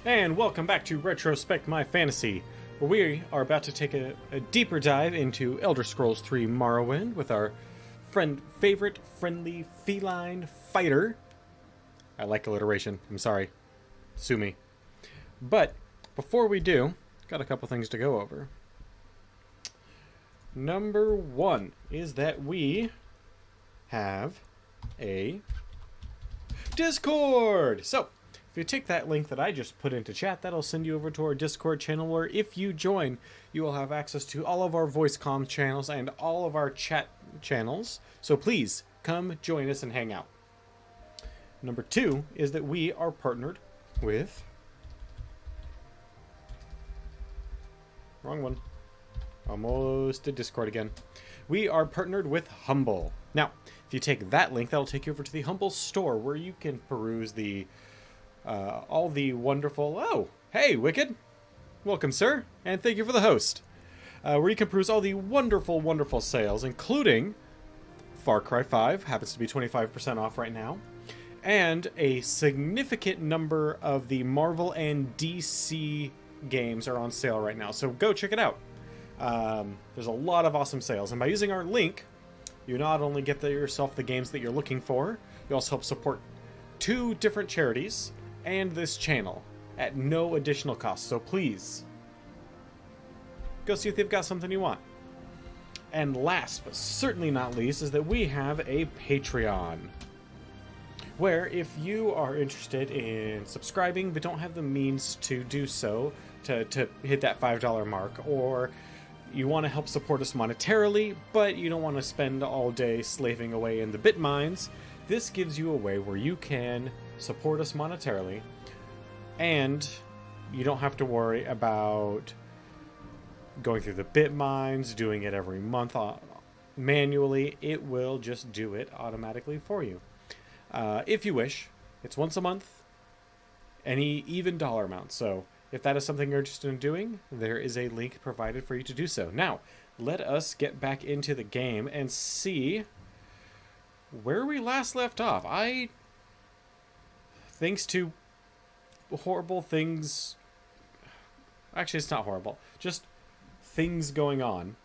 And welcome back to Retrospect My Fantasy, where we are about to take a deeper dive into Elder Scrolls 3 Morrowind with our favorite friendly feline fighter. I like alliteration, I'm sorry. Sue me. But before we do, got a couple things to go over. Number one is that we have a Discord! So, if you take that link that I just put into chat, that'll send you over to our Discord channel, where if you join, you will have access to all of our voice comm channels and all of our chat channels. So please, come join us and hang out. Number two is that we are partnered with... Wrong one. Almost did Discord again. We are partnered with Humble. Now, if you take that link, that'll take you over to the Humble store, where you can peruse the all the wonderful... Oh, hey, Wicked. Welcome, sir, and thank you for the host. Where you can peruse all the wonderful, wonderful sales, including Far Cry 5, happens to be 25% off right now, and a significant number of the Marvel and DC games are on sale right now, so go check it out. There's a lot of awesome sales, and by using our link, you not only get yourself the games that you're looking for, you also help support 2 different charities and this channel at no additional cost. So please, go see if they've got something you want. And last, but certainly not least, is that we have a Patreon, where if you are interested in subscribing but don't have the means to do so, to hit that $5 mark, or you want to help support us monetarily, but you don't want to spend all day slaving away in the bit mines, this gives you a way where you can support us monetarily, and you don't have to worry about going through the bit mines, doing it every month manually. It will just do it automatically for you. If you wish, it's once a month, any even dollar amount. So if that is something you're interested in doing, there is a link provided for you to do so. Now, let us get back into the game and see where we last left off. Thanks to horrible things... Actually, it's not horrible. Just things going on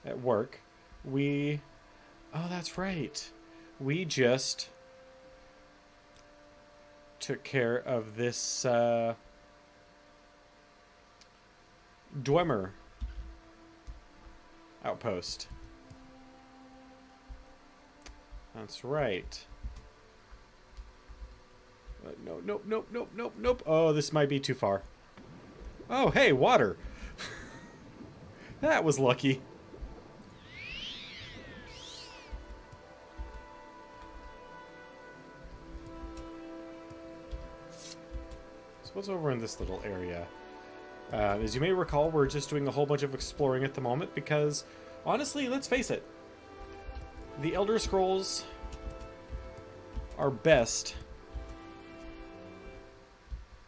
at work. Oh, that's right. We just took care of this Dwemer outpost. That's right. Nope. Oh, this might be too far. Oh, hey, water. That was lucky. So what's over in this little area? As you may recall, we're just doing a whole bunch of exploring at the moment because, honestly, let's face it, the Elder Scrolls are best...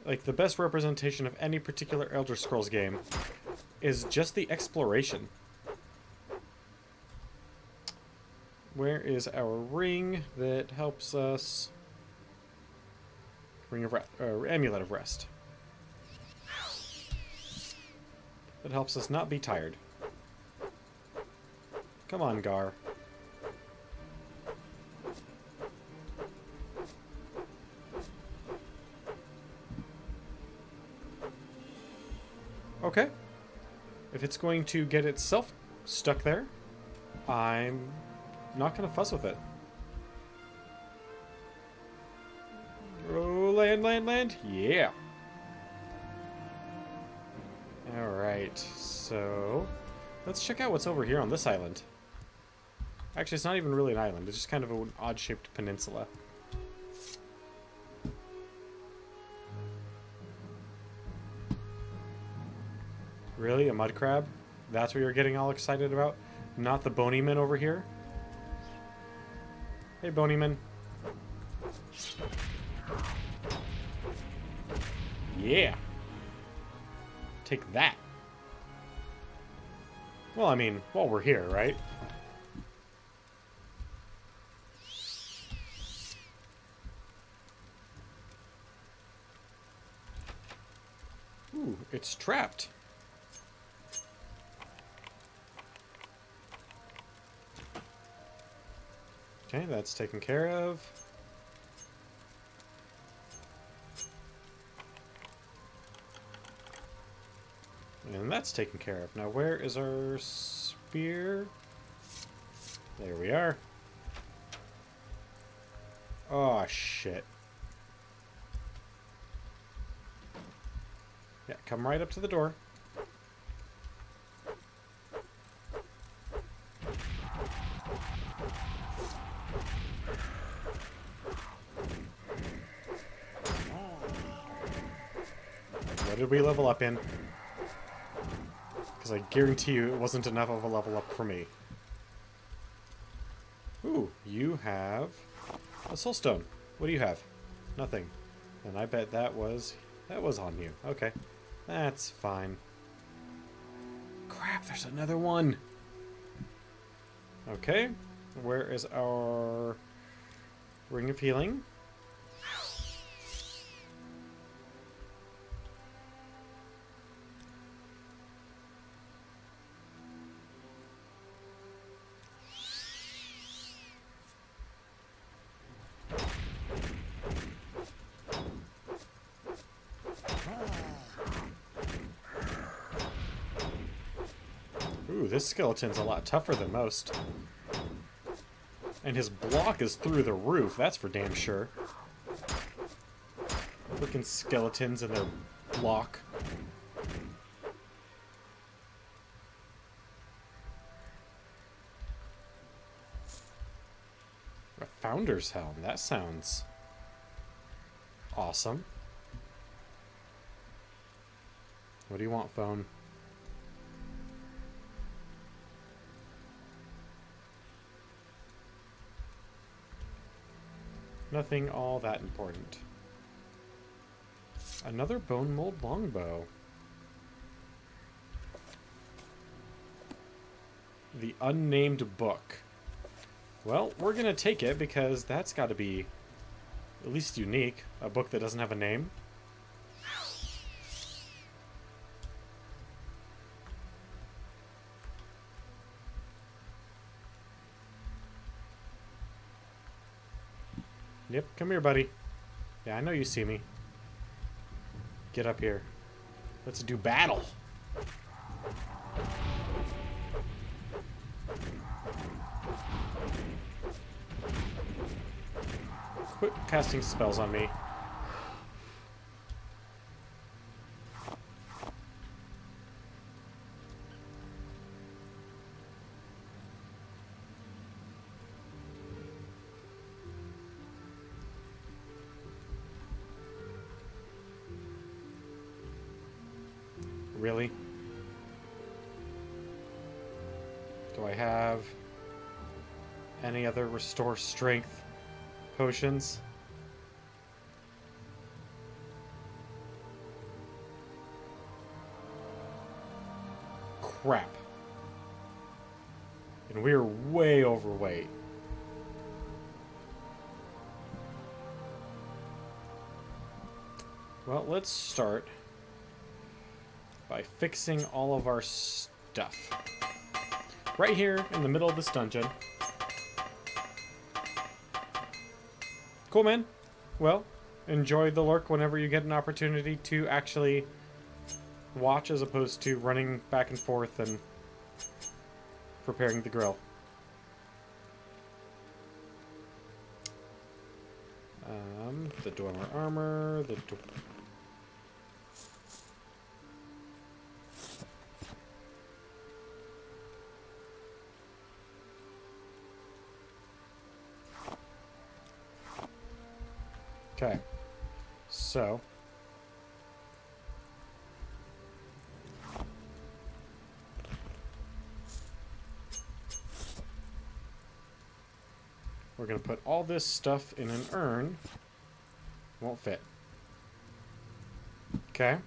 Like, the best representation of any particular Elder Scrolls game is just the exploration. Where is our ring that helps us... Amulet of Rest. That helps us not be tired. Come on, Gar. Okay. If it's going to get itself stuck there, I'm not going to fuss with it. Oh, land. Yeah. Alright, so let's check out what's over here on this island. Actually, it's not even really an island. It's just kind of an odd-shaped peninsula. Really? A mud crab? That's what you're getting all excited about? Not the Bonyman over here? Hey, Bonyman. Yeah. Take that. Well, I mean, while we're here, right? Ooh, it's trapped. Okay, that's taken care of. And that's taken care of. Now, where is our spear? There we are. Oh, shit. Yeah, come right up to the door. What did we level up in? Because I guarantee you it wasn't enough of a level up for me. Ooh, you have a soulstone. What do you have? Nothing. And I bet that was on you. Okay. That's fine. Crap, there's another one. Okay. Where is our Ring of Healing? Ooh, this skeleton's a lot tougher than most. And his block is through the roof, that's for damn sure. Freaking skeletons and their block. A Founder's Helm, that sounds awesome. What do you want, phone? Nothing all that important. Another bone mold longbow. The unnamed book. Well, we're gonna take it because that's got to be at least unique. A book that doesn't have a name. Yep, come here, buddy. Yeah, I know you see me. Get up here. Let's do battle. Quit casting spells on me. Really? Do I have any other restore strength potions? Crap. And we're way overweight. Well, let's start by fixing all of our stuff. Right here in the middle of this dungeon. Cool, man. Well, enjoy the lurk whenever you get an opportunity to actually watch as opposed to running back and forth and preparing the grill. The Dweller armor, okay, so we're going to put all this stuff in an urn. Won't fit. Okay.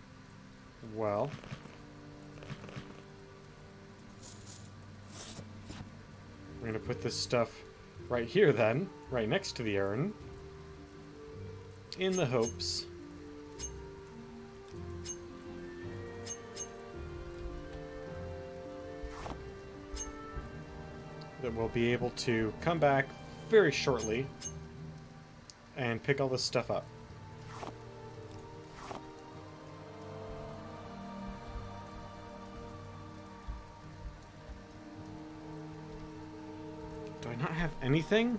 Well. We're going to put this stuff right here then, right next to the urn, in the hopes that we'll be able to come back very shortly and pick all this stuff up. Do I not have anything?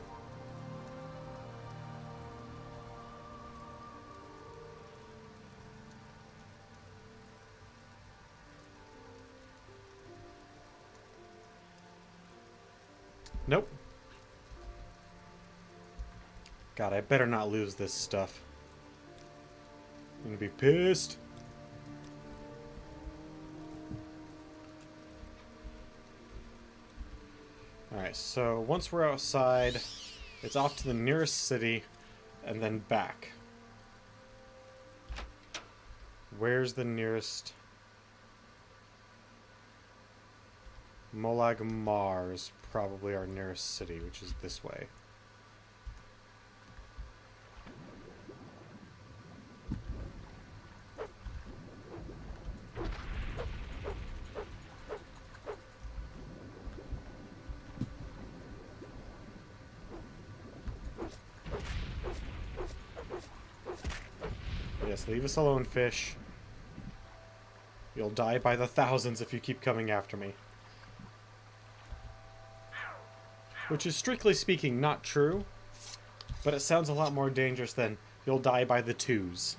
Nope. God, I better not lose this stuff. I'm gonna be pissed. Alright, so once we're outside, it's off to the nearest city and then back. Where's the nearest? Molagmar is probably our nearest city, which is this way. Yes, leave us alone, fish. You'll die by the thousands if you keep coming after me. Which is, strictly speaking, not true, but it sounds a lot more dangerous than you'll die by the twos.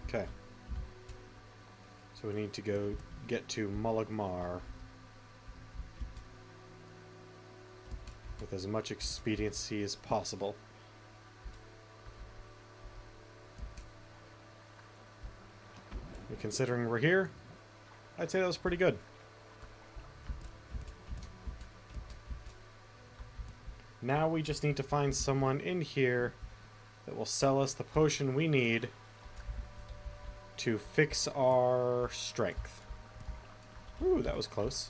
Okay. So we need to go get to Molagmar with as much expediency as possible. And considering we're here, I'd say that was pretty good. Now we just need to find someone in here that will sell us the potion we need to fix our strength. Ooh, that was close.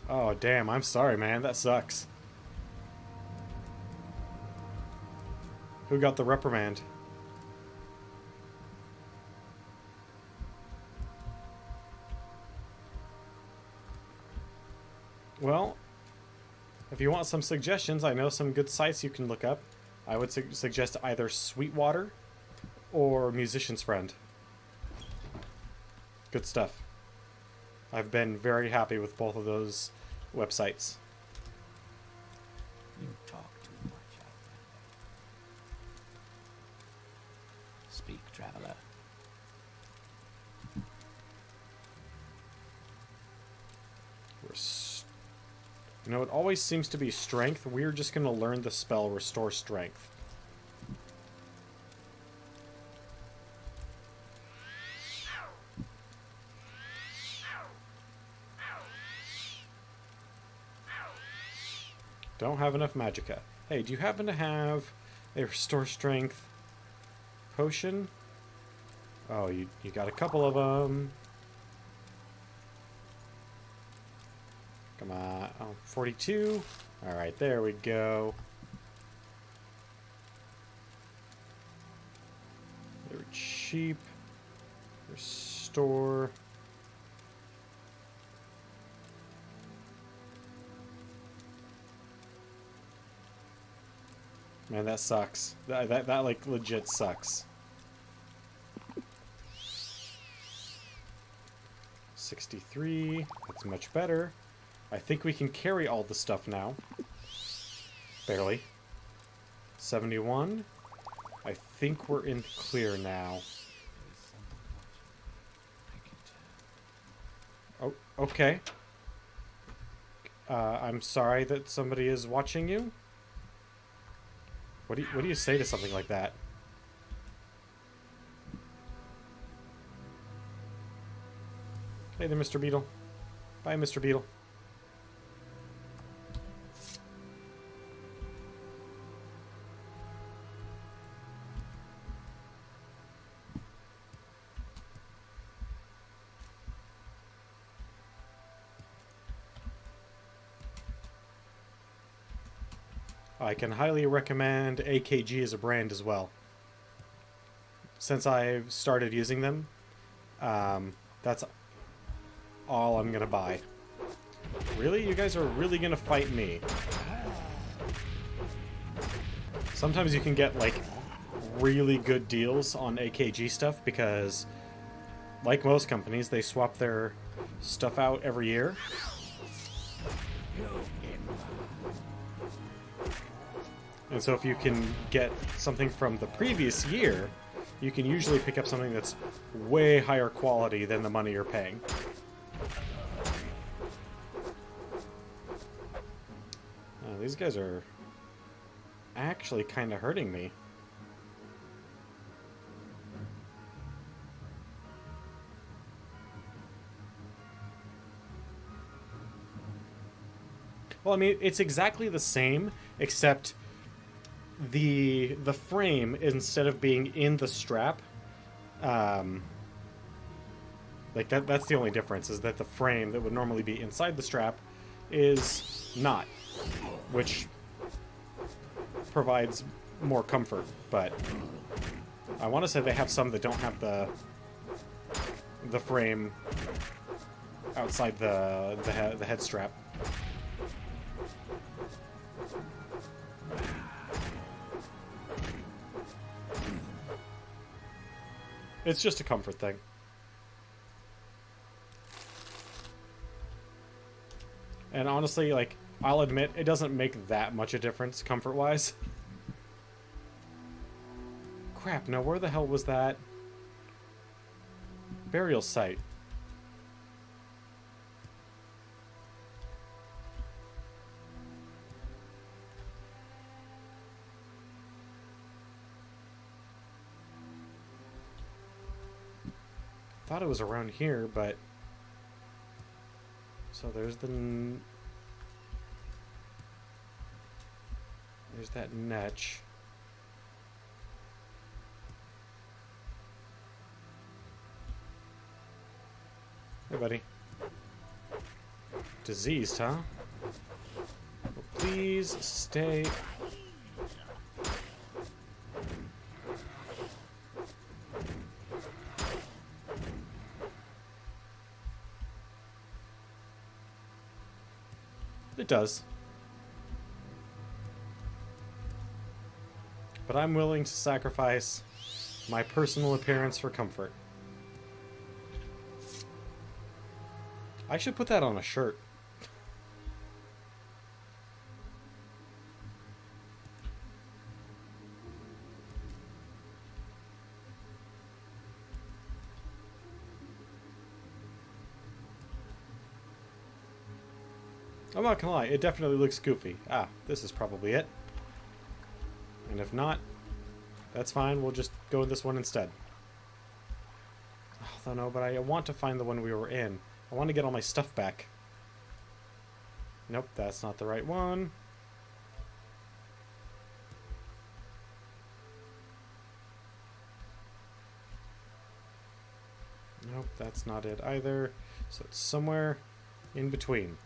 Oh, damn, I'm sorry, man. That sucks. Who got the reprimand? Well, if you want some suggestions, I know some good sites you can look up. I would suggest either Sweetwater or Musician's Friend. Good stuff. I've been very happy with both of those websites. You talk too much, Outlander. Speak, traveler. You know, it always seems to be strength. We're just going to learn the spell Restore Strength. Don't have enough magicka. Hey, do you happen to have a Restore Strength potion? Oh, you got a couple of them. Come on. Oh, 42. Alright, there we go. They're cheap. Restore. Man, that sucks. That like legit sucks. 63. That's much better. I think we can carry all the stuff now. Barely. 71. I think we're in the clear now. Oh, okay. I'm sorry that somebody is watching you. What do you say to something like that? Hey there, Mr. Beetle. Bye, Mr. Beetle. I can highly recommend AKG as a brand as well. Since I've started using them, that's all I'm gonna buy. Really? You guys are really gonna fight me? Sometimes you can get, like, really good deals on AKG stuff because, like most companies, they swap their stuff out every year. And so if you can get something from the previous year, you can usually pick up something that's way higher quality than the money you're paying. These guys are actually kind of hurting me. Well, I mean, it's exactly the same, except the frame, instead of being in the strap, like that's the only difference, is that the frame that would normally be inside the strap is not, which provides more comfort. But I want to say they have some that don't have the frame outside the head strap. It's just a comfort thing. And honestly, like, I'll admit, it doesn't make that much a difference, comfort-wise. Crap, now where the hell was that burial site? Thought it was around here, but... So there's there's that netch. Hey, buddy. Diseased, huh? Well, please stay... It does. But I'm willing to sacrifice my personal appearance for comfort. I should put that on a shirt. I'm not gonna lie, it definitely looks goofy. Ah, this is probably it. And if not, that's fine, we'll just go with this one instead. Oh, no, but I want to find the one we were in. I want to get all my stuff back. Nope, that's not the right one. Nope, that's not it either. So it's somewhere in between.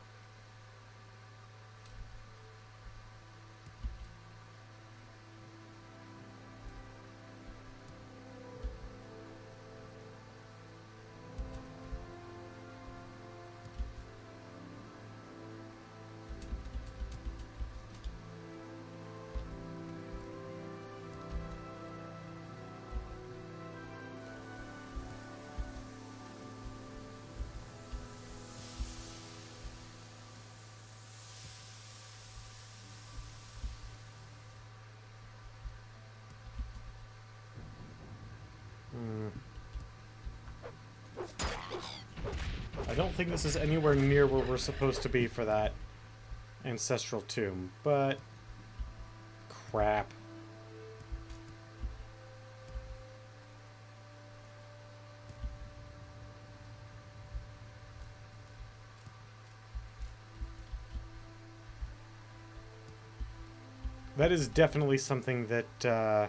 I don't think this is anywhere near where we're supposed to be for that ancestral tomb, but crap. That is definitely something that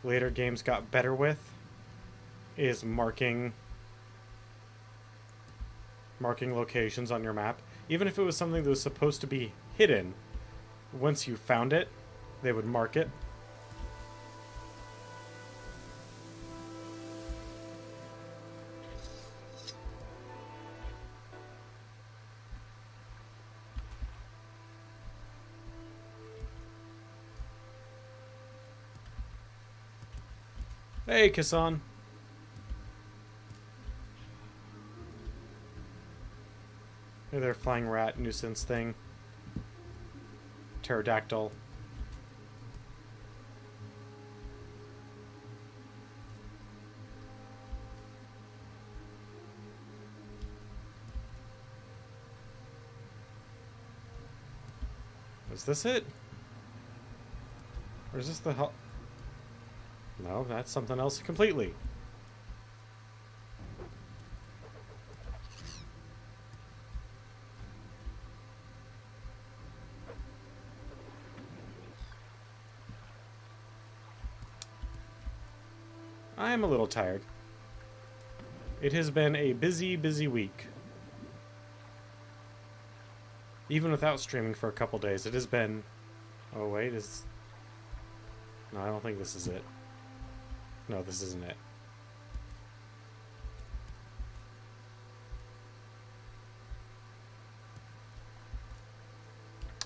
later games got better with, is marking locations on your map. Even if it was something that was supposed to be hidden, once you found it, they would mark it. Hey, Kassan. Hey there, flying rat nuisance thing. Pterodactyl. Is this it? Or is this the hell? No, that's something else completely. I am a little tired. It has been a busy, busy week. Even without streaming for a couple days, it has been... Oh, wait, is... No, I don't think this is it. No, this isn't it.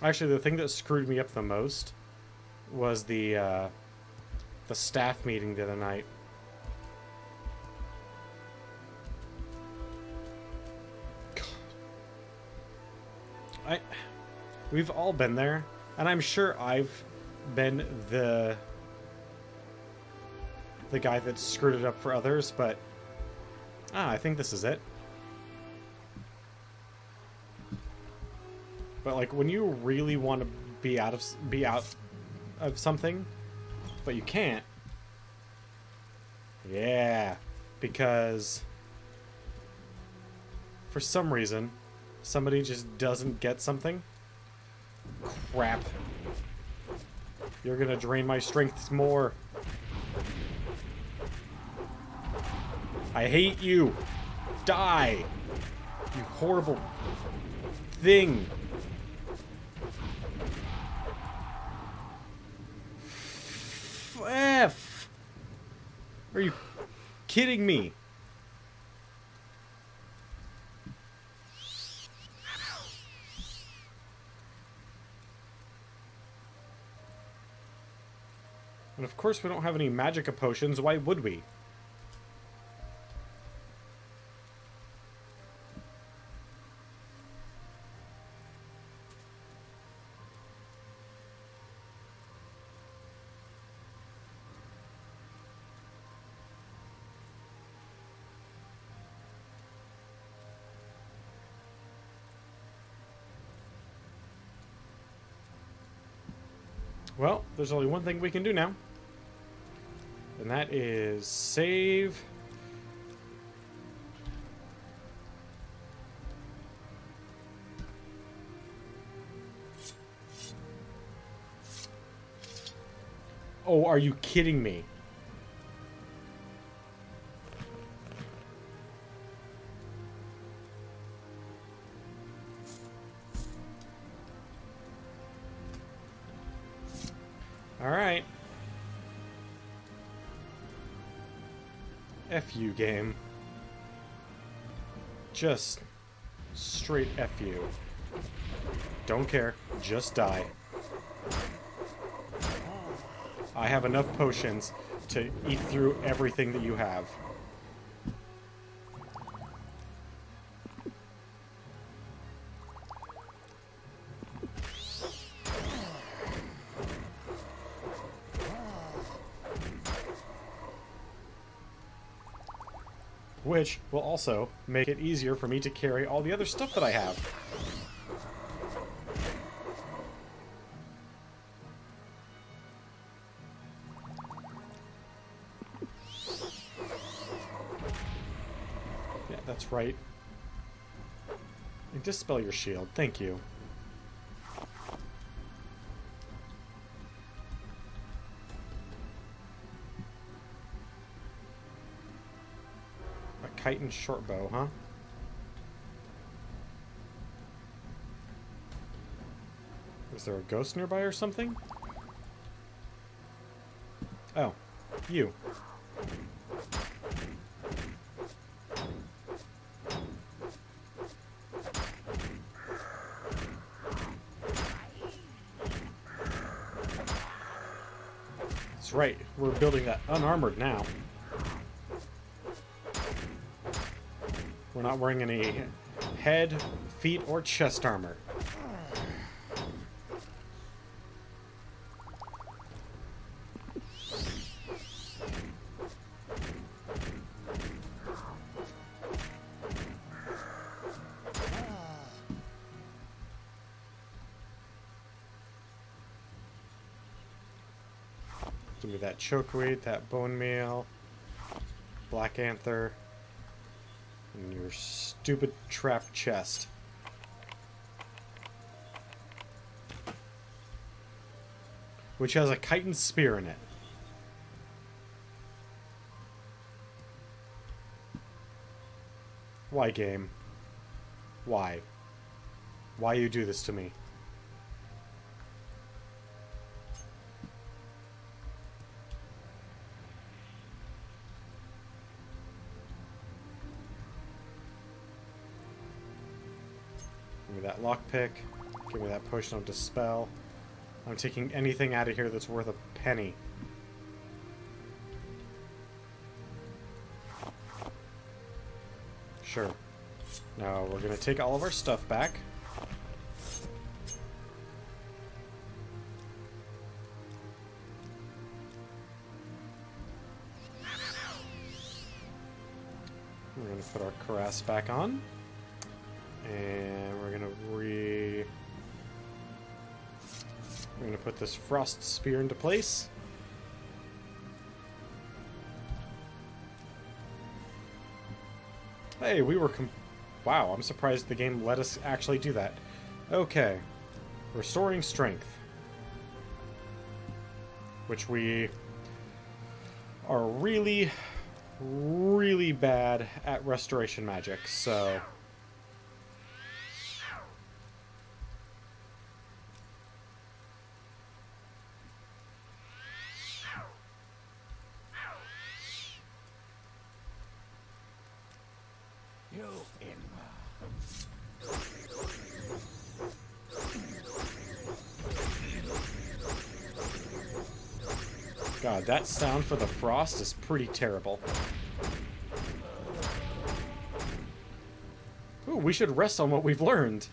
Actually, the thing that screwed me up the most was the staff meeting the other night. We've all been there, and I'm sure I've been the guy that screwed it up for others, but I think this is it. But like when you really want to be out of something, but you can't. Yeah, because for some reason somebody just doesn't get something. Crap. You're gonna drain my strength more. I hate you. Die. You horrible thing. F. Are you kidding me? And of course we don't have any magicka potions. Why would we? Well, there's only one thing we can do now. And that is save. Oh, are you kidding me? All right. F you, game. Just straight F you. Don't care. Just die. I have enough potions to eat through everything that you have. Which will also make it easier for me to carry all the other stuff that I have. Yeah, that's right. And dispel your shield. Thank you. Kite and short bow, huh? Is there a ghost nearby or something? Oh, you. That's right, we're building that unarmored now. We're not wearing any head, feet, or chest armor. Give me that chokeweed, that bone meal, black anther, and your stupid trap chest. Which has a chitin spear in it. Why, game? Why? Why you do this to me? Give me that lockpick. Give me that potion of dispel. I'm taking anything out of here that's worth a penny. Sure. Now we're gonna take all of our stuff back. We're gonna put our cuirass back on. And we're gonna put this frost spear into place. Hey, we were wow, I'm surprised the game let us actually do that. Okay. Restoring strength. Which we are really, really bad at restoration magic, so... God, that sound for the frost is pretty terrible. Ooh, we should rest on what we've learned.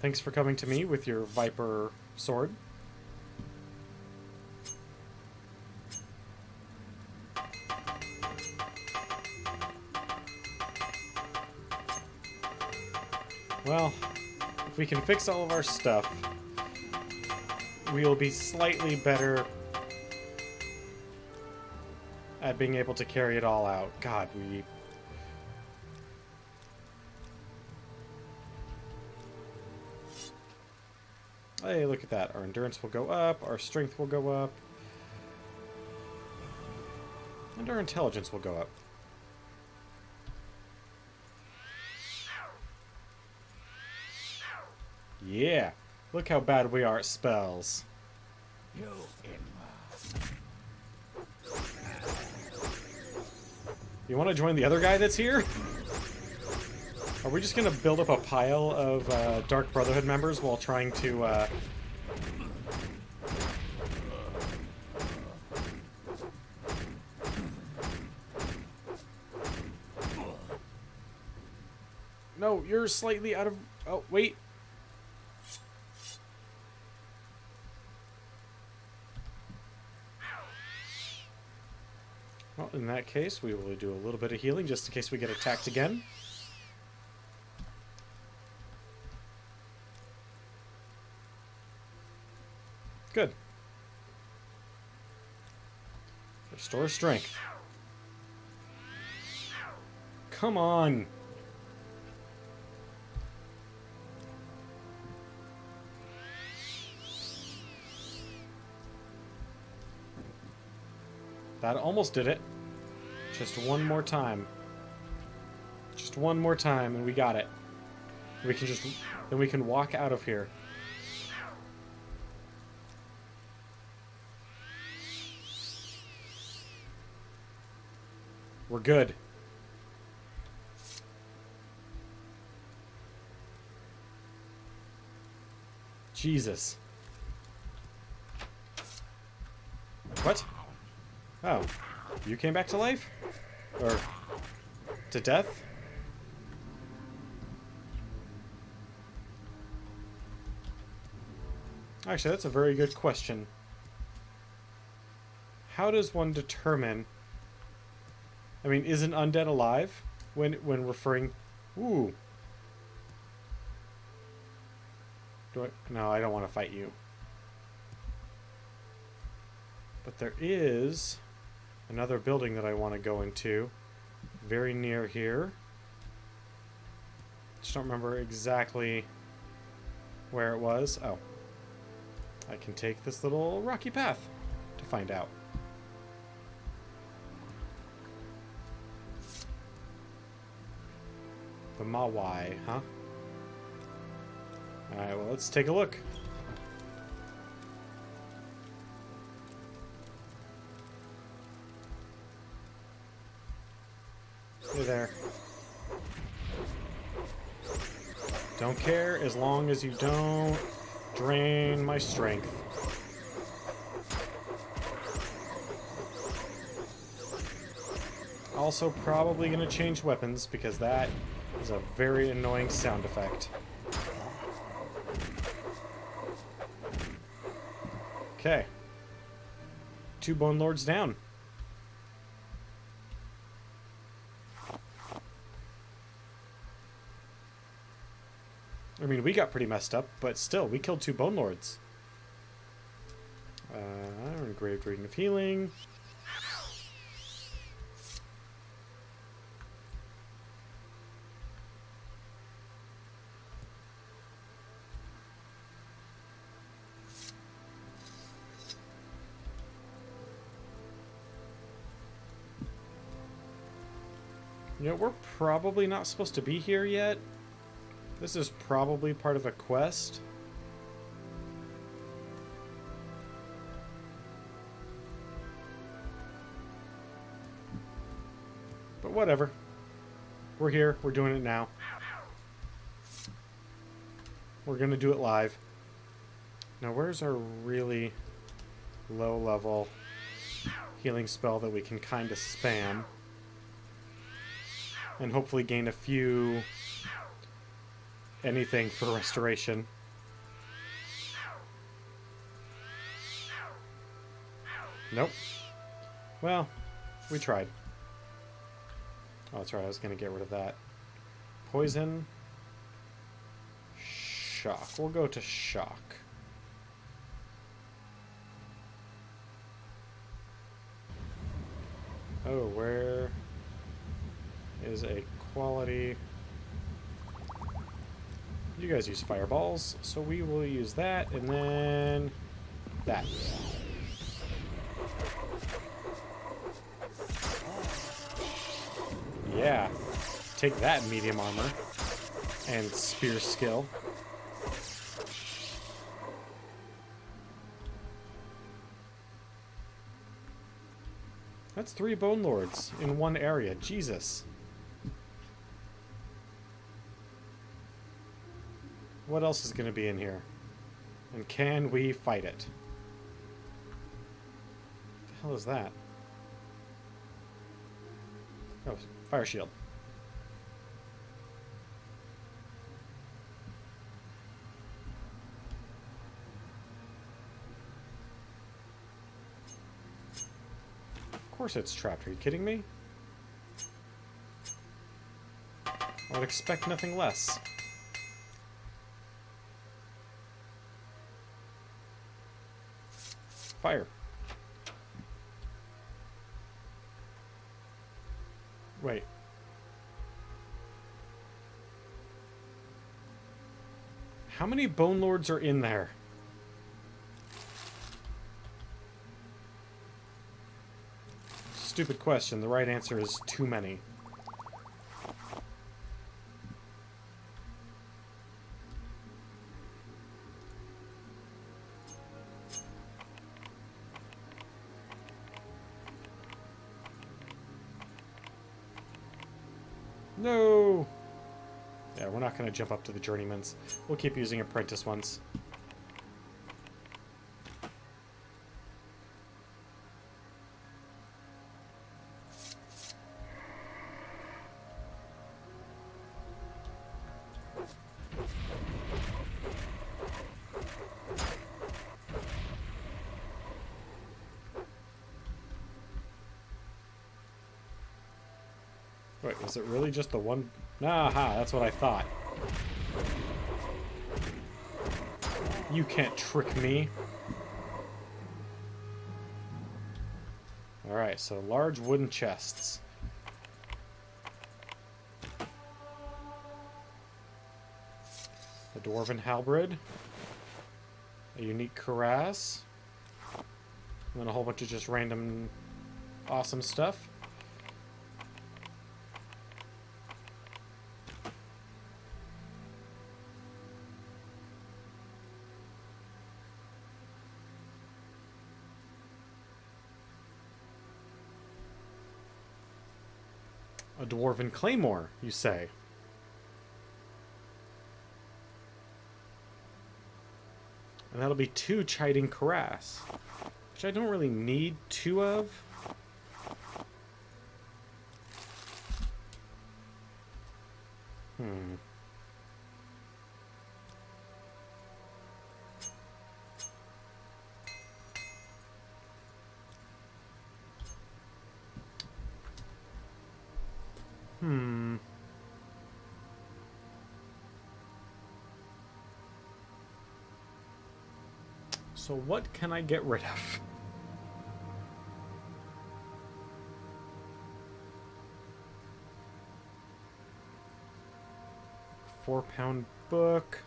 Thanks for coming to me with your Viper sword. Well, if we can fix all of our stuff, we will be slightly better at being able to carry it all out. God, we... Hey, look at that. Our endurance will go up, our strength will go up, and our intelligence will go up. Yeah, look how bad we are at spells. You want to join the other guy that's here? Are we just going to build up a pile of Dark Brotherhood members while trying to... No, you're slightly out of... Oh, wait. Well, in that case, we will do a little bit of healing just in case we get attacked again. Good. Restore strength. Come on. That almost did it. Just one more time. Just one more time, and we got it. We can just... Then we can walk out of here. We're good. Jesus. What? Oh. You came back to life? Or... to death? Actually, that's a very good question. How does one determine... I mean, is an undead alive when referring... Ooh. No, I don't want to fight you. But there is another building that I want to go into. Very near here. Just don't remember exactly where it was. Oh. I can take this little rocky path to find out. The Mawai, huh? Alright, well, let's take a look. Hey there. Don't care as long as you don't drain my strength. Also probably going to change weapons because that is a very annoying sound effect. Okay. 2 Bone Lords down. I mean, we got pretty messed up, but still, we killed 2 Bone Lords. Engraved Reading of Healing. You know, we're probably not supposed to be here yet. This is probably part of a quest. But whatever. We're here. We're doing it now. We're going to do it live. Now, where's our really low-level healing spell that we can kind of spam? And hopefully gain a few... anything for restoration. Nope. Well, we tried. Oh, that's right. I was going to get rid of that. Poison. Shock. We'll go to shock. Oh, where is a quality... You guys use fireballs, so we will use that, and then that. Yeah. Take that, medium armor. And spear skill. That's 3 Bone Lords in one area. Jesus. What else is going to be in here? And can we fight it? What the hell is that? Oh, fire shield. Of course it's trapped. Are you kidding me? I would expect nothing less. Fire. Wait. How many Bone Lords are in there? stupid question. The right answer is too many. No! Yeah, we're not going to jump up to the journeymans. We'll keep using apprentice ones. Wait, was it really just the one? Aha, that's what I thought. You can't trick me. Alright, so large wooden chests. A dwarven halberd. A unique cuirass. And then a whole bunch of just random awesome stuff. A dwarven claymore, you say? And that'll be 2 chiding cuirass, which I don't really need 2 of. So what can I get rid of? £4 book.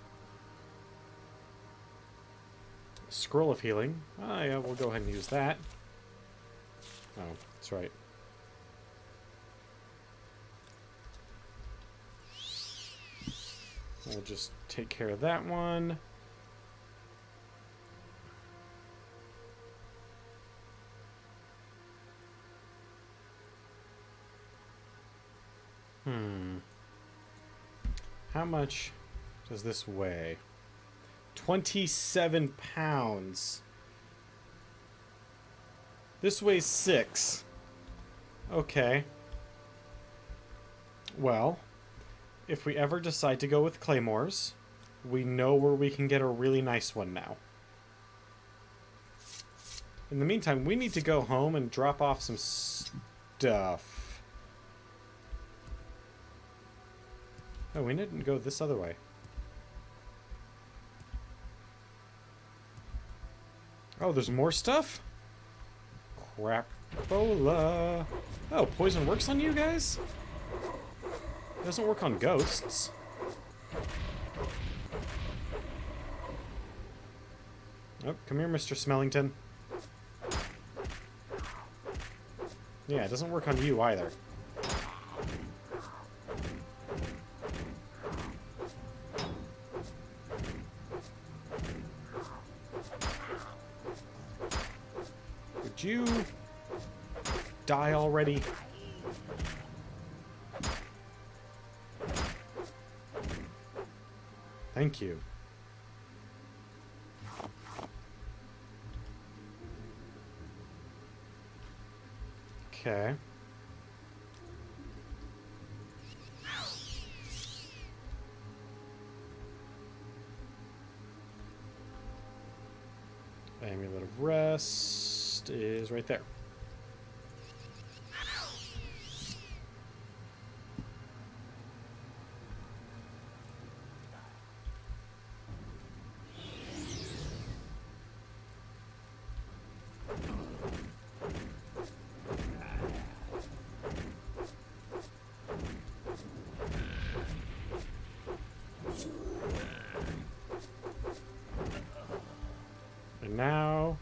Scroll of healing. Oh yeah, we'll go ahead and use that. Oh, that's right. We'll just take care of that one. How much does this weigh? 27 pounds. This weighs 6. Okay. Well, if we ever decide to go with claymores, we know where we can get a really nice one now. In the meantime, we need to go home and drop off some stuff. Oh, we didn't go this other way. Oh, there's more stuff? Crapola. Oh, poison works on you guys? It doesn't work on ghosts. Oh, come here, Mr. Smellington. Yeah, it doesn't work on you either. Would you die already? Thank you. Okay. Amulet of Rest is right there. And now,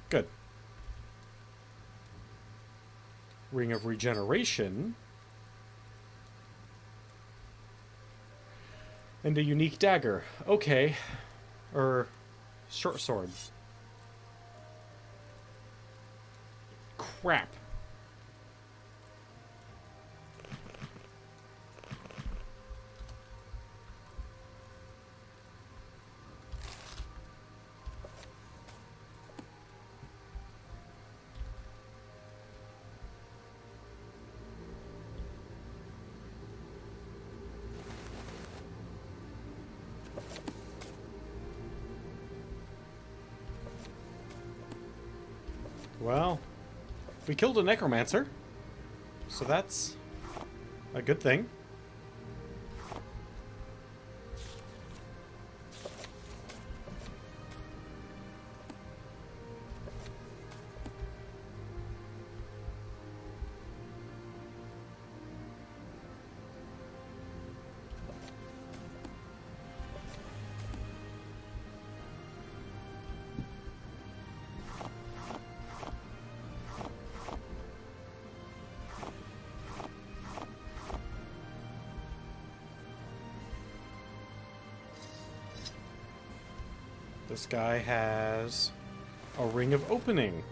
good. Ring of Regeneration. And a unique dagger. Okay. Or short sword. Crap. Well, we killed a necromancer, so that's a good thing. This guy has a ring of opening.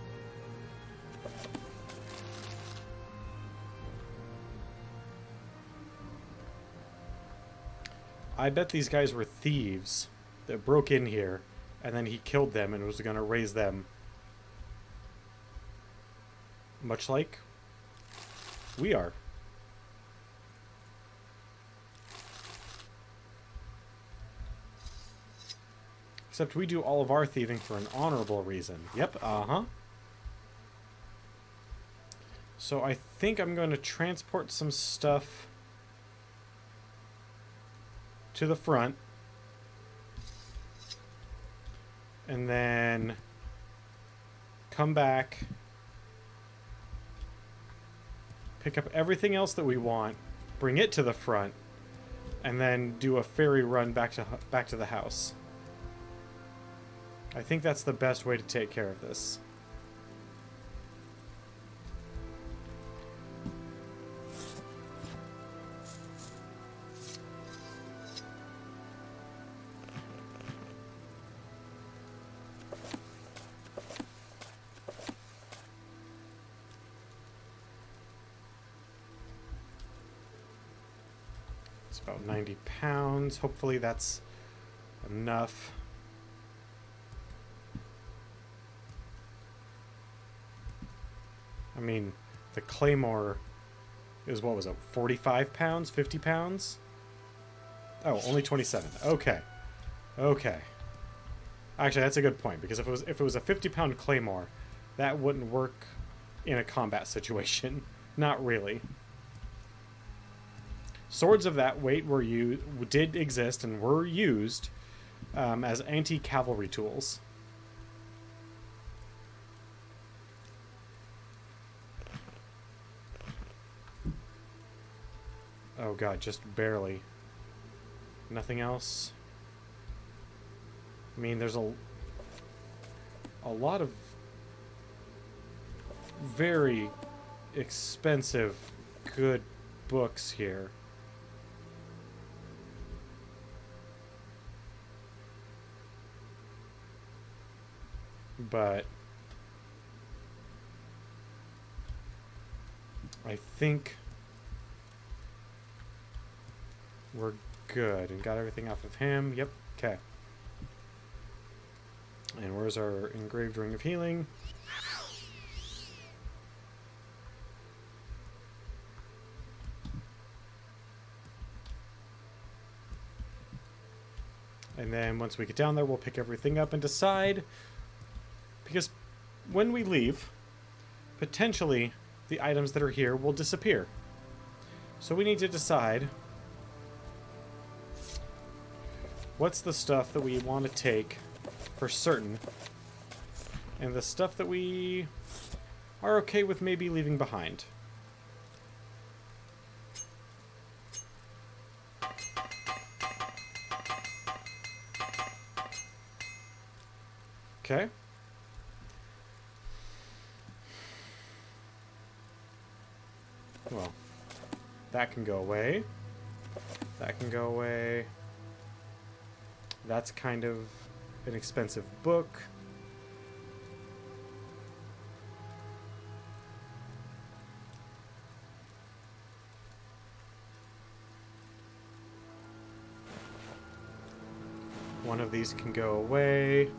I bet these guys were thieves that broke in here, and then he killed them and was going to raise them. Much like we are. Except we do all of our thieving for an honorable reason. Yep, uh-huh. So I think I'm going to transport some stuff to the front. And then come back. Pick up everything else that we want. Bring it to the front. And then do a ferry run back to the house. I think that's the best way to take care of this. It's about 90 pounds. Hopefully that's enough. I mean, the claymore is, what was it, 45 pounds, 50 pounds? Oh, only 27. Okay. Okay. Actually, that's a good point, because if it was a 50-pound claymore, that wouldn't work in a combat situation. Not really. Swords of that weight did exist and were used as anti-cavalry tools. Oh god, just barely. Nothing else? I mean, there's a lot of very expensive, good books here. But I think we're good. And got everything off of him. Yep. Okay. And where's our engraved ring of healing? And then once we get down there, we'll pick everything up and decide. Because when we leave, potentially the items that are here will disappear. So we need to decide what's the stuff that we want to take for certain, and the stuff that we are okay with maybe leaving behind. Okay. Well, that can go away. That can go away. That's kind of an expensive book. One of these can go away.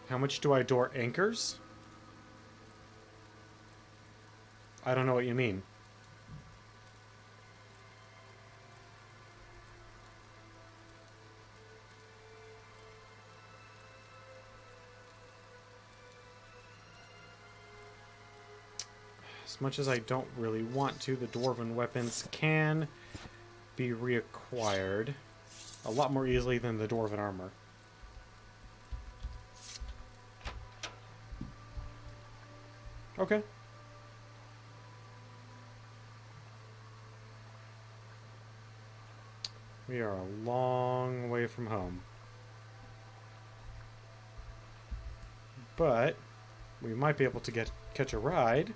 How much do I door anchors? I don't know what you mean. As much as I don't really want to, the dwarven weapons can be reacquired a lot more easily than the dwarven armor. Okay. We are a long way from home. But we might be able to catch a ride.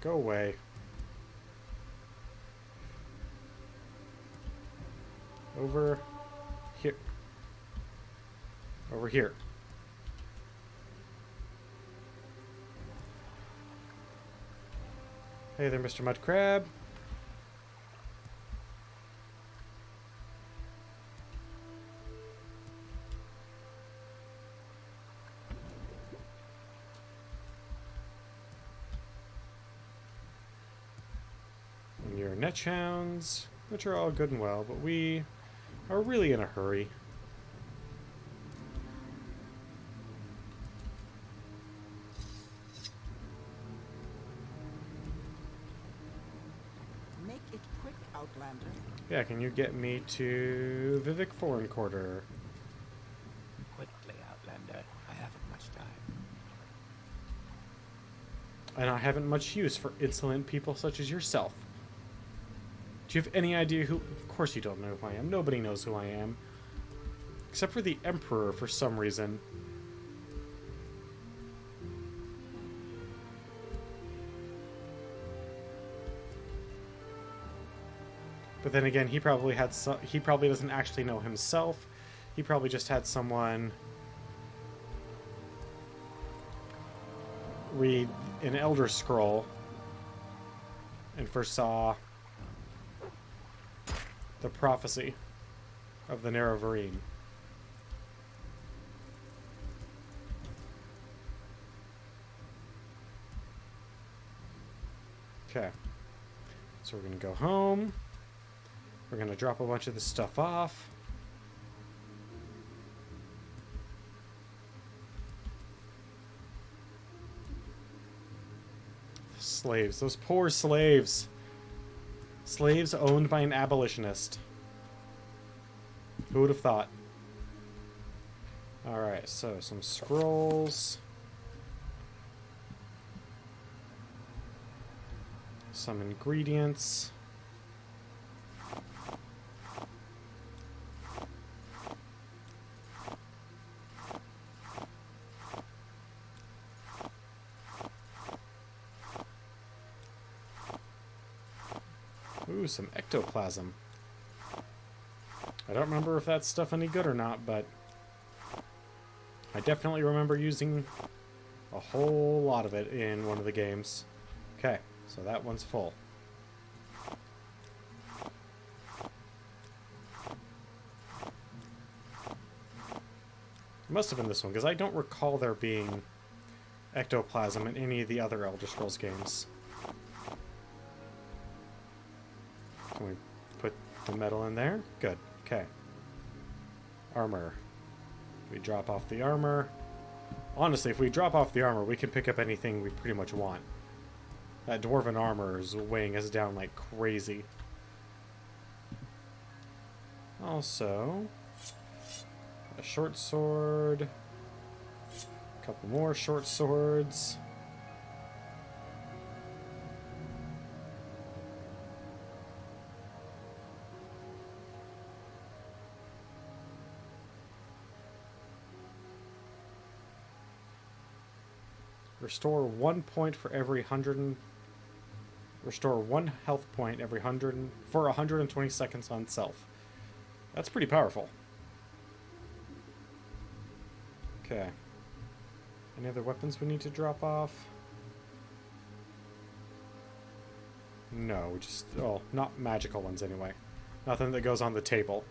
Go away. Over here. Over here. Hey there, Mr. Mud Crab. And your netch hounds, which are all good and well, but we are really in a hurry. Make it quick, Outlander. Yeah, can you get me to Vivek Foreign Quarter? Quickly, Outlander. I haven't much time. And I haven't much use for insolent people such as yourself. Do you have any idea who... Of course you don't know who I am. Nobody knows who I am. Except for the Emperor, for some reason. But then again, he probably doesn't actually know himself. He probably just had someone read an Elder Scroll and foresaw the prophecy of the Narrow Varine. Okay. So we're gonna go home. We're gonna drop a bunch of this stuff off. Slaves. Those poor slaves. Slaves owned by an abolitionist. Who would have thought? Alright, so some scrolls. Some ingredients. Ooh, some ectoplasm. I don't remember if that's stuff any good or not, but I definitely remember using a whole lot of it in one of the games. Okay, so that one's full. It must have been this one, because I don't recall there being ectoplasm in any of the other Elder Scrolls games. Can we put the metal in there? Good. Okay. Armor. We drop off the armor. Honestly, if we drop off the armor, we can pick up anything we pretty much want. That dwarven armor is weighing us down like crazy. Also, a short sword. A couple more short swords. Restore 1 point for every 100 and... Restore 1 health point every 100 for 120 seconds on self. That's pretty powerful. Okay. Any other weapons we need to drop off? No, we just... Oh, not magical ones anyway. Nothing that goes on the table.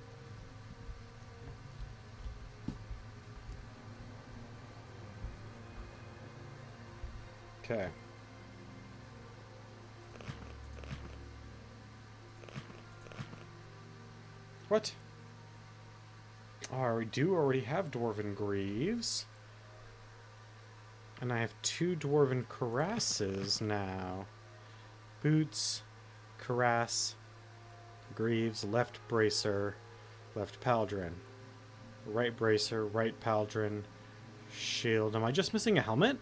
Okay. What? Oh, we do already have Dwarven Greaves. And I have 2 Dwarven Cuirasses now. Boots, Cuirass, Greaves, left bracer, left pauldron. Right bracer, right pauldron, shield. Am I just missing a helmet?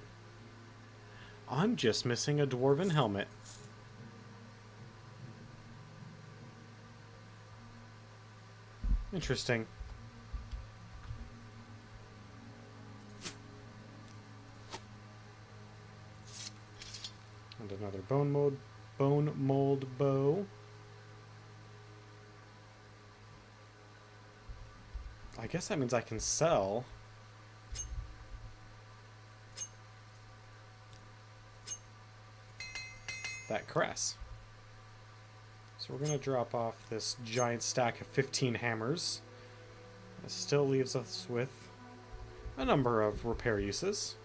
I'm just missing a Dwarven helmet. Interesting. And another bone mold bow. I guess that means I can sell that crest. So we're going to drop off this giant stack of 15 hammers. That still leaves us with a number of repair uses.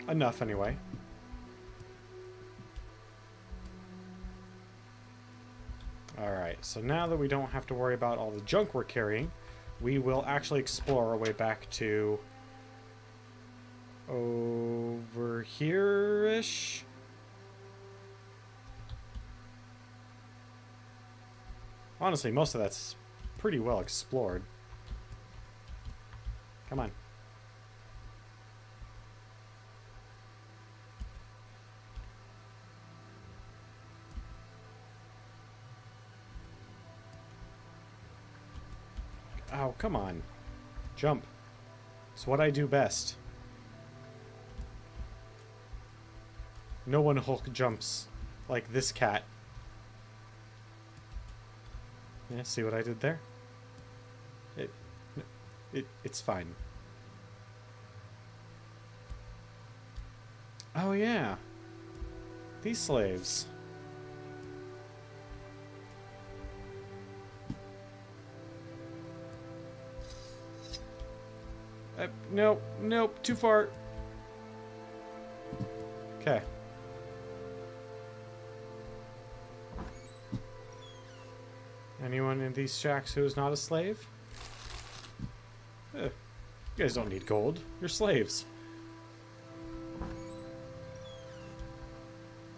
Enough, anyway. Alright, so now that we don't have to worry about all the junk we're carrying, we will actually explore our way back to... over here-ish? Honestly, most of that's pretty well explored. Come on. Oh, come on. Jump. It's what I do best. No one Hulk jumps like this cat. Yeah, see what I did there? It's fine. Oh yeah. These slaves. Nope, nope, too far. Okay. Anyone in these shacks who is not a slave? You guys don't need gold. You're slaves.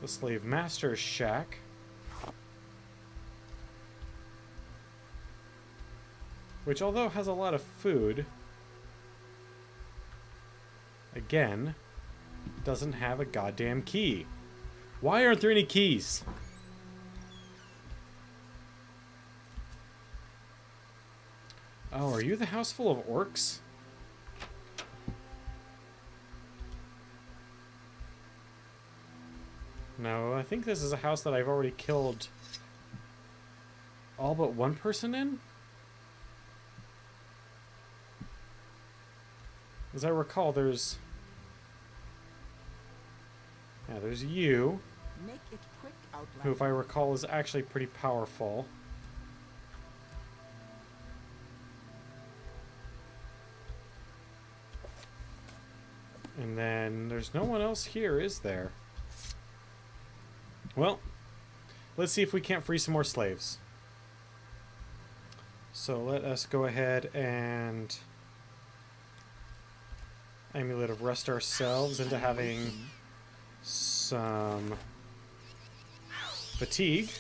The slave master's shack. Which, although has a lot of food, again, doesn't have a goddamn key. Why aren't there any keys? Oh, are you the house full of orcs? No, I think this is a house that I've already killed all but one person in? As I recall, there's... Yeah, there's you, Make it quick, Outlander. who, if I recall, is actually pretty powerful. And then there's no one else here, is there? Well, let's see if we can't free some more slaves. So let us go ahead and Amulet of Rest ourselves into having some fatigue.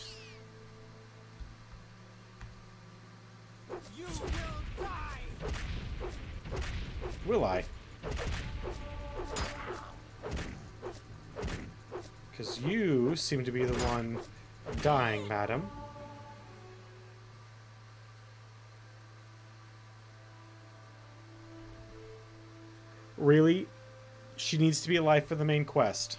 You will die. Will I? Because you seem to be the one dying, madam. Really? she needs to be alive for the main quest.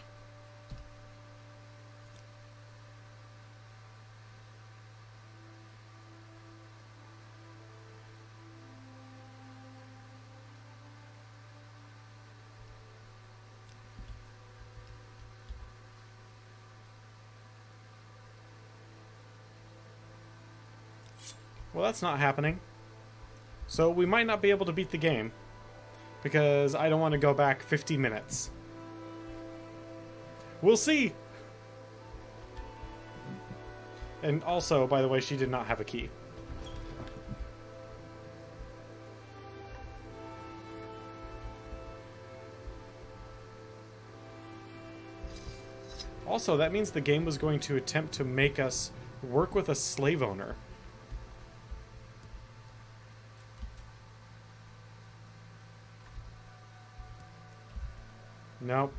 Well, that's not happening. So we might not be able to beat the game, because I don't want to go back 50 minutes. We'll see! And also, by the way, she did not have a key. Also, that means the game was going to attempt to make us work with a slave owner. Nope.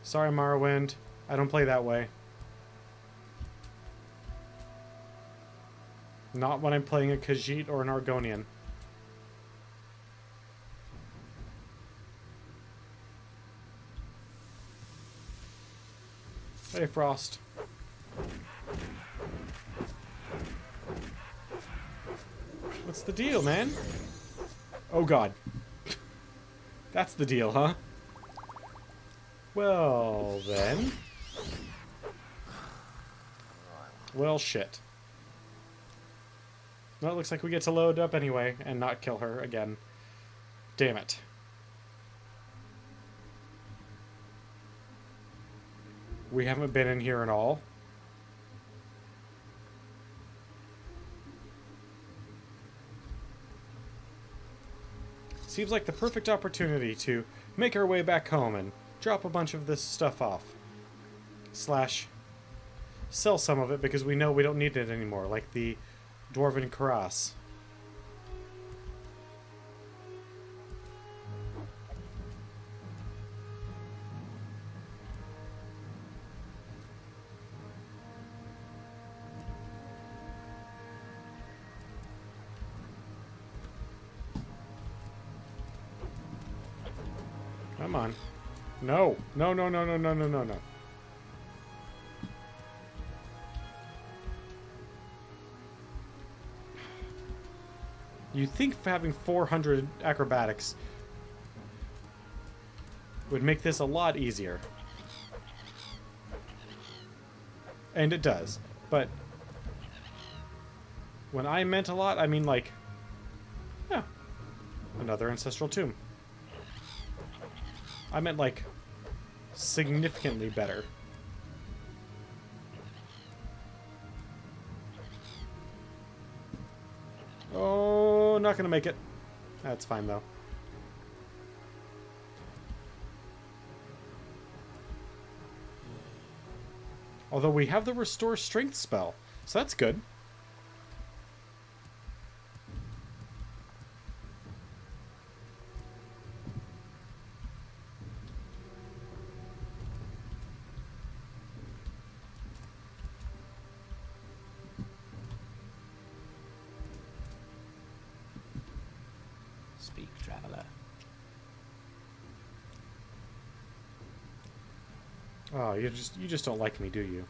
Sorry, Morrowind. I don't play that way. Not when I'm playing a Khajiit or an Argonian. Hey, Frost. What's the deal, man? Oh, God. That's the deal, huh? Well, then. Well, shit. Well, it looks like we get to load up anyway and not kill her again. Damn it. We haven't been in here at all. Seems like the perfect opportunity to make our way back home and drop a bunch of this stuff off. Slash, sell some of it because we know we don't need it anymore, like the Dwarven Cuirass. Come on. No. No, no, no, no, no, no, no, no. You'd think having 400 acrobatics would make this a lot easier. And it does. But when I meant a lot, I mean like, yeah, another ancestral tomb. I meant like significantly better. Oh, not gonna make it. That's fine though. Although we have the restore strength spell, so that's good. Speak, traveler. Oh, you just don't like me, do you?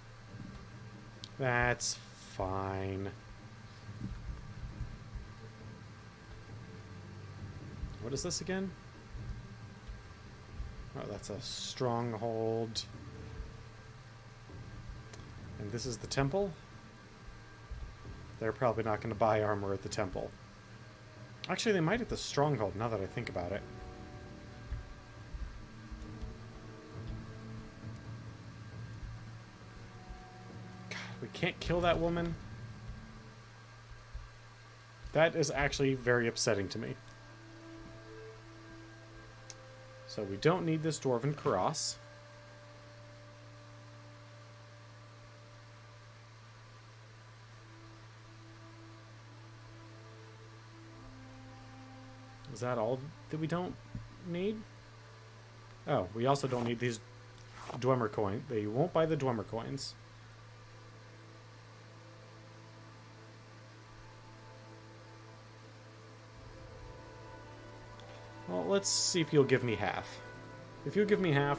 That's fine. What is this again? Oh, that's a stronghold. And this is the temple? They're probably not going to buy armor at the temple. Actually, they might at the stronghold, now that I think about it. God, we can't kill that woman? That is actually very upsetting to me. So we don't need this Dwarven Cuirass. Is that all that we don't need? Oh, we also don't need these Dwemer coins. They won't buy the Dwemer coins. Well, let's see if you'll give me half. If you give me half,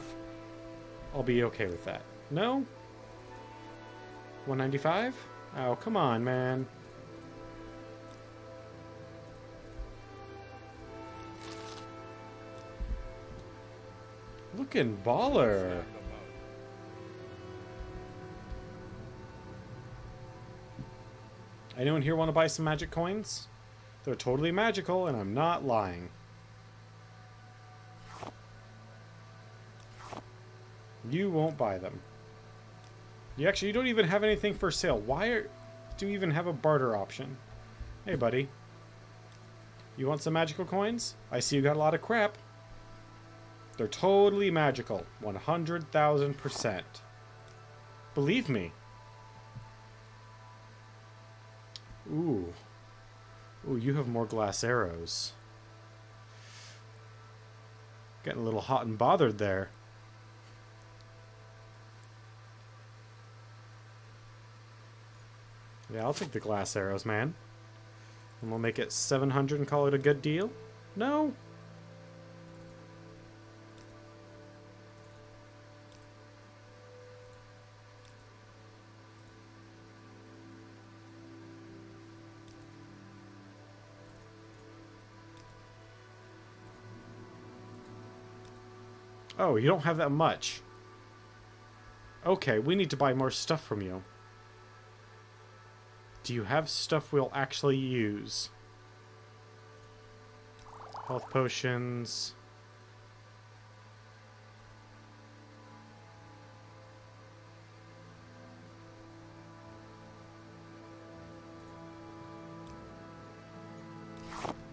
I'll be okay with that. No? 195? Oh, come on, man. Looking baller. Anyone here want to buy some magic coins? They're totally magical, and I'm not lying. You won't buy them. You don't even have anything for sale. Do you even have a barter option? Hey, buddy. You want some magical coins? I see you got a lot of crap. They're totally magical. 100,000%. Believe me. Ooh. Ooh, you have more glass arrows. Getting a little hot and bothered there. Yeah, I'll take the glass arrows, man. And we'll make it 700 and call it a good deal? No? Oh, you don't have that much. Okay, we need to buy more stuff from you. Do you have stuff we'll actually use? Health potions.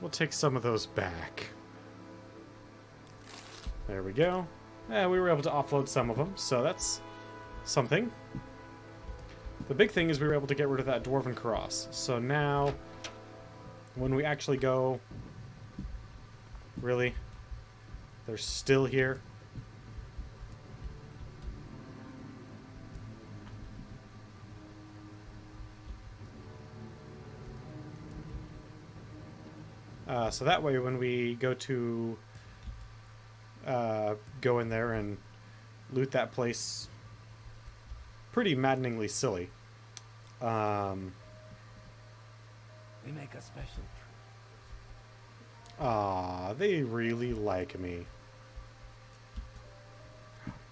We'll take some of those back. There we go. Yeah, we were able to offload some of them, so that's something. The big thing is we were able to get rid of that Dwarven Cross. So now, when we actually go... Really? They're still here? So that way when we go to... go in there and loot that place, pretty maddeningly silly. We make a special treat. Aw, they really like me.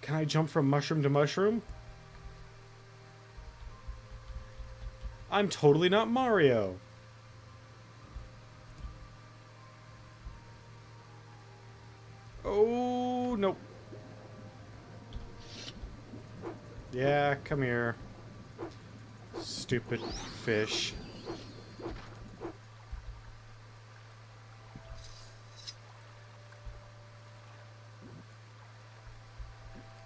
Can I jump from mushroom to mushroom? I'm totally not Mario. Oh, nope. Yeah, come here. Stupid fish.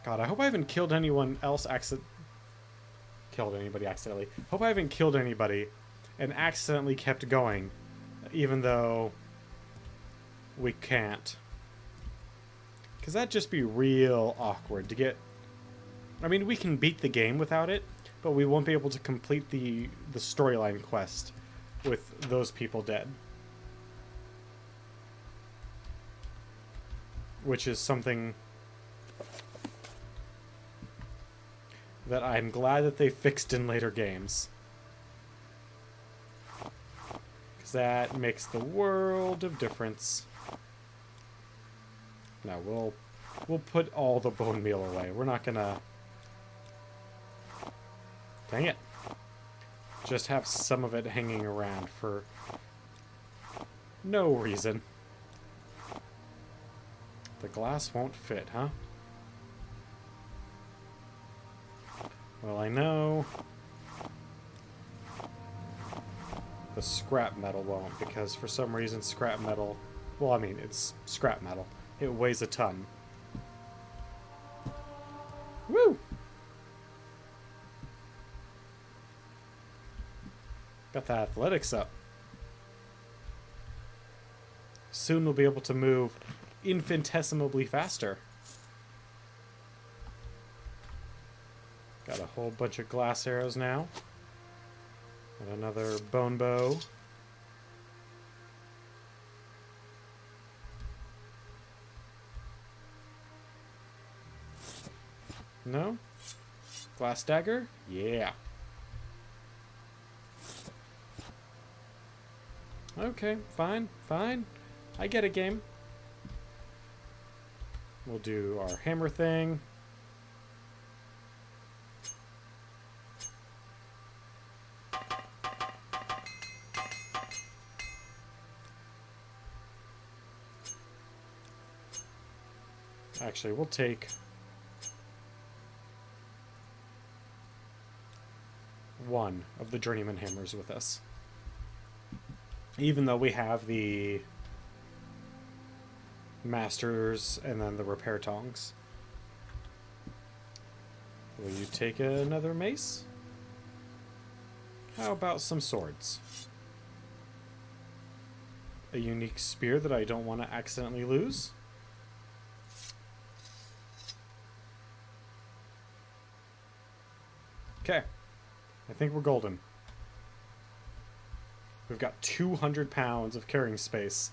God, I hope I haven't killed anyone else killed anybody accidentally. Hope I haven't killed anybody and accidentally kept going, even though we can't. Because that'd just be real awkward to get... I mean, we can beat the game without it, but we won't be able to complete the storyline quest with those people dead. Which is something that I'm glad that they fixed in later games. Because that makes the world of difference. No, we'll put all the bone meal away. We're not gonna... Dang it. Just have some of it hanging around for no reason. The glass won't fit, huh? Well, I know the scrap metal won't, because for some reason scrap metal... Well, I mean, it's scrap metal. It weighs a ton. Woo! Got the athletics up. Soon we'll be able to move infinitesimally faster. Got a whole bunch of glass arrows now. And another bone bow. No? Glass dagger? Yeah. Okay, fine, fine. I get a game. We'll do our hammer thing. Actually, we'll take one of the journeyman hammers with us. Even though we have the masters and then the repair tongs. Will you take another mace? How about some swords? A unique spear that I don't want to accidentally lose. Okay. I think we're golden. We've got 200 pounds of carrying space.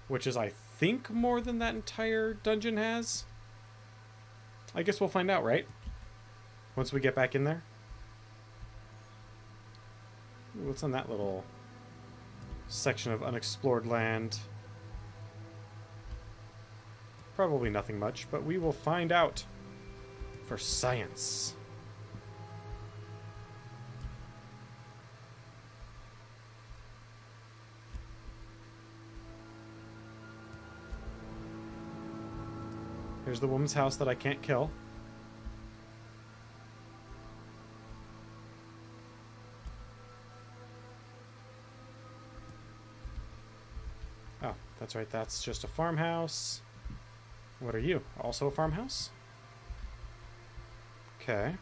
Which is, I think, more than that entire dungeon has. I guess we'll find out, right? Once we get back in there. Ooh, what's on that little section of unexplored land? Probably nothing much, but we will find out for science. Here's the woman's house that I can't kill. Oh, that's right, that's just a farmhouse. What are you? Also a farmhouse? Okay.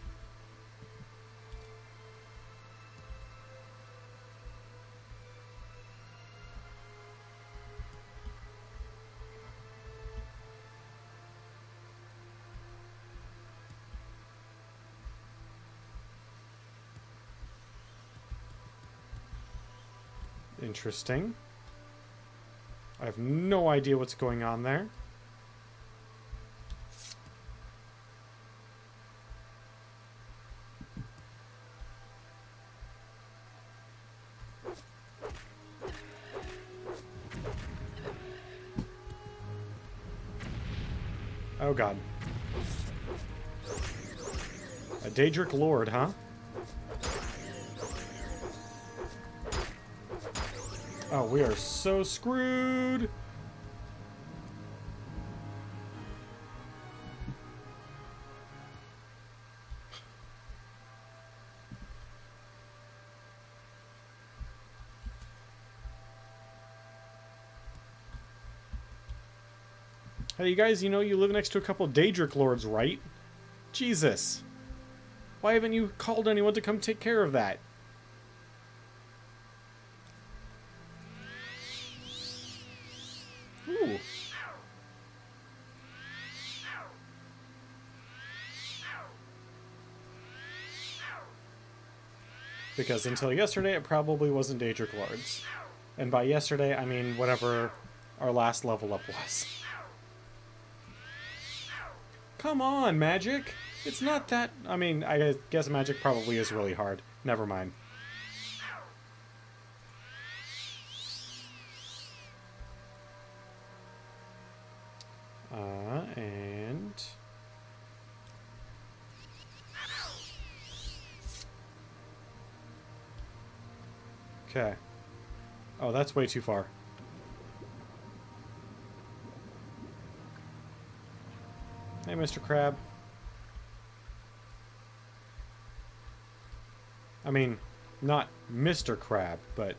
Interesting. I have no idea what's going on there. Oh god. A Daedric Lord, huh? Oh, we are so screwed! Hey, you guys, you know you live next to a couple of Daedric Lords, right? Jesus. Why haven't you called anyone to come take care of that? Ooh. Because until yesterday, it probably wasn't Daedric Lords. And by yesterday, I mean whatever our last level up was. Come on, Magic! It's not that... I mean, I guess Magic probably is really hard. Never mind. And... Okay. Oh, that's way too far. Hey, Mr. Crab. I mean, not Mr. Crab, but...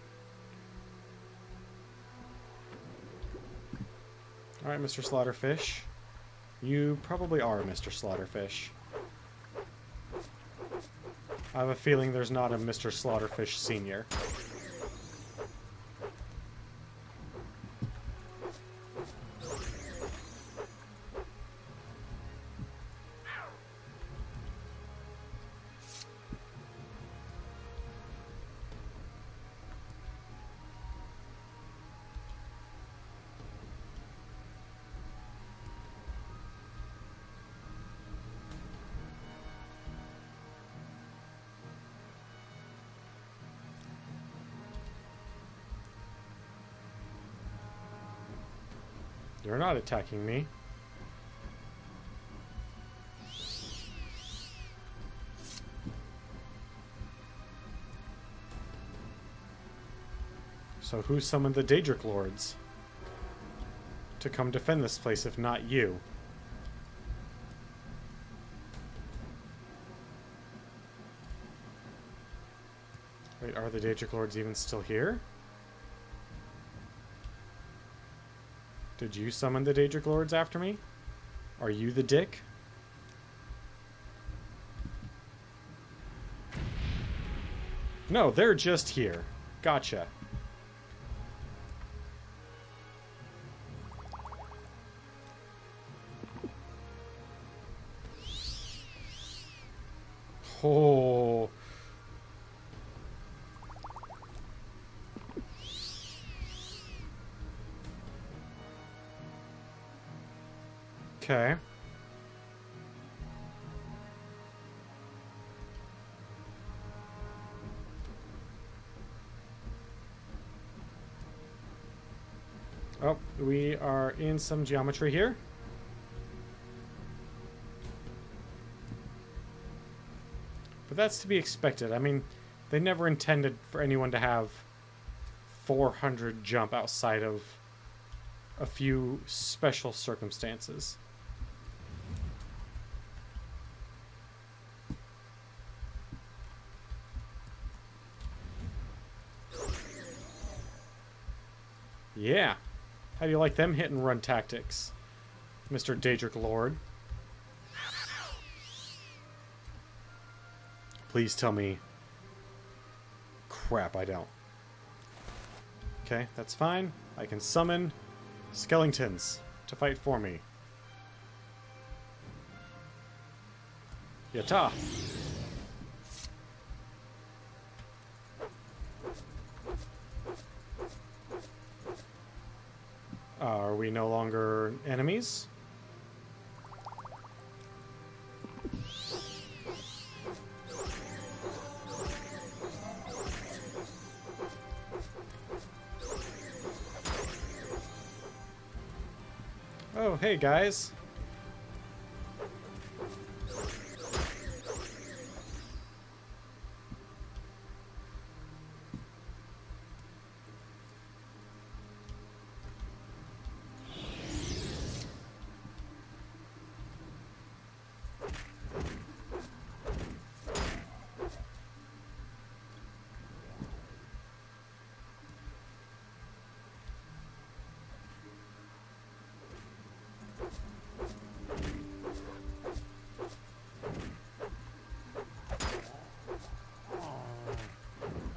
Alright, Mr. Slaughterfish. You probably are Mr. Slaughterfish. I have a feeling there's not a Mr. Slaughterfish Sr. You're not attacking me. So who summoned the Daedric Lords to come defend this place if not you? Wait, are the Daedric Lords even still here? Did you summon the Daedric Lords after me? Are you the dick? No, they're just here. Gotcha. Oh. Okay. Oh, we are in some geometry here. But that's to be expected. I mean, they never intended for anyone to have 400 jump outside of a few special circumstances. Yeah. How do you like them hit and run tactics, Mr. Daedric Lord? Please tell me. Crap, I don't. Okay, that's fine. I can summon skeletons to fight for me. Yatta! Are we no longer enemies? Oh, hey guys.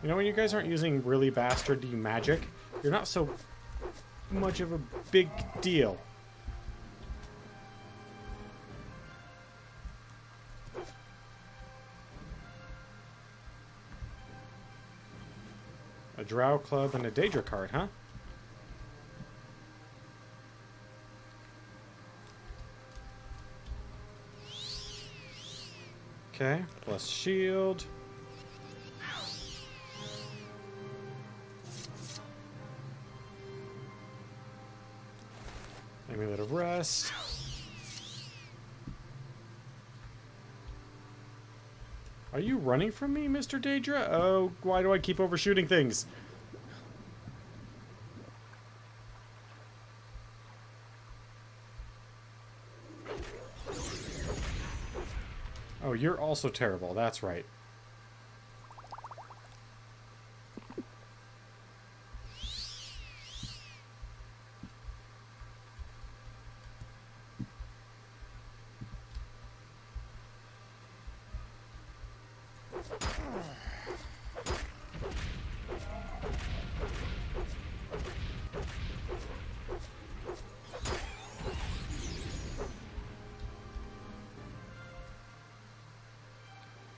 You know, when you guys aren't using really bastardy magic, you're not so much of a big deal. A Drow Club and a Daedra card, huh? Okay, plus shield. Amulet of Rest. Are you running from me, Mr. Daedra? Oh, why do I keep overshooting things? Oh, you're also terrible. That's right.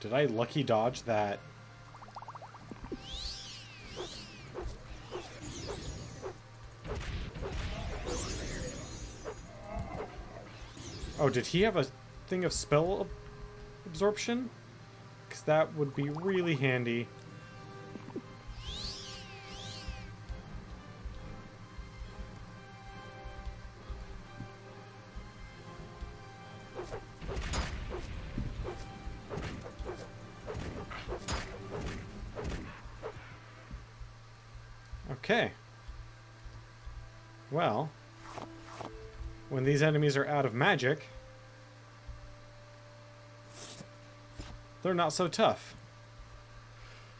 Did I lucky dodge that? Oh, did he have a thing of spell absorption? Because that would be really handy. Okay. Well, when these enemies are out of magic, they're not so tough.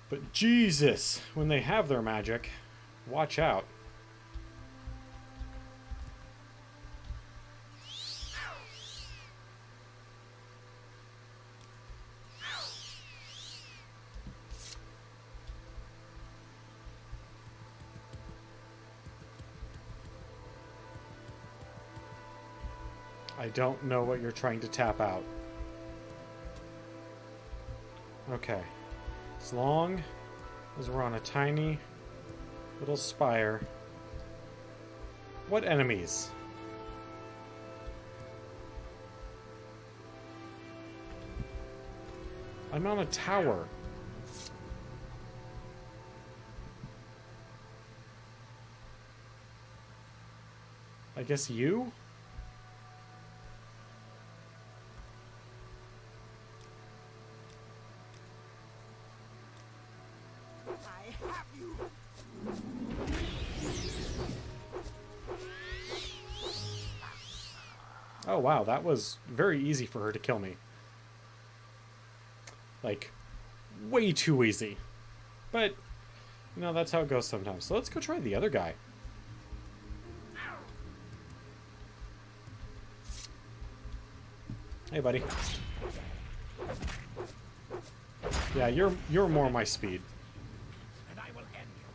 But Jesus, when they have their magic, watch out. I don't know what you're trying to tap out. Okay. As long as we're on a tiny little spire. What enemies? I'm on a tower. I guess you? I have you. Oh wow, that was very easy for her to kill me. Like, way too easy. But, you know, that's how it goes sometimes. So let's go try the other guy. Hey, buddy. Yeah, you're more my speed. And I will end your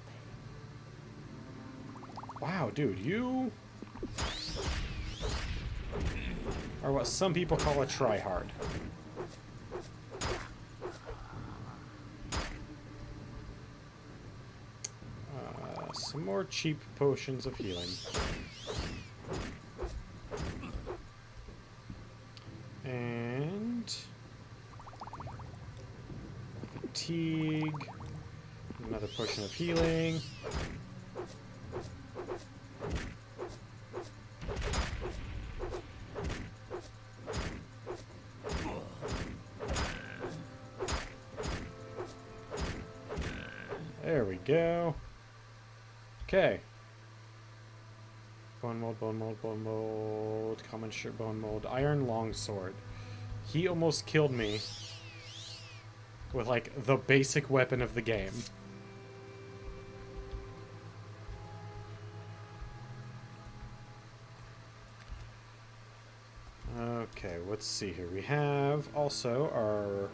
pain. Wow, dude, you are what some people call a tryhard. Some more cheap potions of healing. And fatigue. Another potion of healing. There we go. Okay. Bone mold, bone mold, bone mold. Common shirt, bone mold. Iron longsword. He almost killed me with, like, the basic weapon of the game. Okay, let's see here. We have also our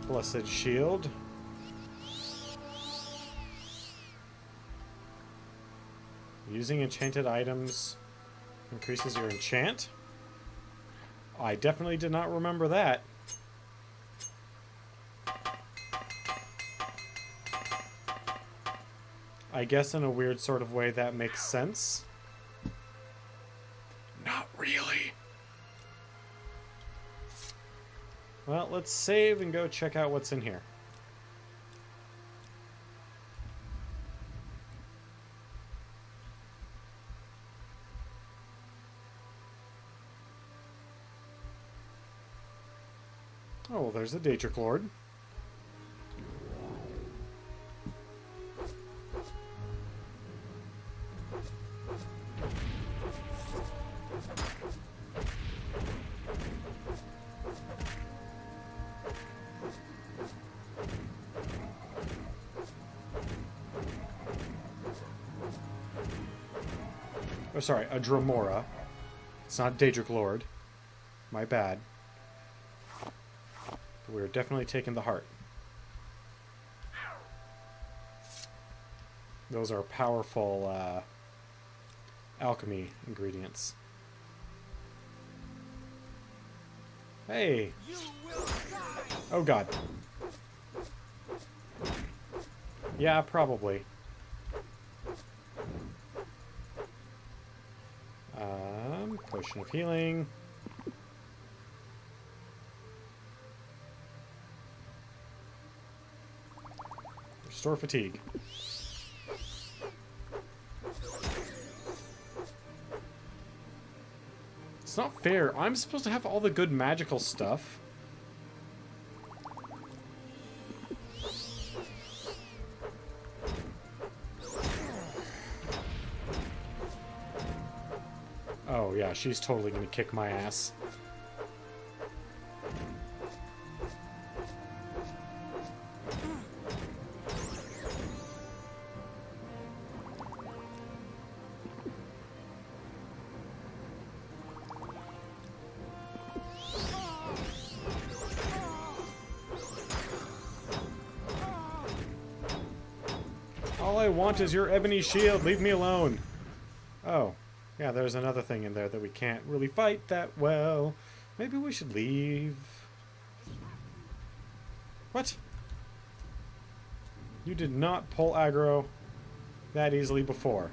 blessed shield. Using enchanted items increases your enchant. I definitely did not remember that. I guess in a weird sort of way that makes sense. Not really. Well, let's save and go check out what's in here. Oh, well, there's the Daedric Lord. Oh, sorry, a Dremora. It's not Daedric Lord. My bad. But we're definitely taking the heart. Those are powerful alchemy ingredients. Hey! You will die. Oh god. Yeah, probably. Potion of healing. Restore fatigue. It's not fair. I'm supposed to have all the good magical stuff. yeah, she's totally gonna kick my ass. All I want is your ebony shield. Leave me alone. Oh. Yeah, there's another thing in there that we can't really fight that well. Maybe we should leave. What? You did not pull aggro that easily before.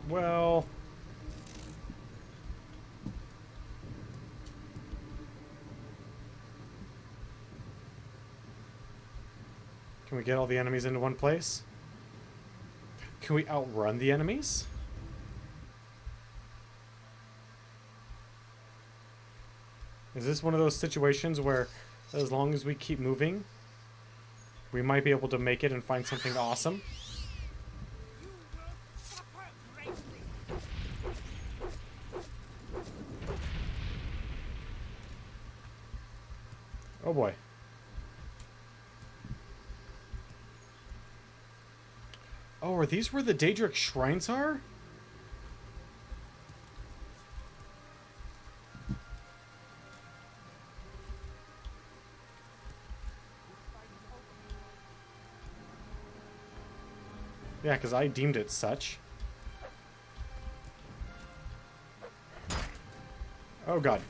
Well... Can we get all the enemies into one place? Can we outrun the enemies? Is this one of those situations where as long as we keep moving, we might be able to make it and find something awesome? Suffer greatly. Oh boy. Oh, are these where the Daedric shrines are? Yeah, because I deemed it such. Oh god.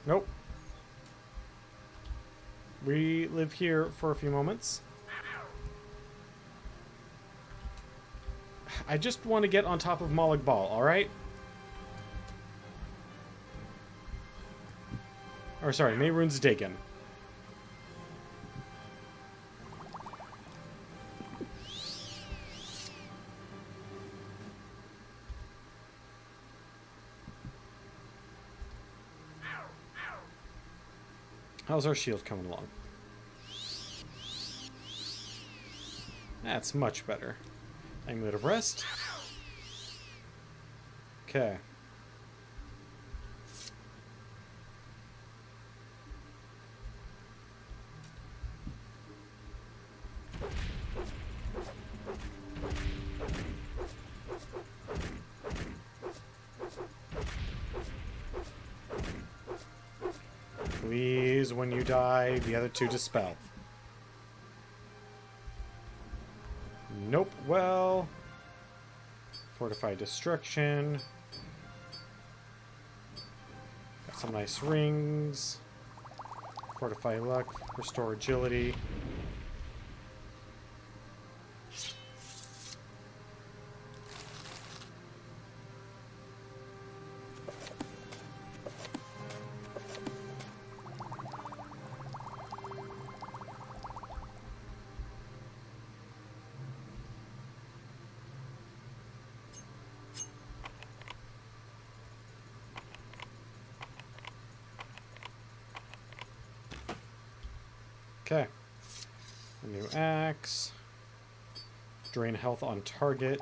Nope. We live here for a few moments. I just want to get on top of Molag Bal, alright? Or sorry, Mehrunes Dagon. How's our shield coming along? That's much better. Amulet of Rest. Okay. Please, when you die, the other two dispel. Nope. Well, Fortify Destruction. Got some nice rings. Fortify Luck. Restore Agility. Okay. A new axe. Drain health on target.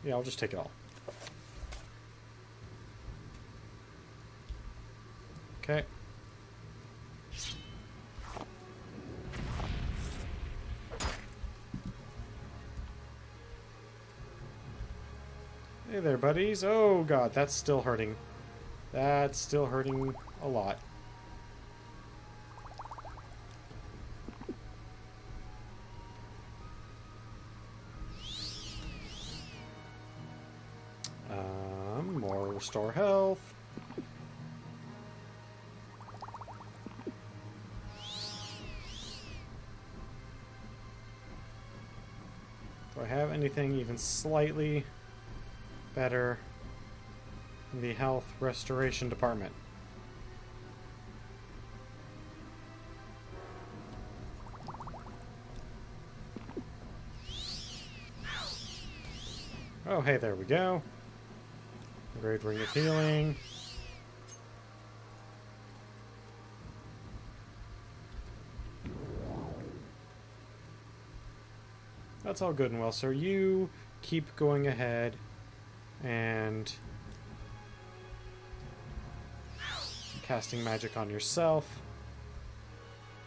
Yeah, I'll just take it all. Okay. Hey there, buddies. Oh god, that's still hurting. That's still hurting a lot. More restore health. Do I have anything even slightly better in the health restoration department? Oh, hey, there we go. Great Ring of Healing. That's all good and well, sir. You keep going ahead and casting magic on yourself.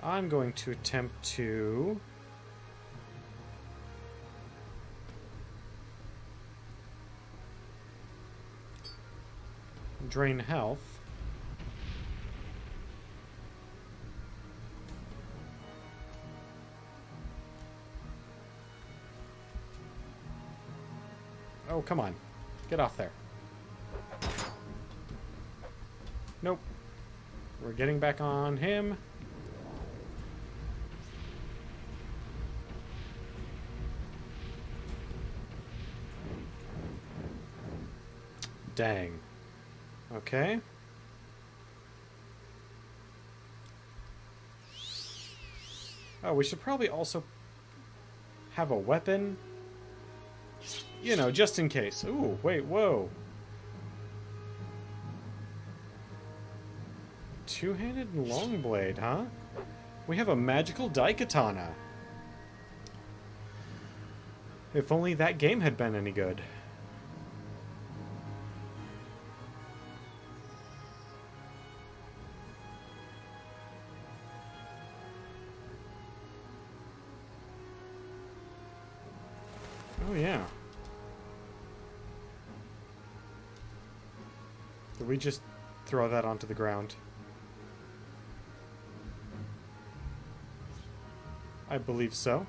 I'm going to attempt to drain health. Oh, come on. Get off there. Nope. We're getting back on him. Dang. Okay. Oh, we should probably also have a weapon. You know, just in case. Ooh, wait, whoa. Two-handed and long blade, huh? We have a magical daikatana. If only that game had been any good. Oh, yeah. Did we just throw that onto the ground? I believe so.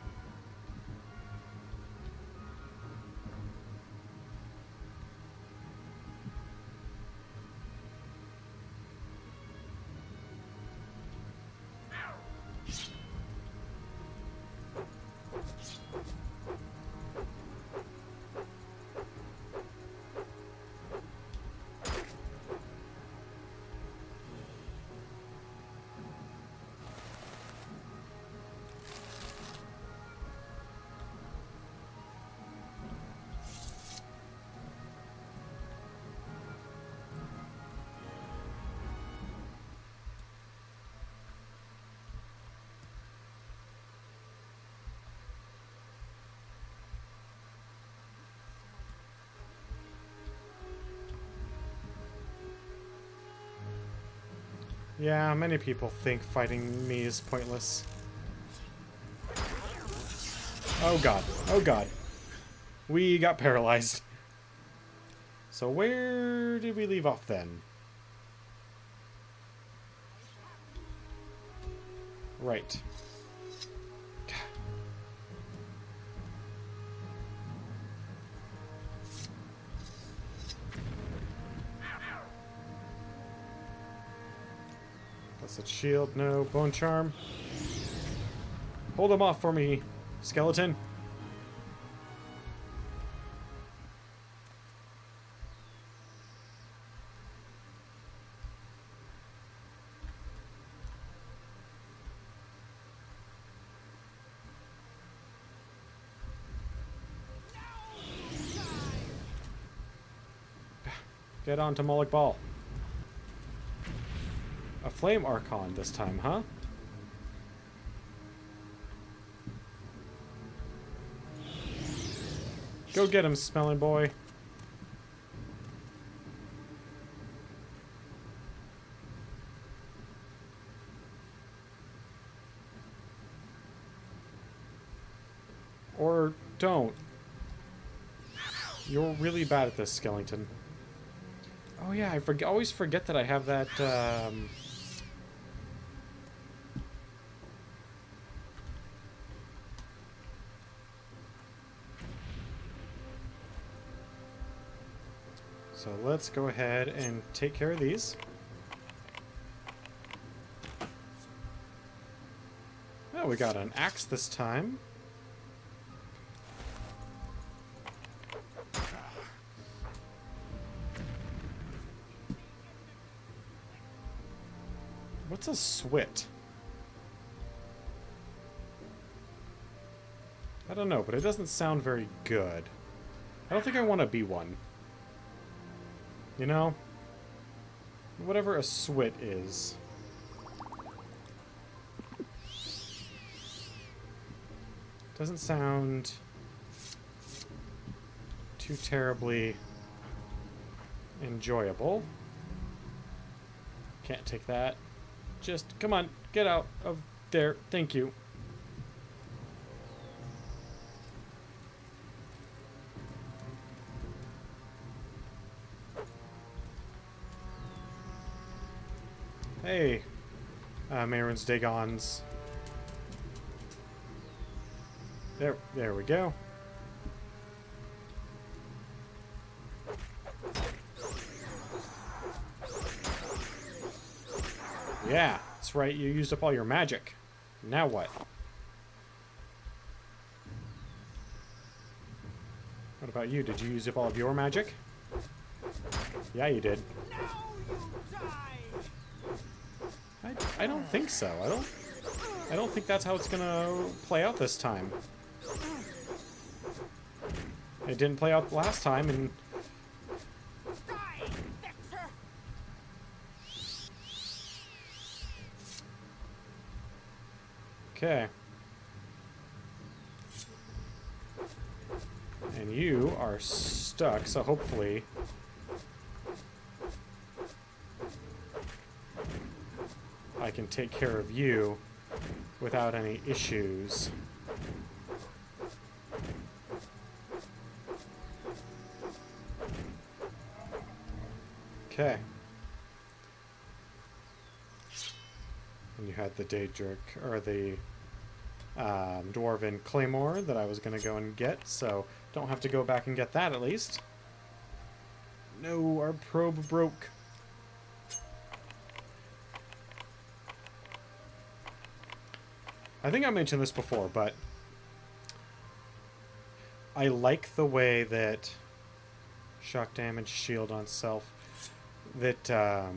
Yeah, many people think fighting me is pointless. Oh god. Oh god. We got paralyzed. So where did we leave off then? Right. That's a shield, no. Bone charm. Hold him off for me, skeleton. Get on to Moloch Ball. A flame archon this time, huh? Go get him, smelling boy. Or don't. You're really bad at this, skeleton. Oh yeah, I always forget that I have that, So let's go ahead and take care of these. Oh, we got an axe this time. What's a swit? I don't know, but it doesn't sound very good. I don't think I want to be one. You know? Whatever a swit is. Doesn't sound too terribly enjoyable. Can't take that. Just, come on, get out of there. Thank you. Hey, Marin's Dagons. There we go. Yeah, that's right. You used up all your magic. Now what? What about you? Did you use up all of your magic? Yeah, you did. Now you die! I don't think so. I don't think that's how it's gonna play out this time. It didn't play out last time, and Die, Vexer! okay. And you are stuck, so hopefully I can take care of you without any issues. Okay. And you had the Daedric, or the Dwarven Claymore that I was going to go and get, so don't have to go back and get that at least. No, our probe broke. I think I mentioned this before, but I like the way that shock damage, shield on self, that I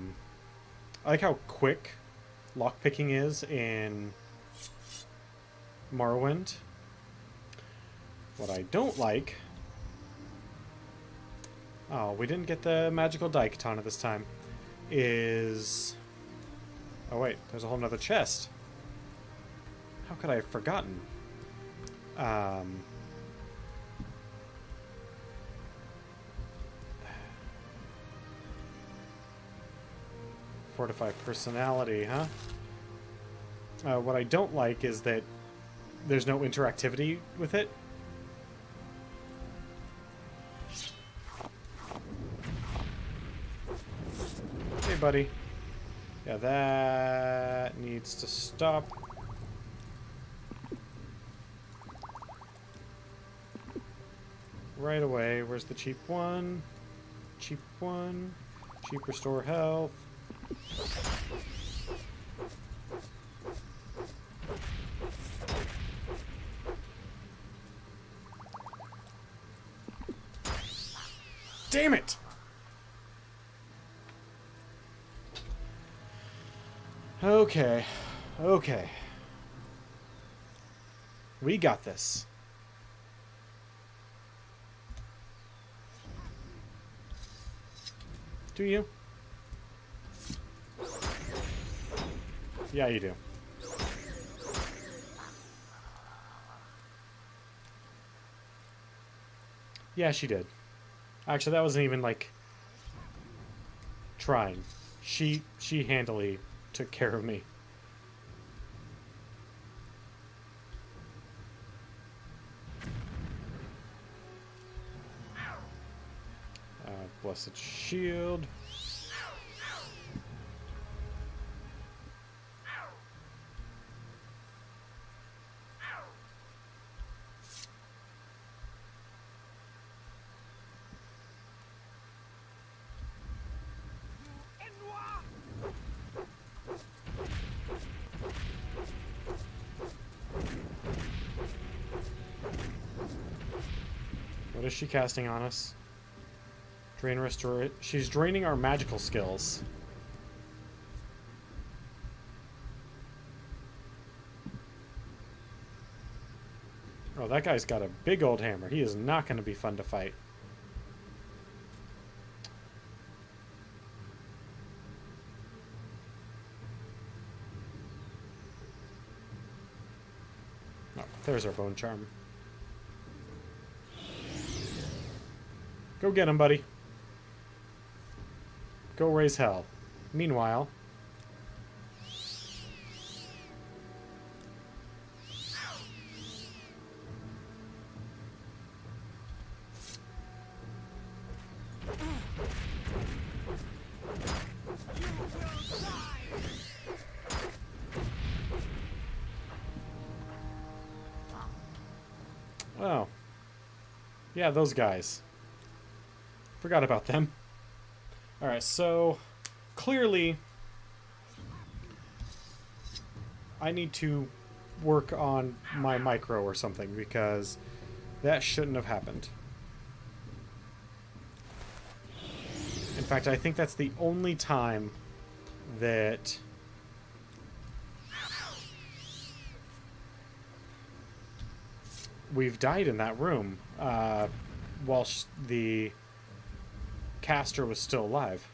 like how quick lockpicking is in Morrowind. What I don't like... Oh, we didn't get the magical Daikatana this time. Is... Oh wait, there's a whole nother chest. How could I have forgotten? Fortify personality, huh? What I don't like is that there's no interactivity with it. Hey, buddy. Yeah, that needs to stop. Right away. Where's the cheap one? Cheap one. Cheap restore health. Damn it! Okay. Okay. We got this. Do you? Yeah, you do. Yeah, she did. Actually, that wasn't even, like, trying. She handily took care of me. Blessed shield. What is she casting on us? Drain restore. She's draining our magical skills. Oh, that guy's got a big old hammer. He is not going to be fun to fight. Oh, there's our bone charm. Go get him, buddy. Go raise hell. Meanwhile... Oh. Yeah, those guys. Forgot about them. Alright, so... Clearly... I need to work on my micro or something, because that shouldn't have happened. In fact, I think that's the only time that... we've died in that room while the caster was still alive.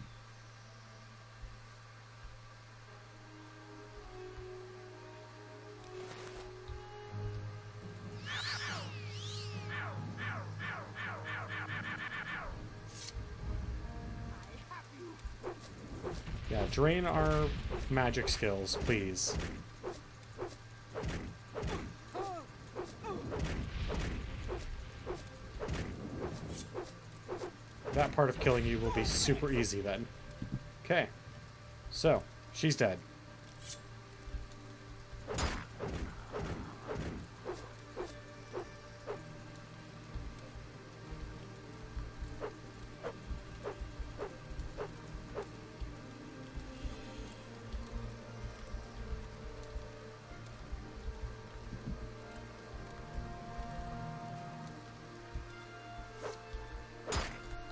Yeah, drain our magic skills, please. That part of killing you will be super easy then. Okay. So, she's dead.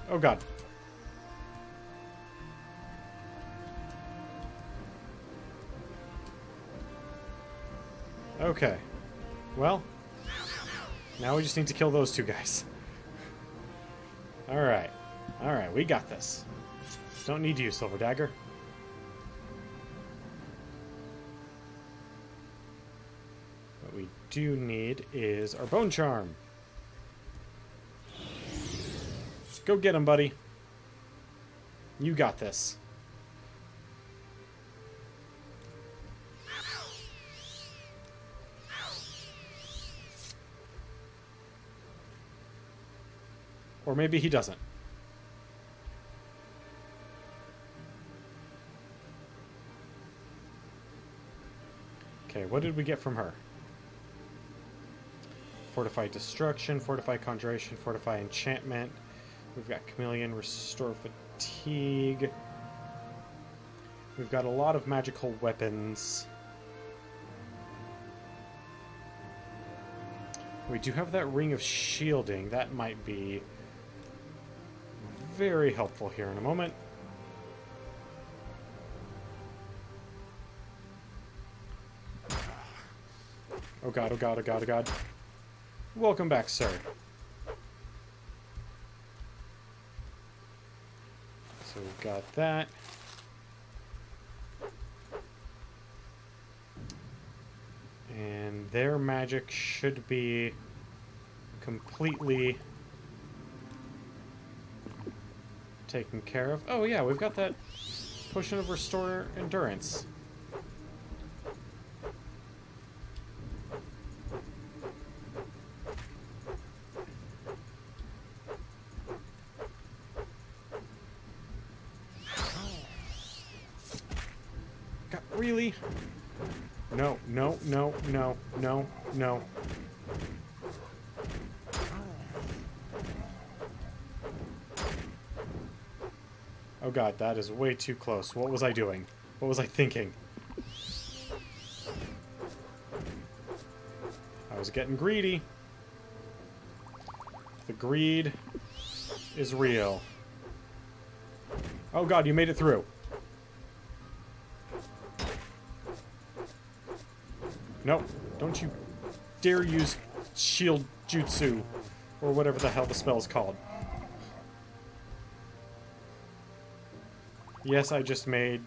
Oh god. Okay. Well, now we just need to kill those two guys. Alright. Alright, we got this. Don't need you, Silver Dagger. What we do need is our Bone Charm. Go get him, buddy. You got this. Or maybe he doesn't. Okay, what did we get from her? Fortify Destruction, Fortify Conjuration, Fortify Enchantment. We've got Chameleon, Restore Fatigue. We've got a lot of magical weapons. We do have that Ring of Shielding. That might be very helpful here in a moment. Oh god, oh god, oh god, oh god. Welcome back, sir. So we've got that. And their magic should be completely taken care of. Oh yeah, we've got that potion of Restore Endurance. Really? No, no, no, no, no, no. Oh god, that is way too close. What was I doing? What was I thinking? I was getting greedy. The greed is real. Oh god, you made it through. Nope, don't you dare use shield jutsu, or whatever the hell the spell's called. Yes, I just made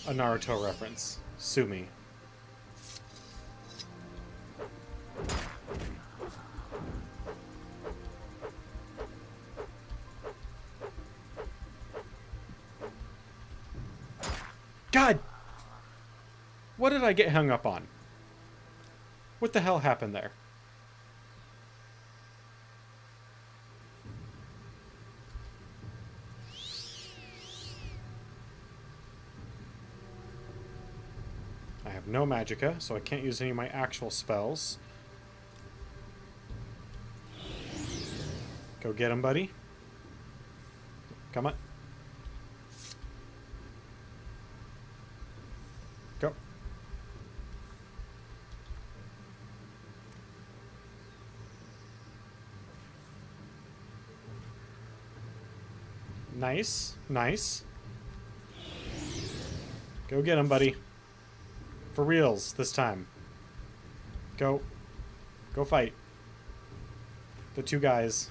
a Naruto reference. Sue me. God! What did I get hung up on? What the hell happened there? I have no magicka, so I can't use any of my actual spells. Go get him, buddy. Come on. Go. Nice. Nice. Go get him, buddy. For reals this time. Go. Go fight. The two guys.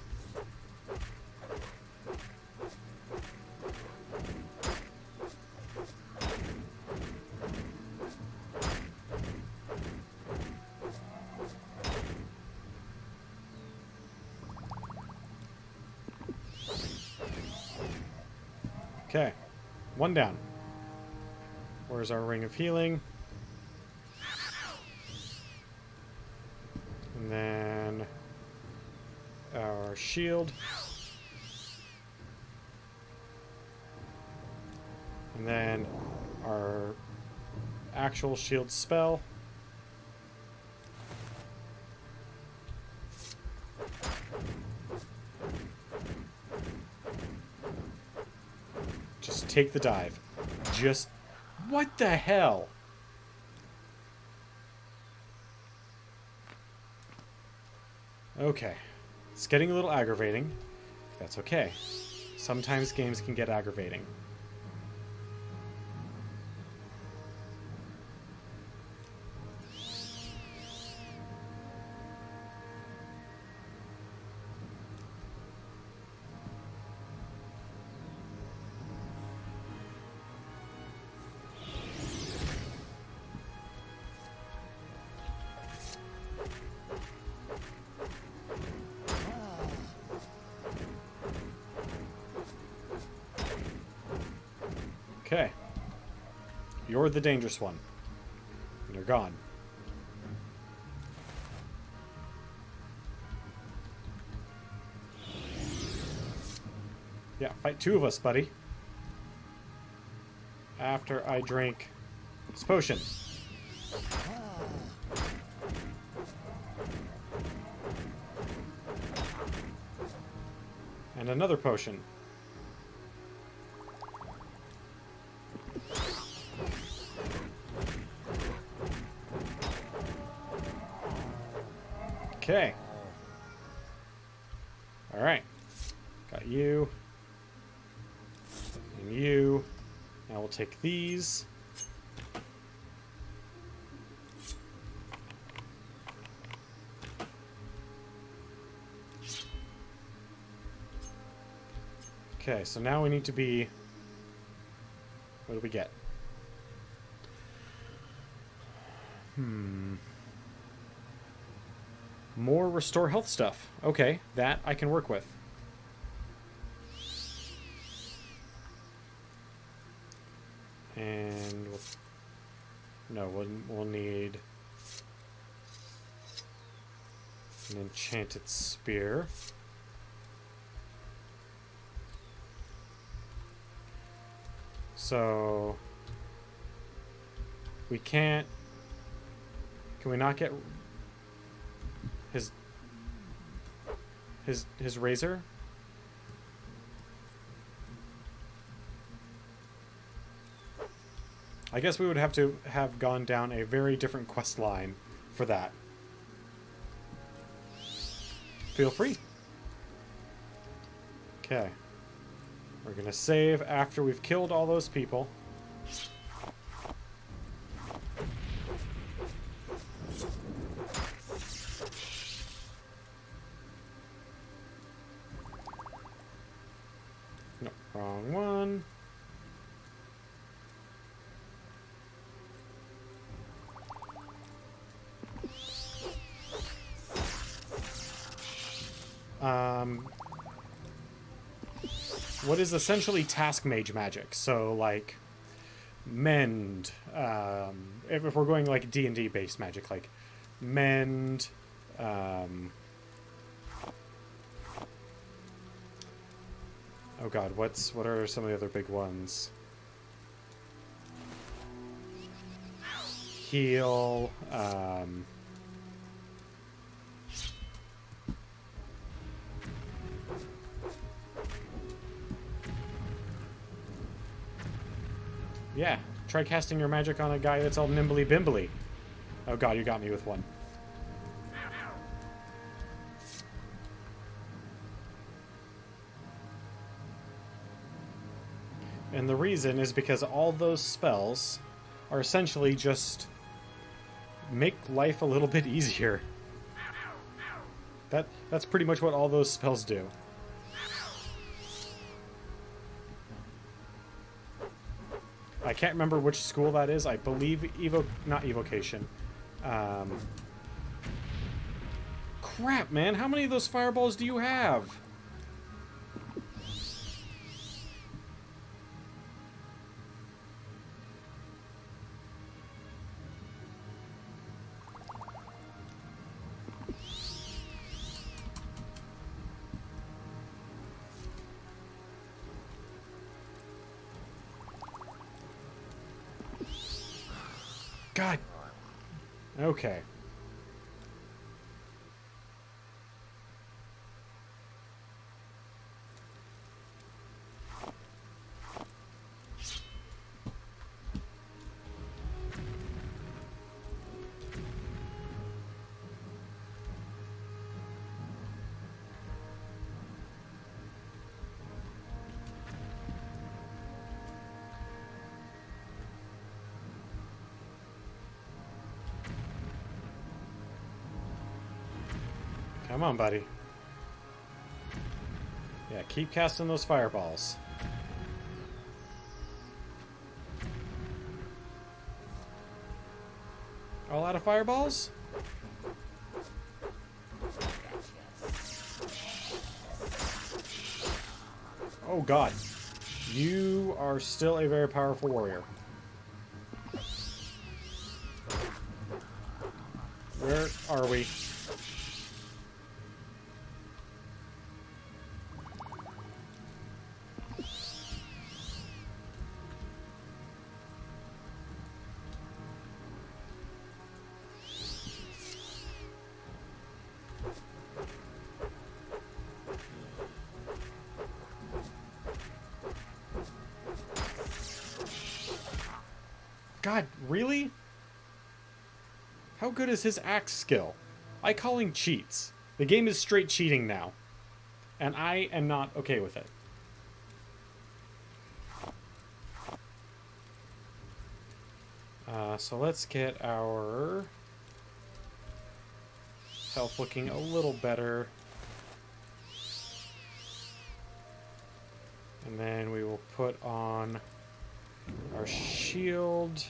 Okay. One down. Where's our ring of healing? And then our shield. And then our actual shield spell. Just take the dive. Just... What the hell? Okay. It's getting a little aggravating. That's okay. Sometimes games can get aggravating. Okay. You're the dangerous one. And you're gone. Yeah, fight two of us, buddy. After I drink this potion. And another potion. Okay. Alright. Got you. And you. Now we'll take these. Okay, so now we need to be... What do we get? More restore health stuff. Okay, that I can work with. And we'll need an enchanted spear. So we can't... Can we not get his razor? I guess we would have to have gone down a very different quest line for that. Feel free. Okay. We're gonna save after we've killed all those people. No, wrong one. What is essentially task mage magic. So, like, mend. If we're going like D&D based magic, like mend. Oh god, what are some of the other big ones? Heal. Yeah, try casting your magic on a guy that's all nimbly bimbly. Oh god, you got me with one. And the reason is because all those spells are essentially just make life a little bit easier. That's pretty much what all those spells do. I can't remember which school that is. I believe not evocation. Crap, man. How many of those fireballs do you have? God. Okay. Come on, buddy. Yeah, keep casting those fireballs. All out of fireballs? Oh god. You are still a very powerful warrior. Where are we? God, really? How good is his axe skill? I call him cheats. The game is straight cheating now. And I am not okay with it. So let's get our health looking a little better. And then we will put on our shield.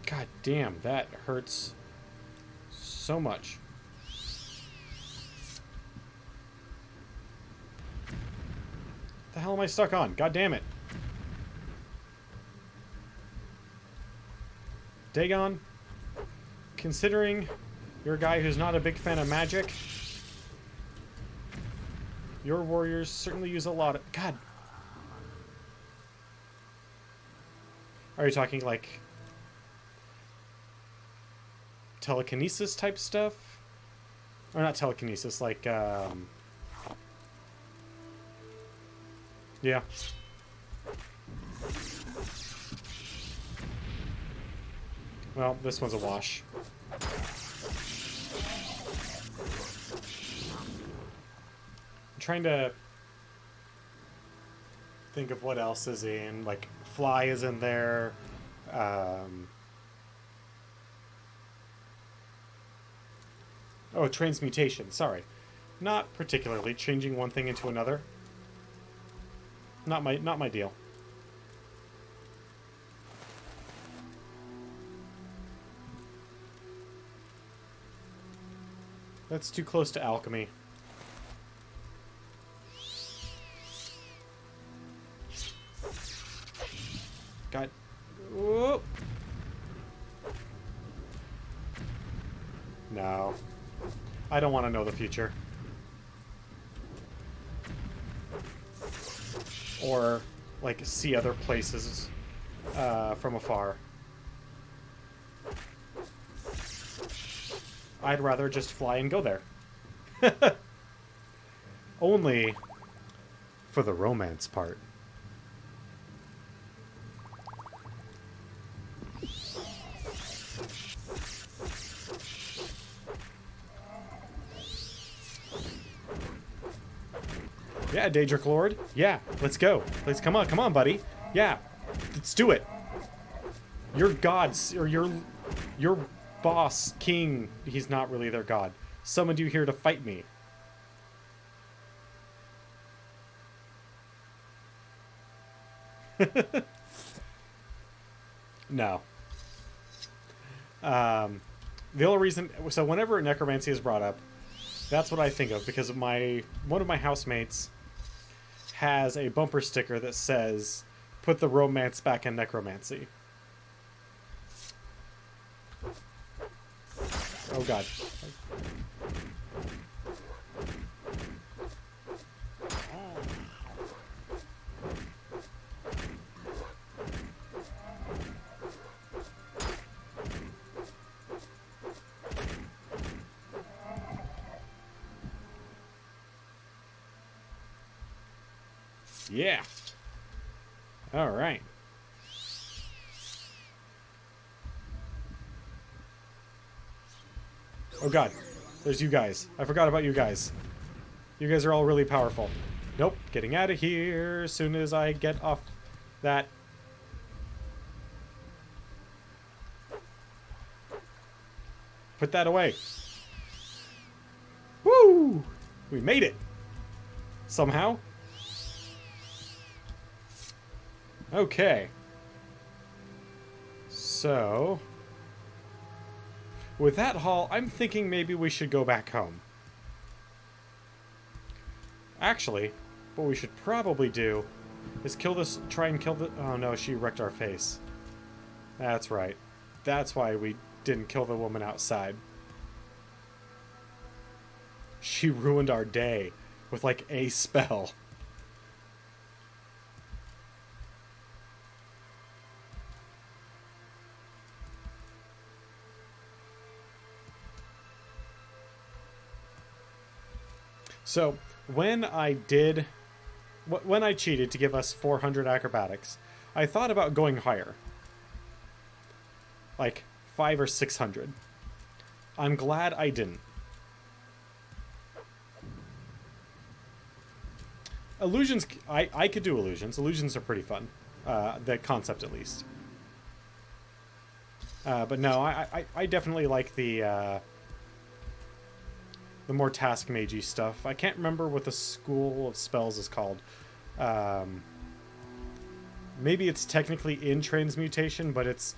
God damn, that hurts so much. What the hell am I stuck on? God damn it. Dagon, considering you're a guy who's not a big fan of magic, your warriors certainly use a lot of... God. Are you talking like telekinesis type stuff? Or not telekinesis, like, yeah. Well, this one's a wash. I'm trying to think of what else is in. Like, fly is in there. Oh, transmutation. Sorry. Not particularly. Changing one thing into another. Not my deal. That's too close to alchemy. God. Whoop. No. I don't want to know the future. Or, like, see other places from afar. I'd rather just fly and go there. Only for the romance part. Yeah, Daedric Lord. Yeah, let's go. Let's come on, buddy. Yeah, let's do it. Your gods, or your boss, king, he's not really their god, summoned you here to fight me. No. The only reason, so whenever necromancy is brought up, that's what I think of, because one of my housemates has a bumper sticker that says, "Put the romance back in necromancy." Oh god. Yeah. All right. Oh god. There's you guys. I forgot about you guys. You guys are all really powerful. Nope. Getting out of here as soon as I get off that. Put that away. Woo! We made it. Somehow. Okay. So, with that haul, I'm thinking maybe we should go back home. Actually, what we should probably do is try and kill the... Oh no, she wrecked our face. That's right. That's why we didn't kill the woman outside. She ruined our day with like a spell. So, when I cheated to give us 400 acrobatics, I thought about going higher. Like, 500 or 600. I'm glad I didn't. Illusions, I could do illusions. Illusions are pretty fun. The concept, at least. But no, I definitely like the more task magey stuff. I can't remember what the school of spells is called. Maybe it's technically in transmutation, but it's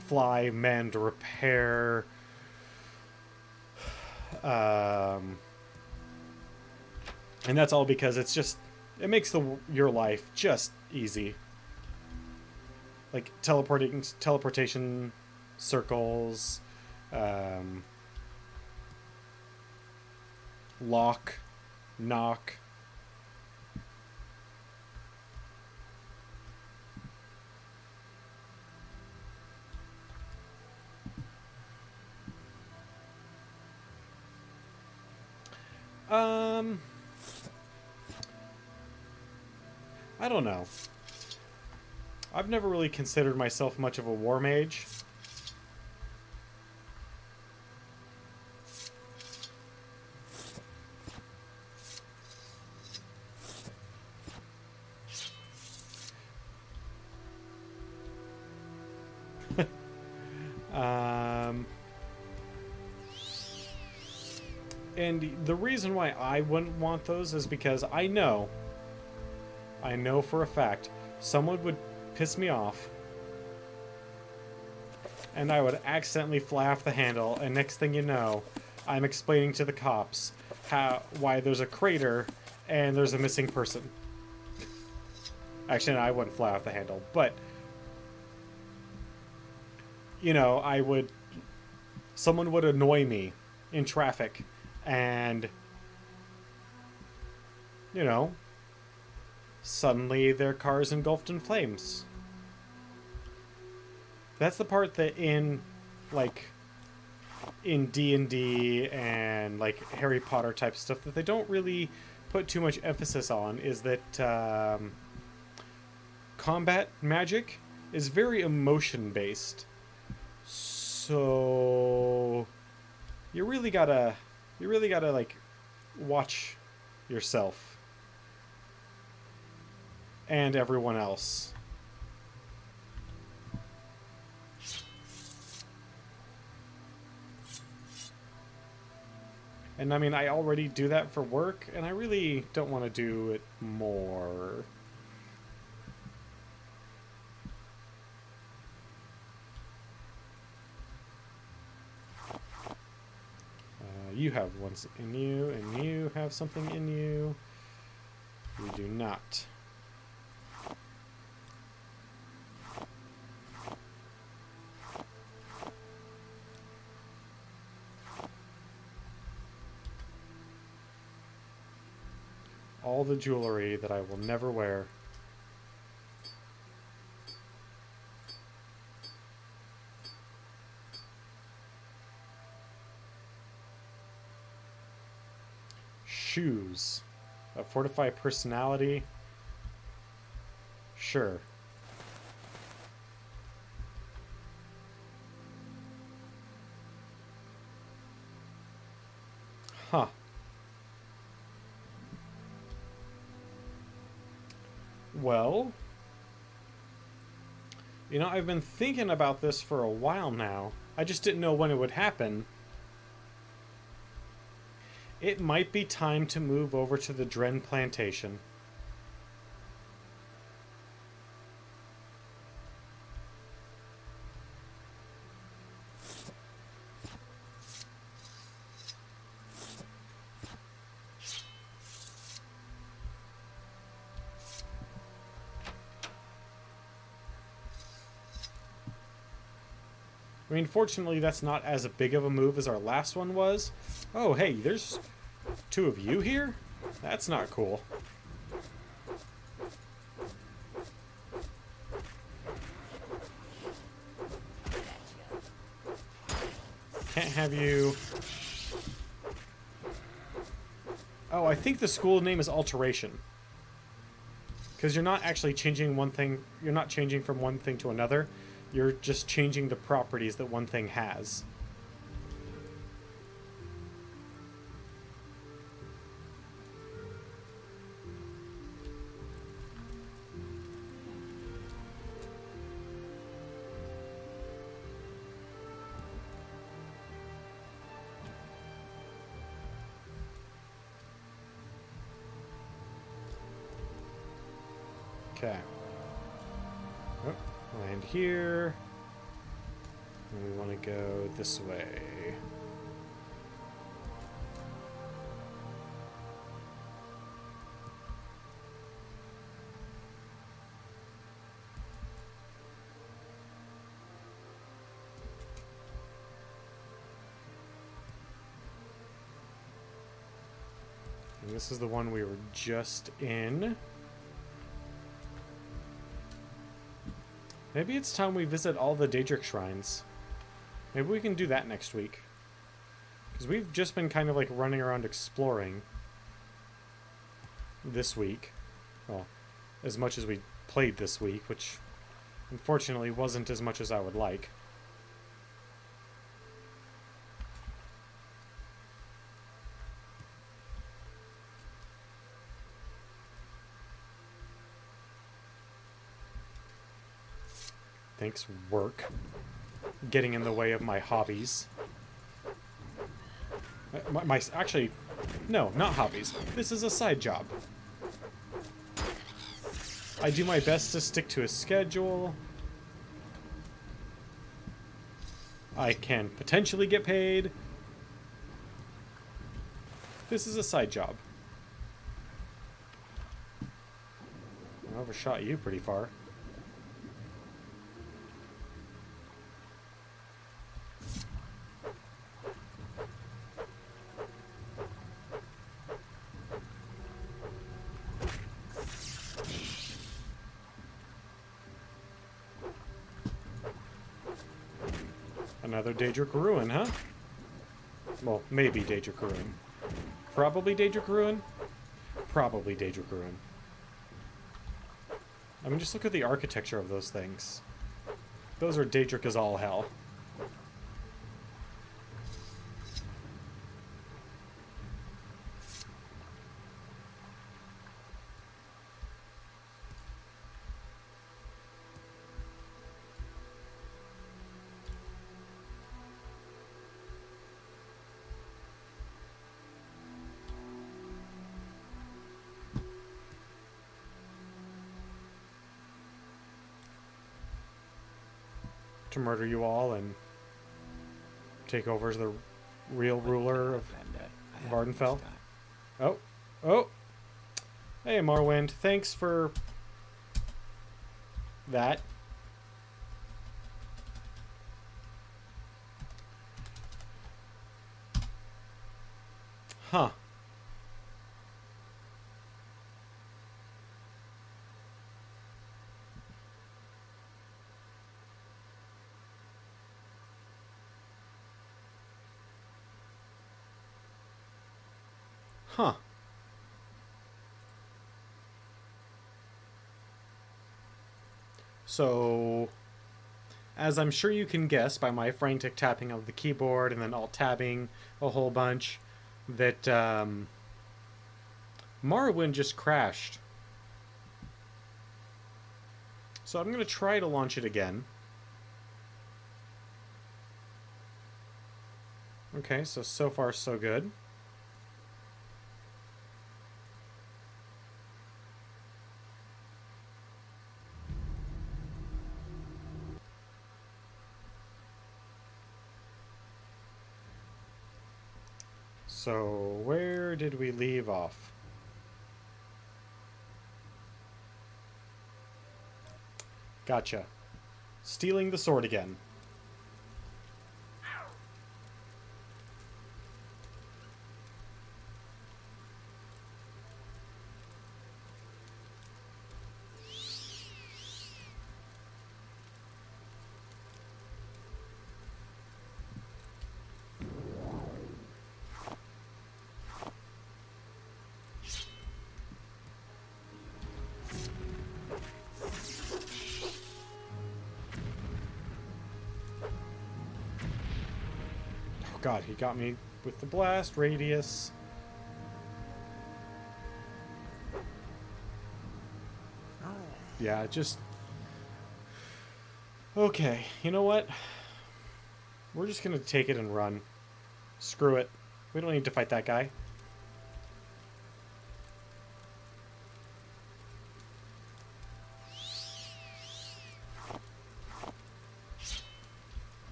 fly, mend, repair. And that's all because it's just, it makes your life just easy. Like teleportation circles, lock, knock. I don't know. I've never really considered myself much of a war mage. And the reason why I wouldn't want those is because I know for a fact someone would piss me off and I would accidentally fly off the handle, and next thing you know, I'm explaining to the cops why there's a crater and there's a missing person. Actually, no, I wouldn't fly off the handle, but you know, someone would annoy me in traffic, and you know, suddenly their car is engulfed in flames. That's the part that in D&D and like Harry Potter type stuff that they don't really put too much emphasis on, is that combat magic is very emotion based. So you really gotta like watch yourself and everyone else. And I mean, I already do that for work, and I really don't want to do it more. You have one in you, and you have something in you. You do not. All the jewelry that I will never wear. Shoes. A fortified personality. Sure. Huh. Well, you know, I've been thinking about this for a while now. I just didn't know when it would happen. It might be time to move over to the Dren Plantation. I mean, fortunately, that's not as big of a move as our last one was. Oh, hey, there's two of you here? That's not cool. Can't have you... Oh, I think the school name is Alteration. Because you're not actually changing one thing... You're not changing from one thing to another. You're just changing the properties that one thing has. Okay. Oh, land here. And we want to go this way. And this is the one we were just in. Maybe it's time we visit all the Daedric shrines. Maybe we can do that next week. Because we've just been kind of like running around exploring this week. Well, as much as we played this week, which unfortunately wasn't as much as I would like. Thanks, work. Getting in the way of my hobbies. Actually, no, not hobbies. This is a side job. I do my best to stick to a schedule. I can potentially get paid. This is a side job. I overshot you pretty far. Another Daedric Ruin, huh? Well, maybe Daedric Ruin. Probably Daedric Ruin? Probably Daedric Ruin. I mean, just look at the architecture of those things. Those are Daedric as all hell. To murder you all and take over as the real ruler of Vardenfell. Oh, oh! Hey, Morrowind, thanks for that. Huh. Huh. So, as I'm sure you can guess by my frantic tapping of the keyboard and then alt-tabbing a whole bunch, that Morrowind just crashed. So I'm going to try to launch it again. Okay, so far so good. So, where did we leave off? Gotcha. Stealing the sword again. God, he got me with the blast radius. Yeah, just... Okay, you know what? We're just gonna take it and run. Screw it. We don't need to fight that guy.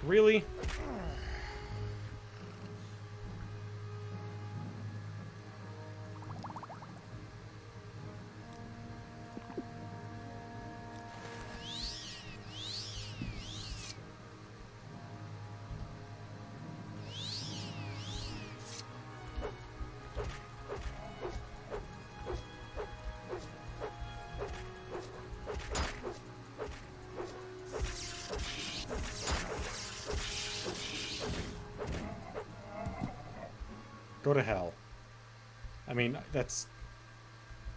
Really? Go to hell. I mean, that's...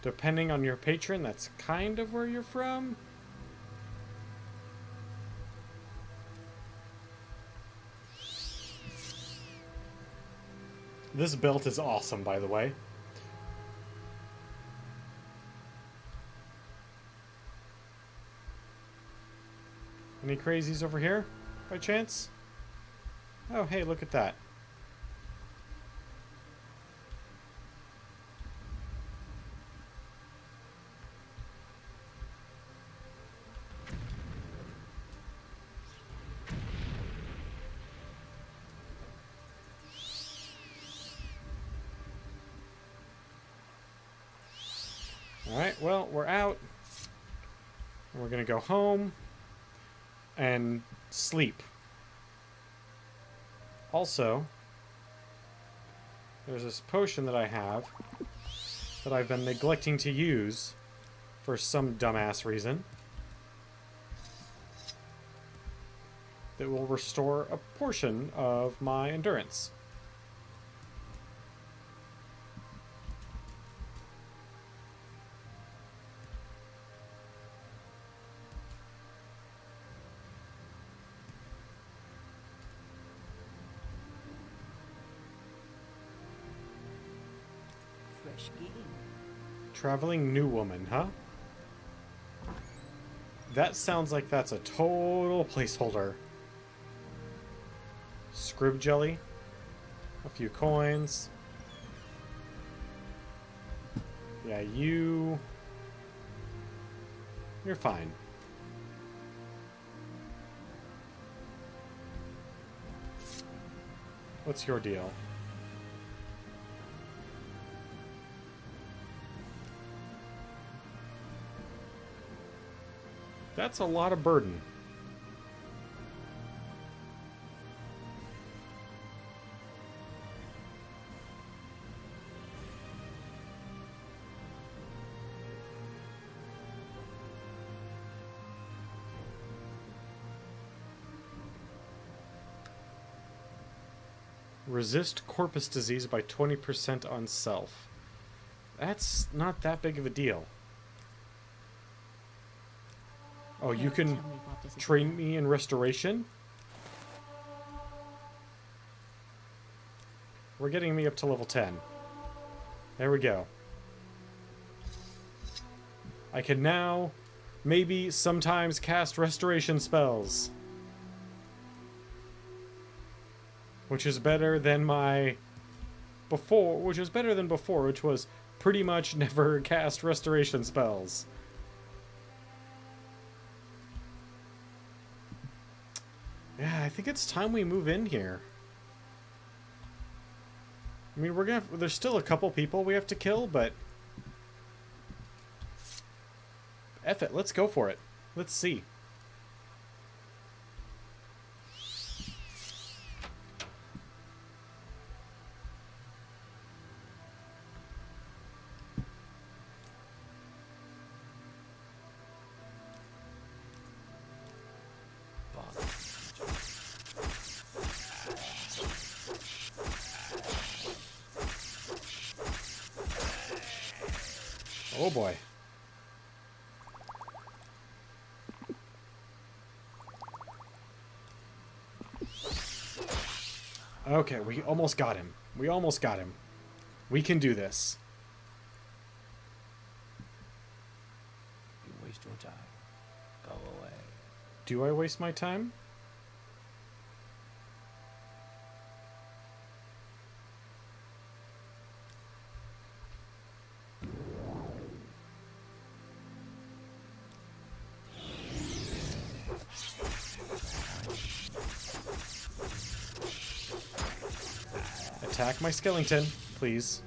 Depending on your patron, that's kind of where you're from. This belt is awesome, by the way. Any crazies over here, by chance? Oh, hey, look at that. Alright, well, we're out. We're gonna go home and sleep. Also, there's this potion that I have that I've been neglecting to use for some dumbass reason that will restore a portion of my endurance. Fresh game. Traveling new woman, huh? That sounds like that's a total placeholder. Scrib jelly. A few coins. Yeah, you're fine. What's your deal? That's a lot of burden. Resist corpus disease by 20% on self. That's not that big of a deal. Oh, you can Tell me what this is train about. me in restoration? We're getting me up to level 10. There we go. I can now maybe sometimes cast restoration spells. Which is better than my before, which was better than before, which was pretty much never cast restoration spells. Yeah, I think it's time we move in here. I mean, there's still a couple people we have to kill, but F it, let's go for it. Let's see. Oh boy. Okay, we almost got him. We almost got him. We can do this. You waste your time. Go away. Do I waste my time? Attack my skeleton, please.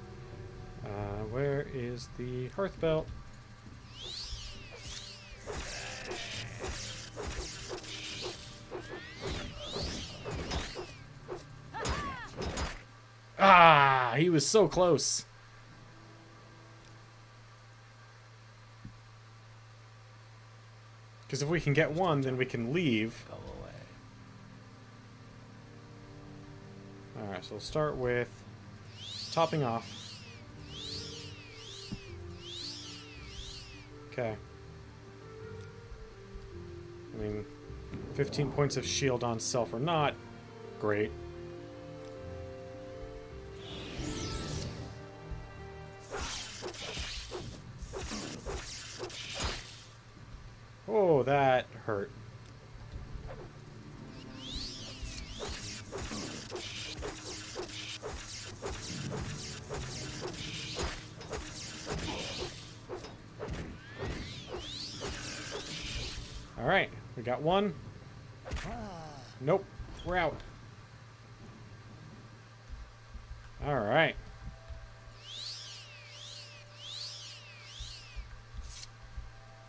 Where is the hearth belt? Ah, he was so close. Because if we can get one, then we can leave. Go away. Alright, so we'll start with topping off. Okay. I mean, 15 points of shield on self or not. Great. Oh, that hurt. Alright, we got one. Nope, we're out. Alright.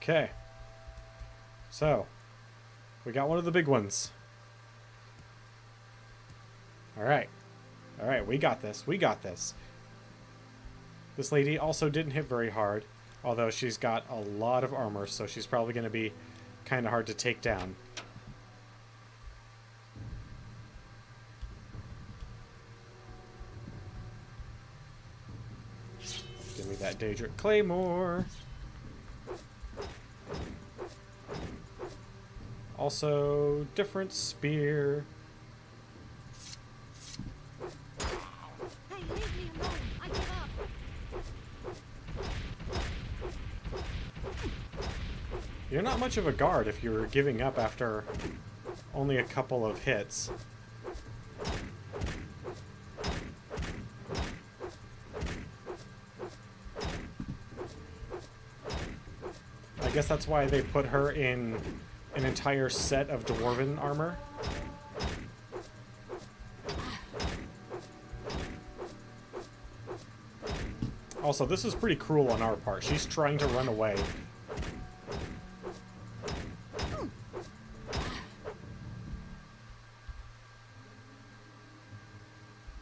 Okay. So, we got one of the big ones. Alright. Alright, we got this. We got this. This lady also didn't hit very hard, although she's got a lot of armor, so she's probably going to be kind of hard to take down. Give me that Daedric Claymore. Also, different spear. Hey, leave me alone. I give up. You're not much of a guard if you're giving up after only a couple of hits. I guess that's why they put her in an entire set of dwarven armor. Also, this is pretty cruel on our part. She's trying to run away.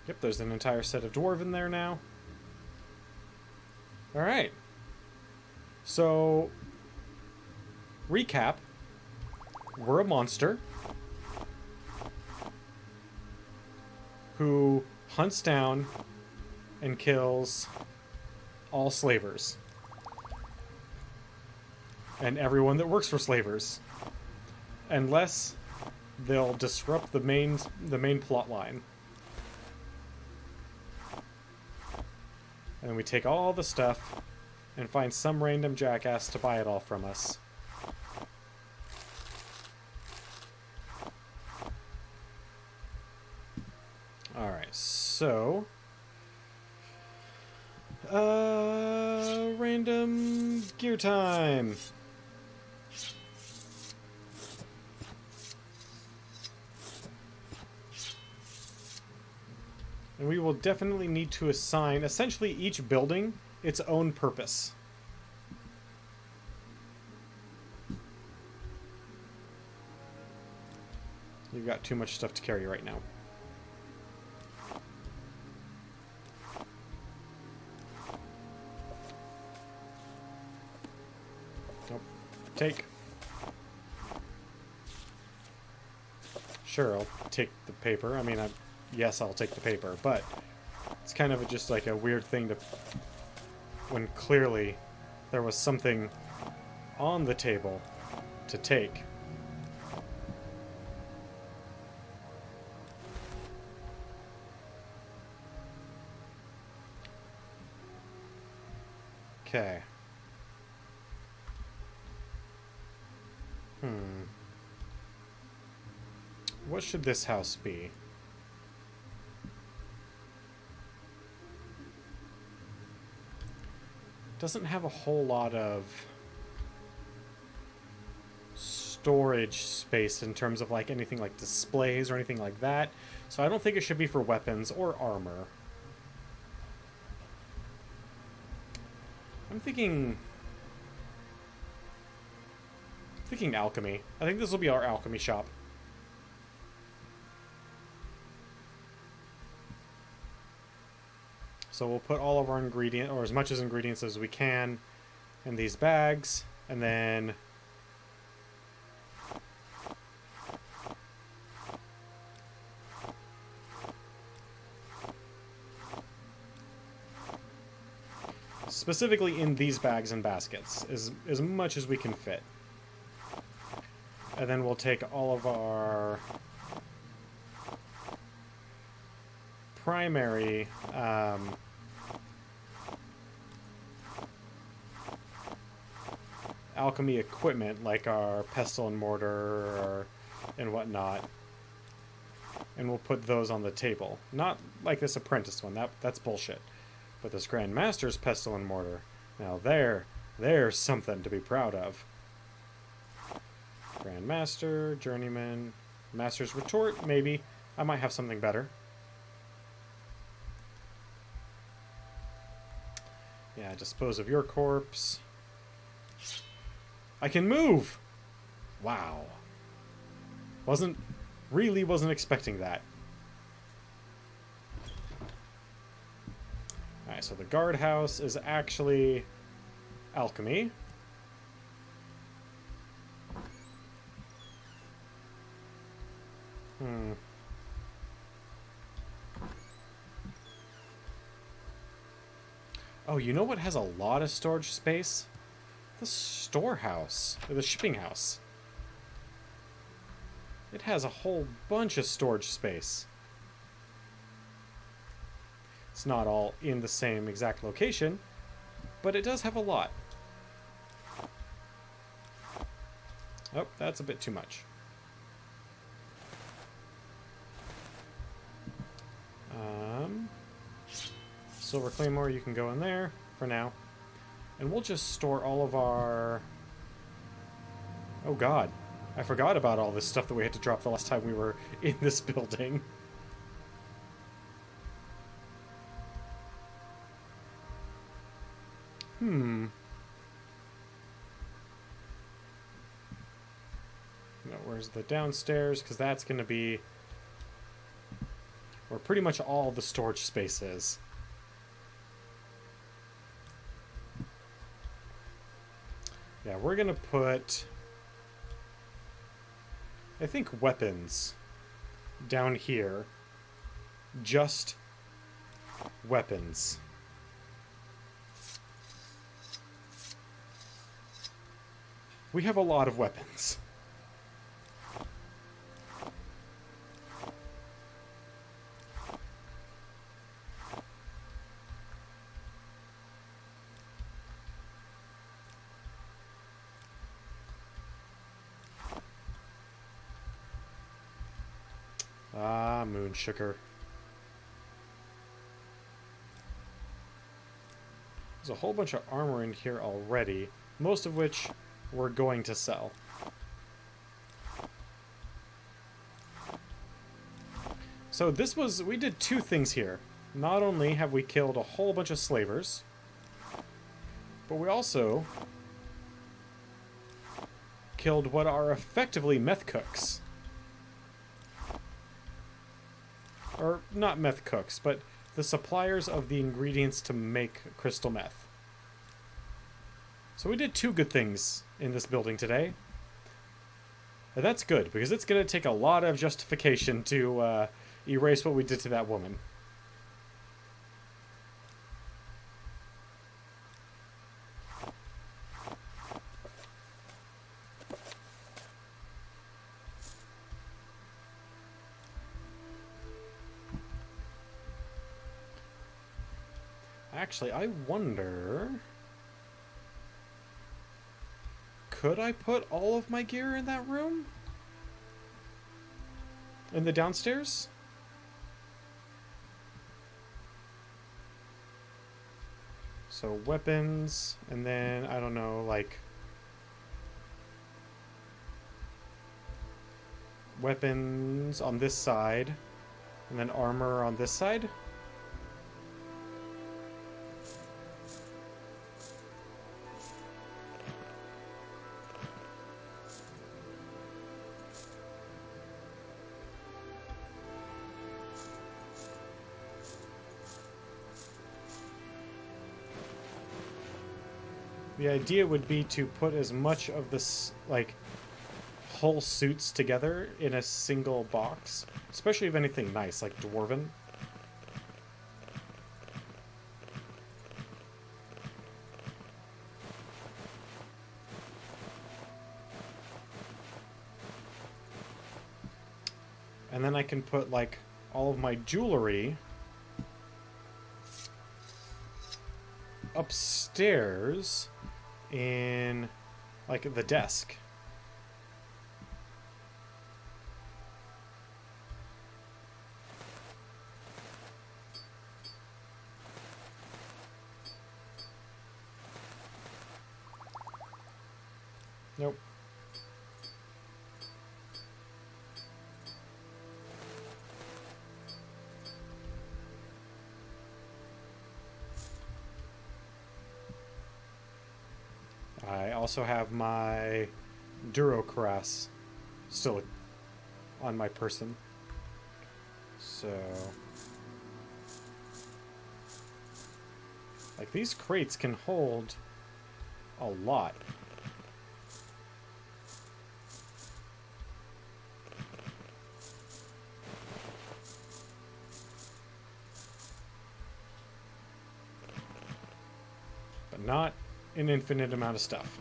Yep, there's an entire set of dwarven there now. Alright. So, recap. We're a monster who hunts down and kills all slavers. And everyone that works for slavers. Unless they'll disrupt the main plot line. And we take all the stuff and find some random jackass to buy it all from us. Alright, so... random gear time! And we will definitely need to assign, essentially, each building its own purpose. You've got too much stuff to carry right now. Nope. Take. Sure, I'll take the paper. I mean, yes, I'll take the paper, but it's kind of just like a weird thing to... when clearly there was something on the table to take. Okay. What should this house be? Doesn't have a whole lot of storage space in terms of like anything like displays or anything like that. So I don't think it should be for weapons or armor. I'm thinking alchemy. I think this will be our alchemy shop. So we'll put all of our ingredient, or as much as ingredients as we can, in these bags, and then specifically in these bags and baskets, as much as we can fit. And then we'll take all of our primary alchemy equipment, like our pestle and mortar and whatnot, and we'll put those on the table. Not like this apprentice one, that's bullshit. But this Grand Master's pestle and mortar, now there's something to be proud of. Grand Master, Journeyman, Master's Retort, maybe. I might have something better. Yeah, dispose of your corpse. I can move! Wow. Really wasn't expecting that. Alright, so the guardhouse is actually alchemy. Oh, you know what has a lot of storage space? The storehouse, or the shipping house. It has a whole bunch of storage space. It's not all in the same exact location, but it does have a lot. Oh, that's a bit too much. Silver Claymore, you can go in there for now. And we'll just store all of our... Oh god, I forgot about all this stuff that we had to drop the last time we were in this building. No, where's the downstairs? Because that's going to be where pretty much all the storage space is. Yeah, we're going to put, I think, weapons down here. Just weapons. We have a lot of weapons. Ah, moon sugar. There's a whole bunch of armor in here already, most of which we're going to sell. So this was, we did two things here. Not only have we killed a whole bunch of slavers, but we also killed what are effectively meth cooks. Or, not meth cooks, but the suppliers of the ingredients to make crystal meth. So we did two good things in this building today. And that's good, because it's going to take a lot of justification to erase what we did to that woman. Actually, I wonder... Could I put all of my gear in that room? In the downstairs? So weapons, and then, I don't know, like... weapons on this side, and then armor on this side? The idea would be to put as much of this, like, whole suits together in a single box. Especially if anything nice, like Dwarven. And then I can put, like, all of my jewelry upstairs in, like, the desk. Nope. I also have my Durocrass still on my person. So... like, these crates can hold a lot. But not an infinite amount of stuff.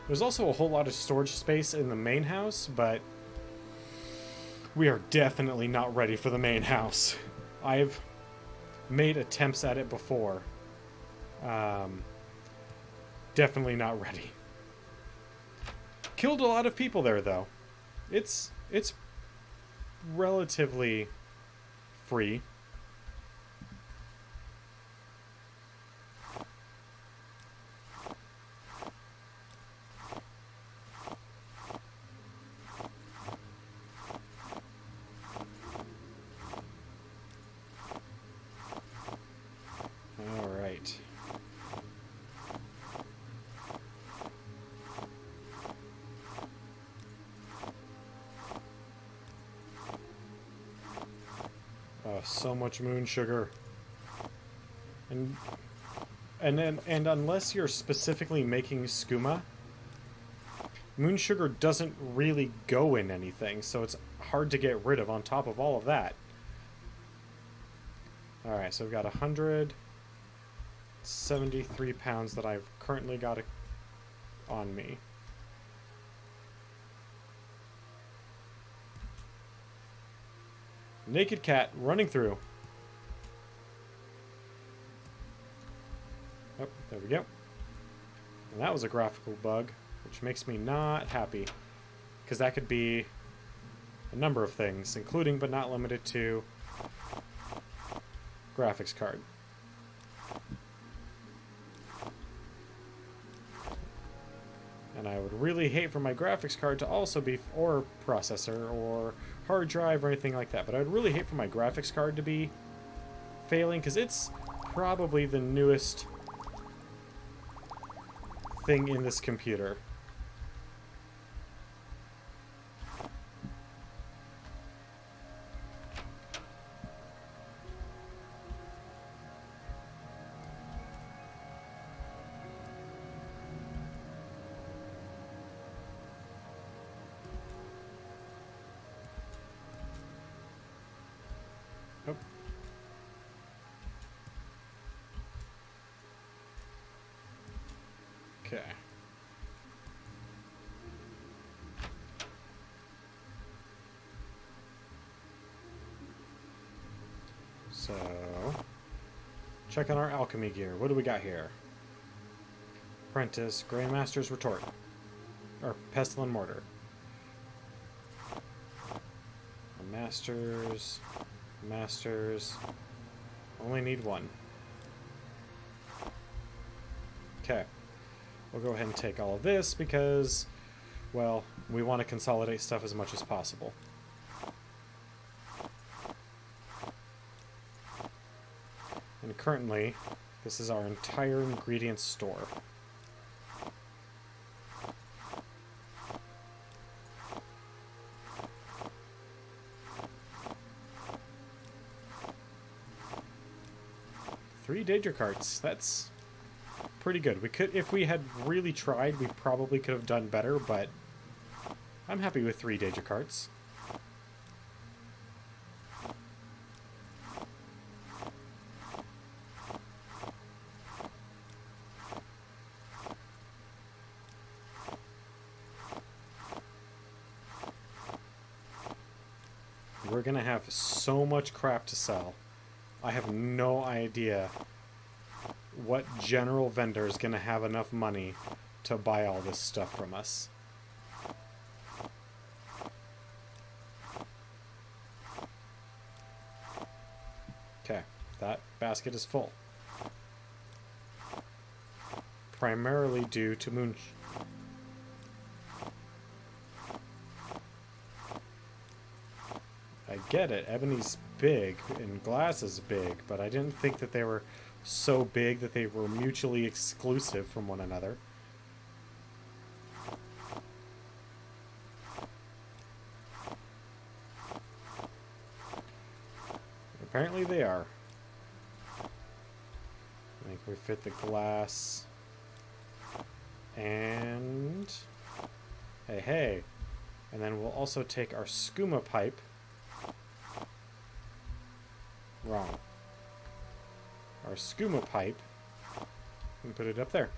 There's also a whole lot of storage space in the main house, but we are definitely not ready for the main house. I've made attempts at it before. Definitely not ready. Killed a lot of people there, though. It's relatively free. All right. Oh, so much moon sugar. And unless you're specifically making skooma, moon sugar doesn't really go in anything, so it's hard to get rid of on top of all of that. Alright, so we've got 173 pounds that I've currently got on me. Naked cat running through. Oh, there we go. And that was a graphical bug, which makes me not happy. Because that could be a number of things, including but not limited to graphics card. And I would really hate for my graphics card to also be, or processor, or hard drive, or anything like that. But I would really hate for my graphics card to be failing, because it's probably the newest thing in this computer. Oh. Okay. So, check on our alchemy gear. What do we got here? Apprentice, Grandmaster's Retort. Or Pestle and Mortar. Masters. Masters. Only need one. Okay. We'll go ahead and take all of this because, well, we want to consolidate stuff as much as possible. And currently, this is our entire ingredients store. Three Daedra carts. That's pretty good. We could, if we had really tried, we probably could have done better, but I'm happy with 3 Daedra carts. We're gonna have so much crap to sell. I have no idea what general vendor is gonna have enough money to buy all this stuff from us. Okay, that basket is full. Primarily due to moon... get it. Ebony's big and glass is big, but I didn't think that they were so big that they were mutually exclusive from one another. Apparently they are. I think we fit the glass. And... Hey. And then we'll also take our skooma pipe. Wrong. Our skooma pipe. And put it up there.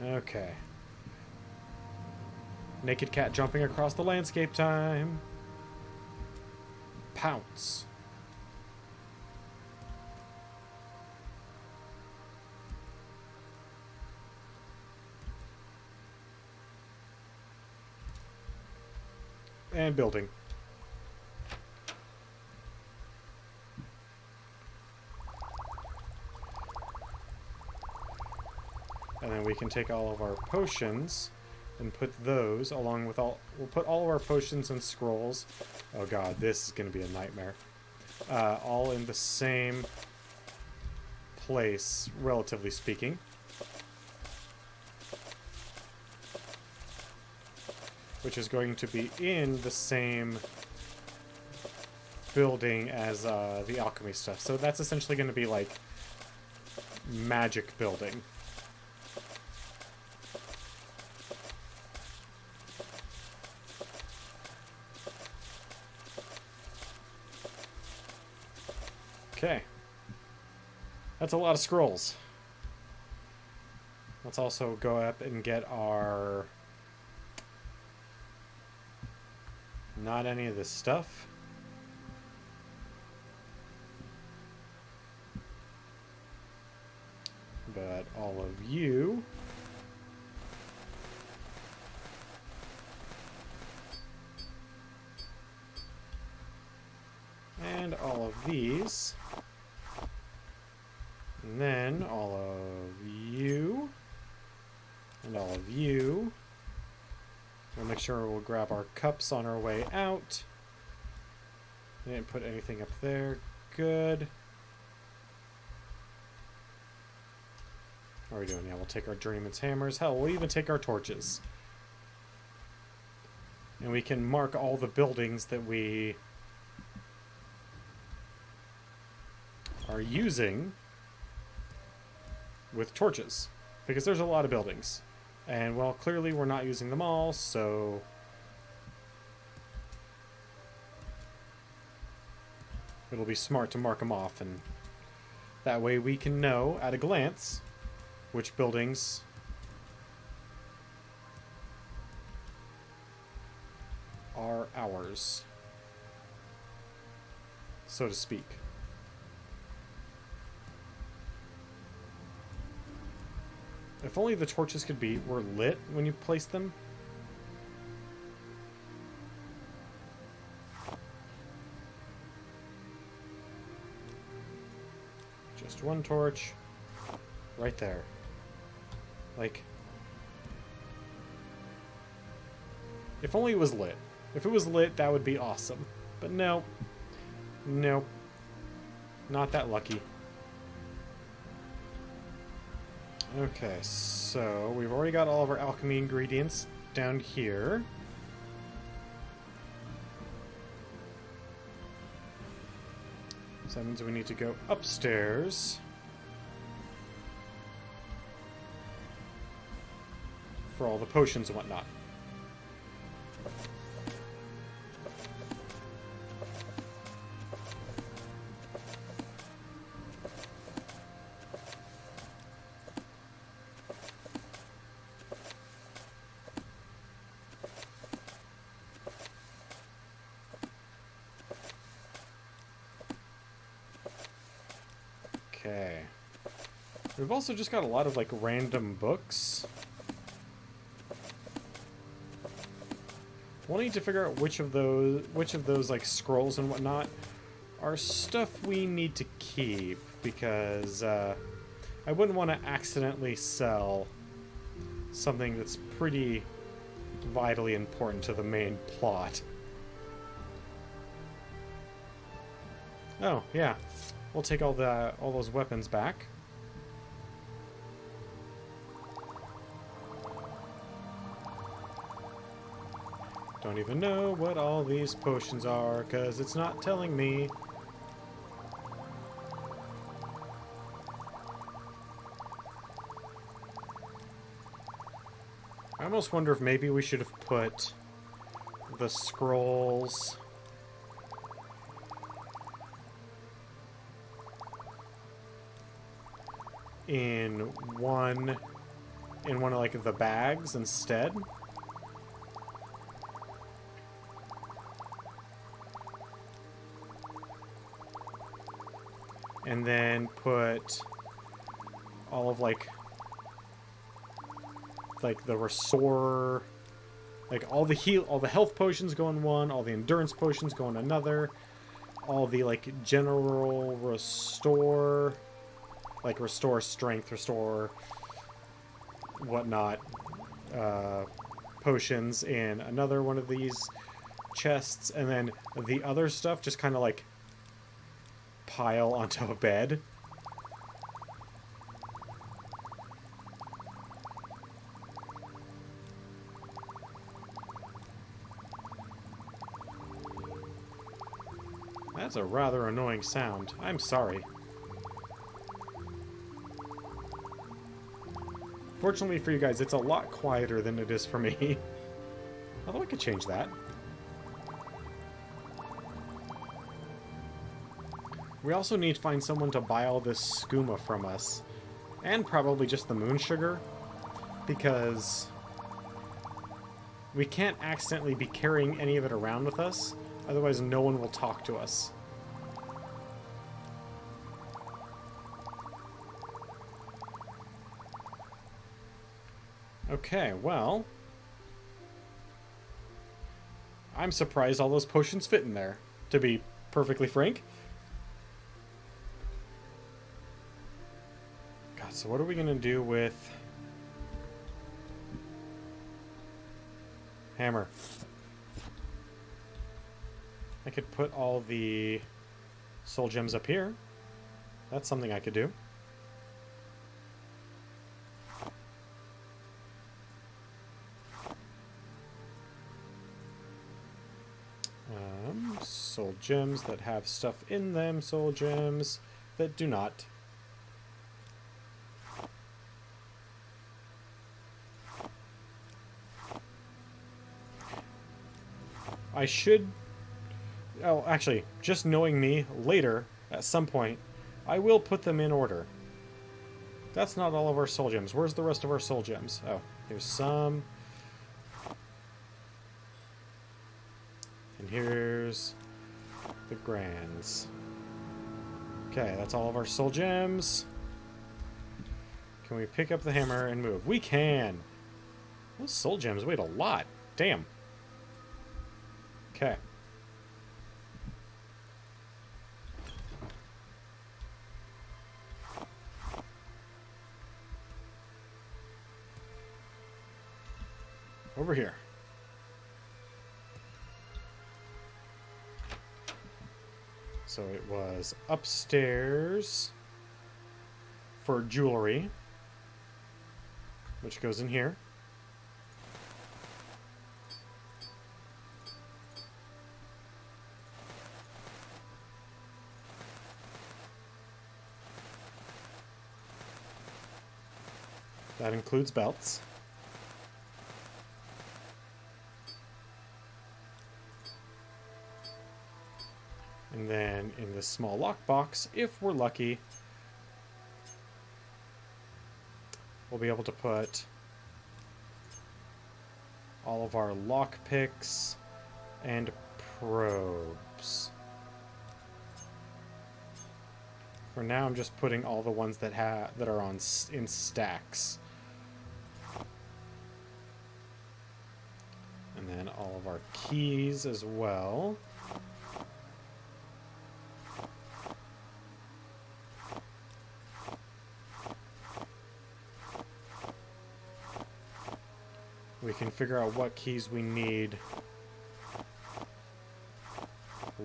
Okay. Naked cat jumping across the landscape time. Pounce. And building. And then we can take all of our potions and put those along with all... We'll put all of our potions and scrolls... Oh god, this is going to be a nightmare. All in the same place, relatively speaking. Which is going to be in the same building as the alchemy stuff. So that's essentially going to be like magic building. Okay. That's a lot of scrolls. Let's also go up and get our... Not any of this stuff. But all of you... And all of these. And then all of you. And all of you. We'll make sure we'll grab our cups on our way out. Didn't put anything up there. Good. What are we doing? Yeah, we'll take our journeyman's hammers. Hell, we'll even take our torches. And we can mark all the buildings that we are using with torches, because there's a lot of buildings, and well, clearly we're not using them all, so it'll be smart to mark them off, and that way we can know at a glance which buildings are ours, so to speak. If only the torches were lit when you placed them. Just one torch. Right there. Like... If only it was lit. If it was lit, that would be awesome. But no. Nope. Not that lucky. Okay, so we've already got all of our alchemy ingredients down here. So that means we need to go upstairs for all the potions and whatnot. Okay. We've also just got a lot of like random books. We'll need to figure out which of those like scrolls and whatnot are stuff we need to keep because I wouldn't want to accidentally sell something that's pretty vitally important to the main plot. Oh, yeah. We'll take all those weapons back. Don't even know what all these potions are, because it's not telling me. I almost wonder if maybe we should have put the scrolls in one of like the bags instead. And then put all of like the restore, like all the health potions go in one, all the endurance potions go in another, all the like general restore, like restore strength, restore whatnot, potions in another one of these chests, and then the other stuff just kind of like pile onto a bed. That's a rather annoying sound. I'm sorry. Fortunately for you guys, it's a lot quieter than it is for me. Although I could change that. We also need to find someone to buy all this skooma from us. And probably just the moon sugar. Because we can't accidentally be carrying any of it around with us. Otherwise, no one will talk to us. Okay, well... I'm surprised all those potions fit in there, to be perfectly frank. God, so what are we gonna do with... hammer? I could put all the soul gems up here. That's something I could do. Soul gems that have stuff in them, soul gems that do not. I should... Oh, actually, just knowing me, later, at some point, I will put them in order. That's not all of our soul gems. Where's the rest of our soul gems? Oh, here's some. And here's the grands. Okay, that's all of our soul gems. Can we pick up the hammer and move? We can! Those soul gems weighed a lot. Damn. Okay. Over here. So it was upstairs for jewelry, which goes in here. That includes belts. And then in this small lockbox, if we're lucky, we'll be able to put all of our lockpicks and probes. For now, I'm just putting all the ones that are in stacks. And then all of our keys as well. we can figure out what keys we need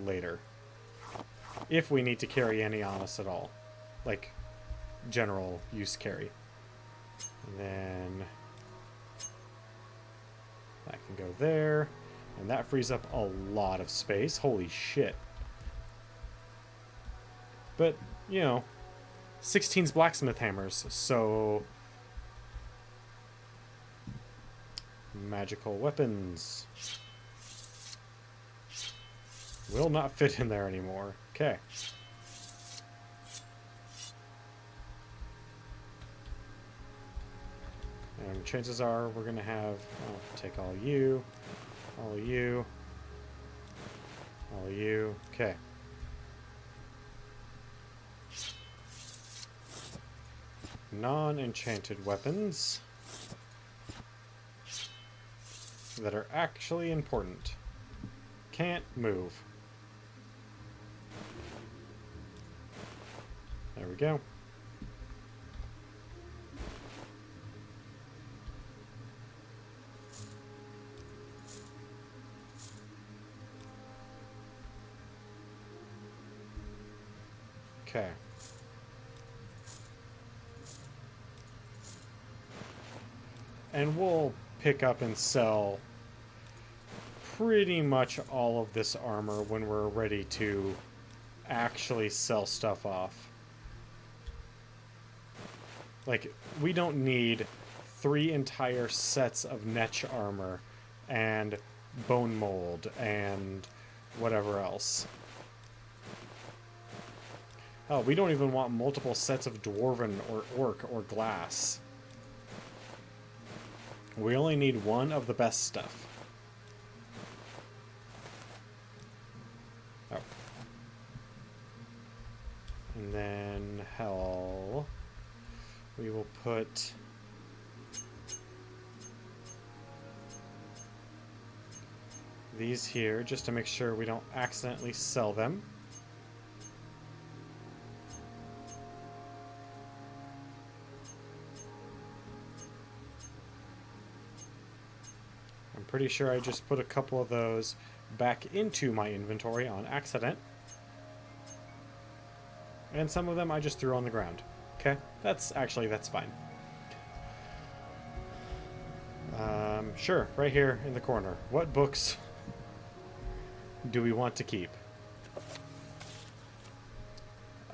later. If we need to carry any on us at all. Like, general use carry. And then that can go there. And that frees up a lot of space. Holy shit. But, you know, 16's blacksmith hammers, so... Magical weapons. Will not fit in there anymore. Okay. And chances are we're going to have... Oh, take all you. All you. All you. Okay. Non-enchanted weapons that are actually important. Can't move. There we go. Okay. And we'll pick up and sell pretty much all of this armor when we're ready to actually sell stuff off. Like, we don't need 3 entire sets of Netch armor and bone mold and whatever else. Hell, we don't even want multiple sets of dwarven or orc or glass. We only need one of the best stuff. Oh. And then, hell, we will put these here just to make sure we don't accidentally sell them. Pretty sure I just put a couple of those back into my inventory on accident. And some of them I just threw on the ground. Okay, that's fine. Sure, right here in the corner. What books do we want to keep?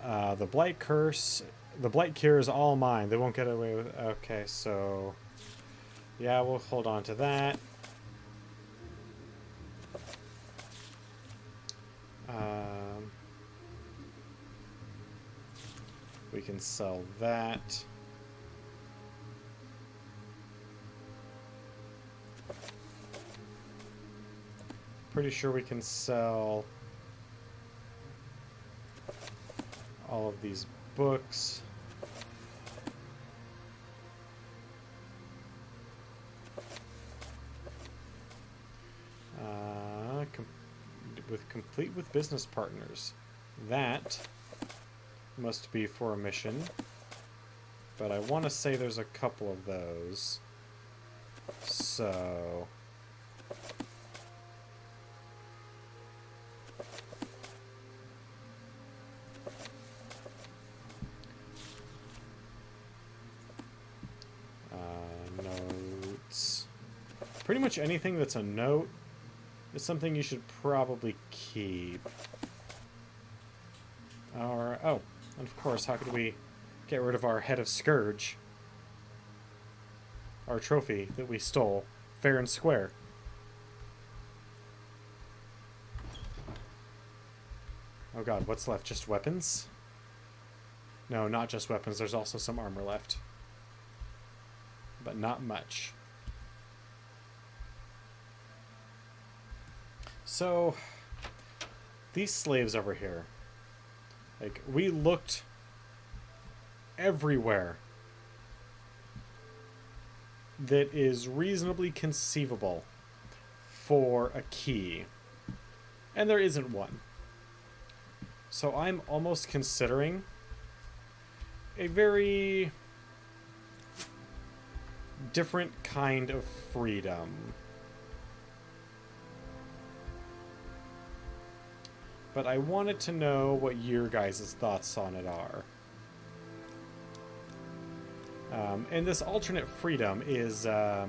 The Blight Curse, the Blight Cure is all mine. They won't get away with... Okay, so... Yeah, we'll hold on to that. We can sell that. Pretty sure we can sell all of these books. Complete with business partners. That must be for a mission, but I want to say there's a couple of those. So notes. Pretty much anything that's a note is something you should probably keep. Or, oh, and of course, how could we get rid of our Head of Scourge? Our trophy that we stole, fair and square. Oh god, what's left? Just weapons? No, not just weapons. There's also some armor left. But not much. So, these slaves over here, like, we looked everywhere that is reasonably conceivable for a key, and there isn't one. So I'm almost considering a very different kind of freedom. But I wanted to know what your guys' thoughts on it are. And this alternate freedom is... oh,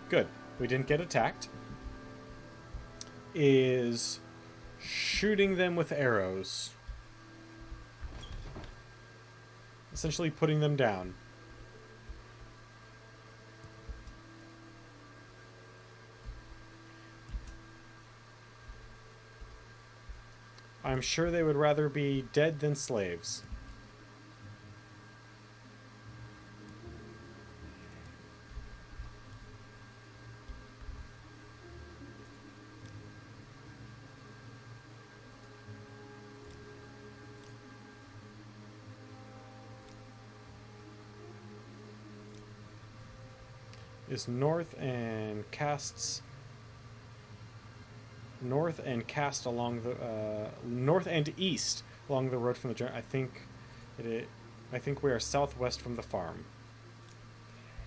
good. We didn't get attacked. Is shooting them with arrows. Essentially putting them down. I'm sure they would rather be dead than slaves. Is north and cast along the north and east along the road from the journey. I think we are southwest from the farm.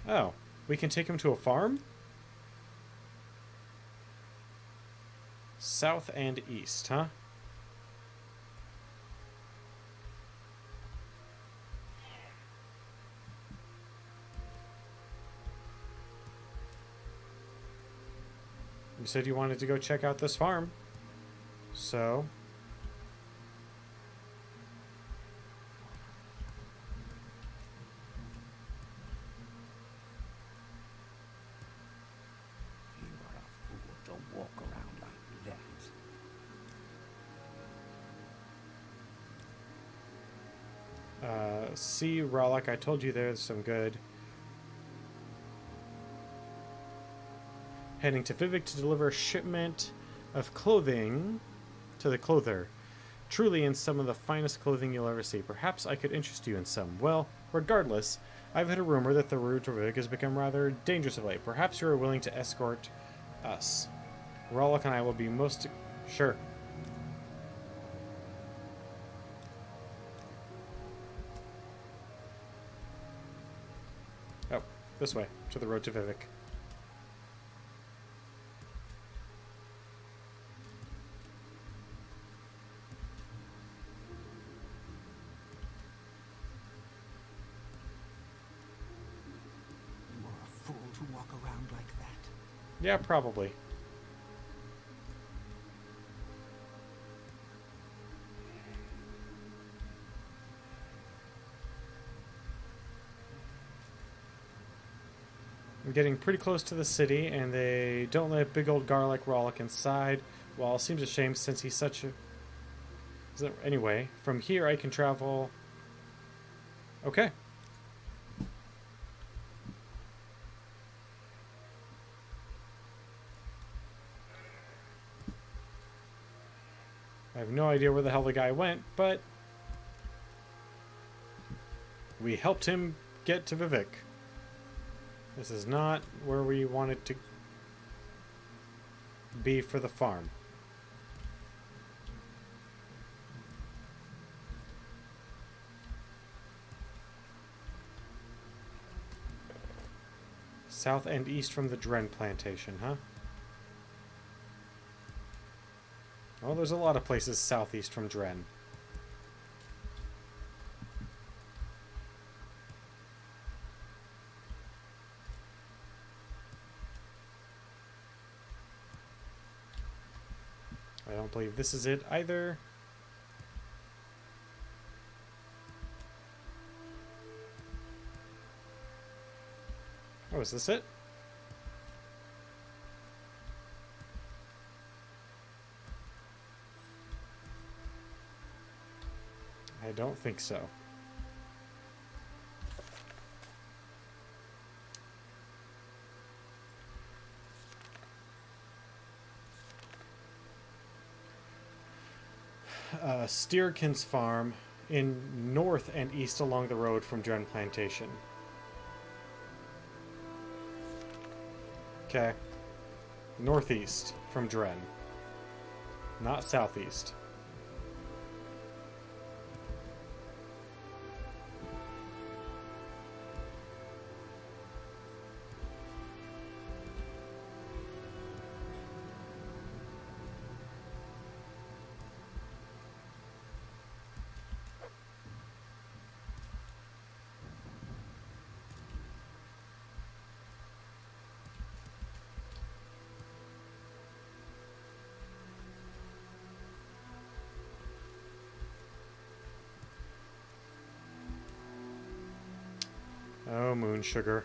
Oh, we can take him to a farm? South and east, huh? You said you wanted to go check out this farm. So... You are a fool to walk around like that. See, Rollock, I told you there's some good. Heading to Vivek to deliver a shipment of clothing to the clother. Truly in some of the finest clothing you'll ever see. Perhaps I could interest you in some. Well, regardless, I've heard a rumor that the route to Vivek has become rather dangerous of late. Perhaps you are willing to escort us. Rollock and I will be most... Sure. Oh, this way, to the road to Vivek. To walk around like that. Yeah, probably. I'm getting pretty close to the city, and they don't let big old Gar like Rollock inside. Well, it seems a shame since he's such a... Anyway, from here I can travel... Okay. I have no idea where the hell the guy went, but we helped him get to Vivek. This is not where we wanted to be for the farm. South and east from the Dren plantation, huh? Oh, there's a lot of places southeast from Dren. I don't believe this is it either. Oh, is this it? I don't think so. Steerkin's farm in north and east along the road from Dren Plantation. Okay. Northeast from Dren. Not southeast. Oh, moon sugar.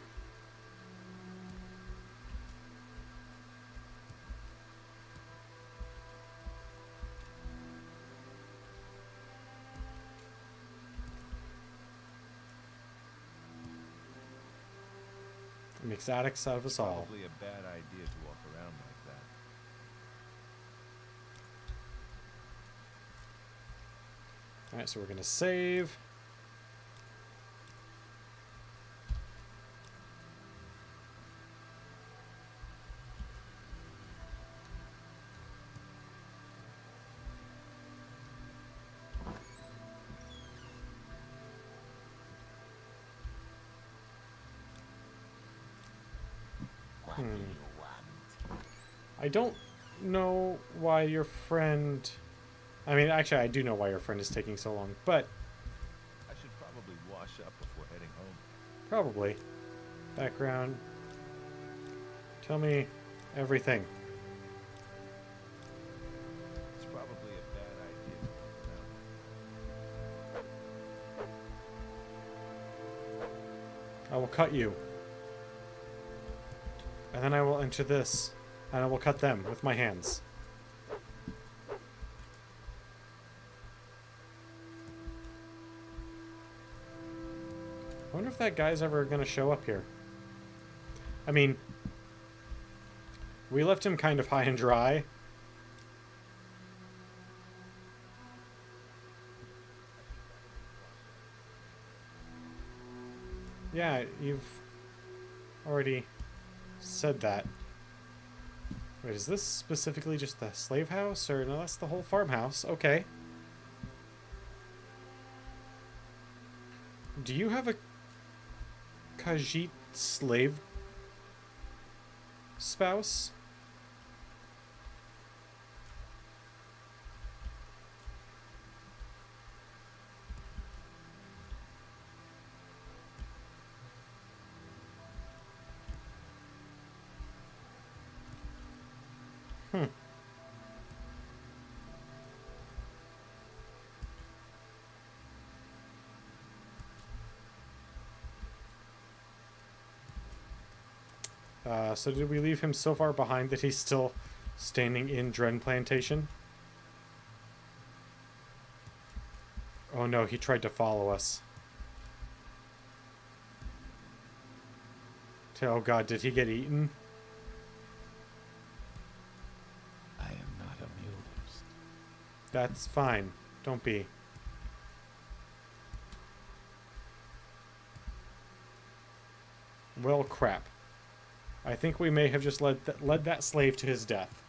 Makes addicts out of us all. Probably a bad idea to walk around like that. Alright, so we're gonna save. What do you want? I don't know why your friend... I mean, actually, I do know why your friend is taking so long, but... I should probably wash up before heading home. Probably. Background. Tell me everything. It's probably a bad idea to walk around. I will cut you. And then I will enter this. And I will cut them with my hands. I wonder if that guy's ever going to show up here. I mean, we left him kind of high and dry. Yeah, you've already said that. Wait, is this specifically just the slave house? Or no, that's the whole farmhouse. Okay. Do you have a Khajiit slave spouse? So did we leave him so far behind that he's still standing in Dren Plantation? Oh no, he tried to follow us. Oh god, did he get eaten? I am not amused. That's fine. Don't be. Well, crap. I think we may have just led that slave to his death.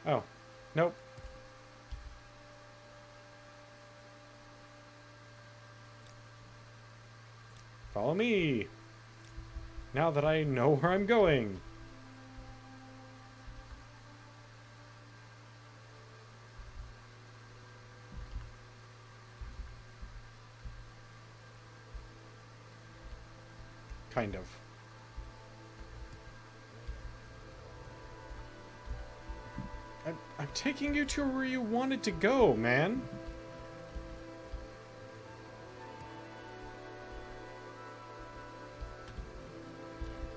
Oh. Nope. Follow me. Now that I know where I'm going. Kind of. I'm taking you to where you wanted to go, man.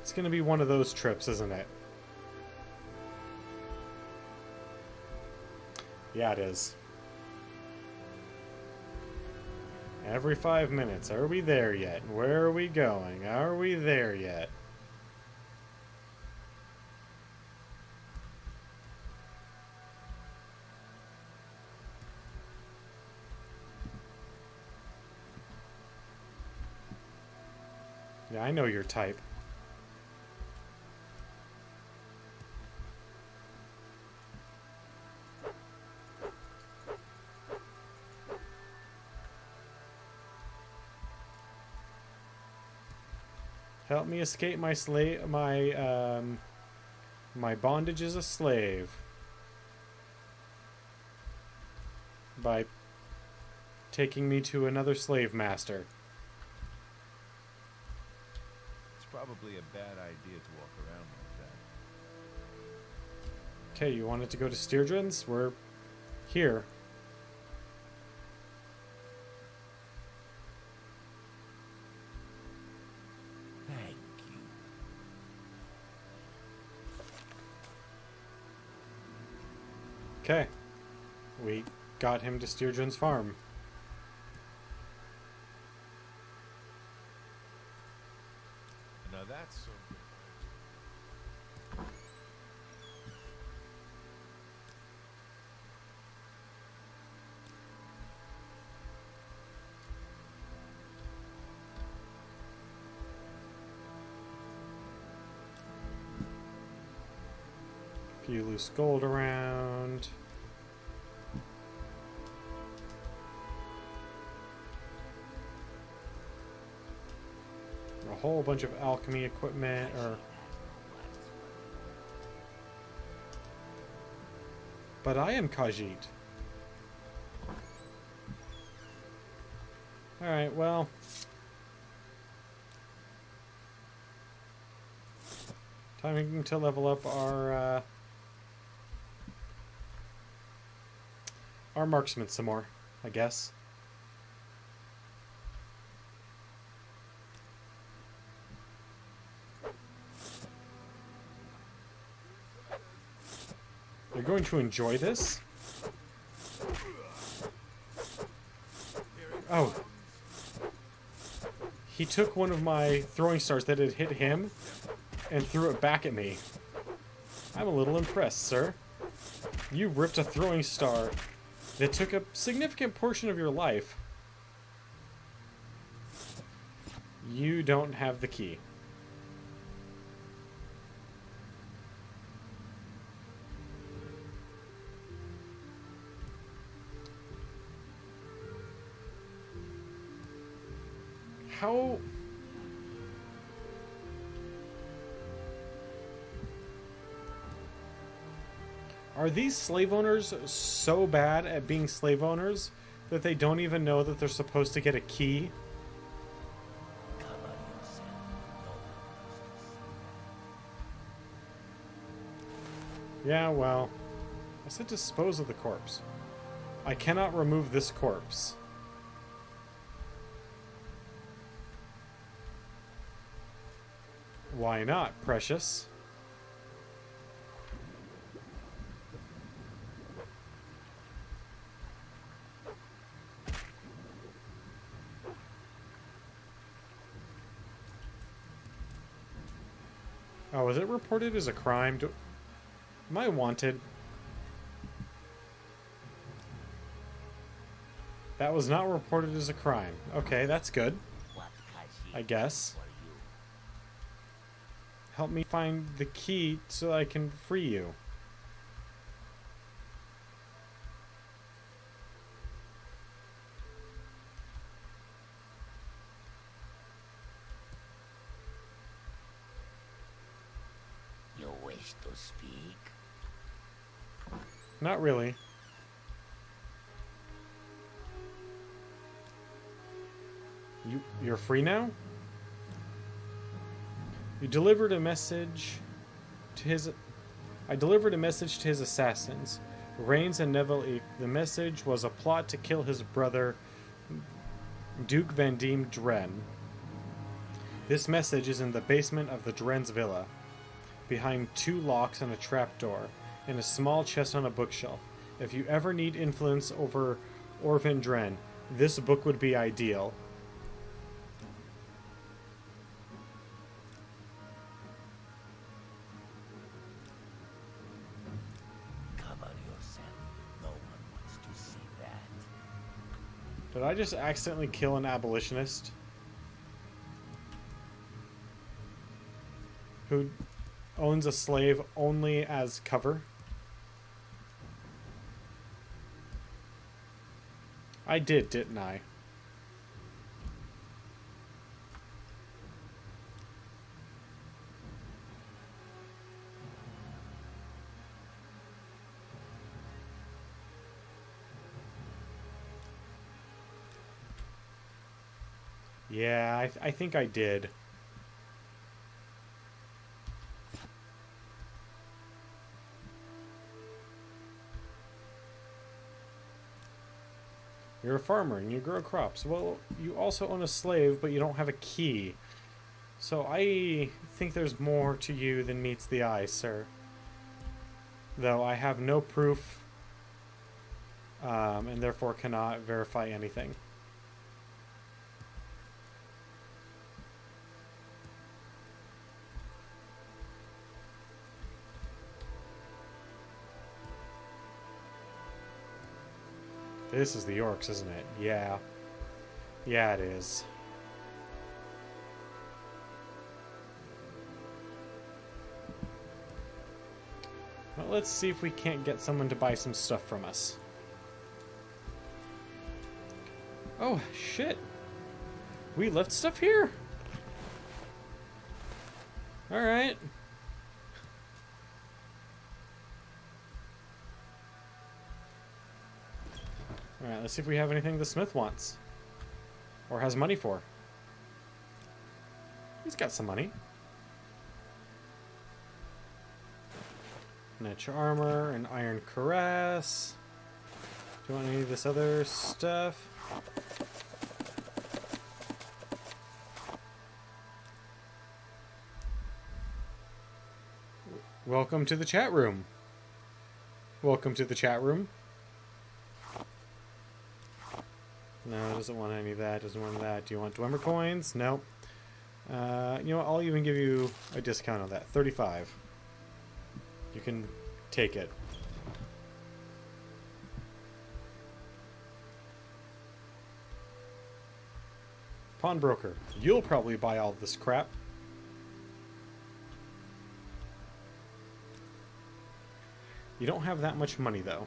It's gonna be one of those trips, isn't it? Yeah, it is. Every 5 minutes. Are we there yet? Where are we going? Are we there yet? Yeah, I know your type. Help me escape my my bondage as a slave. By taking me to another slave master. It's probably a bad idea to walk around like that. Okay, you wanted to go to Steerdren's? We're here. Okay. We got him to Steerjun's farm. Now that's some good. Few loose gold around. A whole bunch of alchemy equipment, or... But I am Khajiit. Alright, well... Time to level up our marksman some more, I guess. You're going to enjoy this? Oh. He took one of my throwing stars that had hit him and threw it back at me. I'm a little impressed, sir. You ripped a throwing star that took a significant portion of your life. You don't have the key. How... Are these slave owners so bad at being slave owners that they don't even know that they're supposed to get a key? Yeah, well, I said dispose of the corpse. I cannot remove this corpse. Why not, precious? Oh, is it reported as a crime? Am I wanted? That was not reported as a crime. Okay, that's good. I guess. Help me find the key so I can free you. You wish to speak? Not really. You're free now? You delivered a message to his... I delivered a message to his assassins, Rains and Neville Eek. The message was a plot to kill his brother, Duke Van Diem Dren. This message is in the basement of the Dren's villa, behind 2 locks and a trapdoor, in a small chest on a bookshelf. If you ever need influence over Orvin Dren, this book would be ideal. Cover yourself. No one wants to see that. Did I just accidentally kill an abolitionist? Who owns a slave only as cover? I did, didn't I? Yeah, I think I did. You're a farmer and you grow crops. Well, you also own a slave, but you don't have a key. So I think there's more to you than meets the eye, sir. Though I have no proof and therefore cannot verify anything. This is the orcs, isn't it? Yeah. Yeah, it is. Well, let's see if we can't get someone to buy some stuff from us. Oh, shit. We left stuff here? Alright. Alright, let's see if we have anything the smith wants. Or has money for. He's got some money. Niche armor, an iron caress. Do you want any of this other stuff? Welcome to the chat room. Welcome to the chat room. No, doesn't want any of that, doesn't want that. Do you want Dwemer coins? No. You know what, I'll even give you a discount on that. 35. You can take it. Pawnbroker, you'll probably buy all this crap. You don't have that much money, though.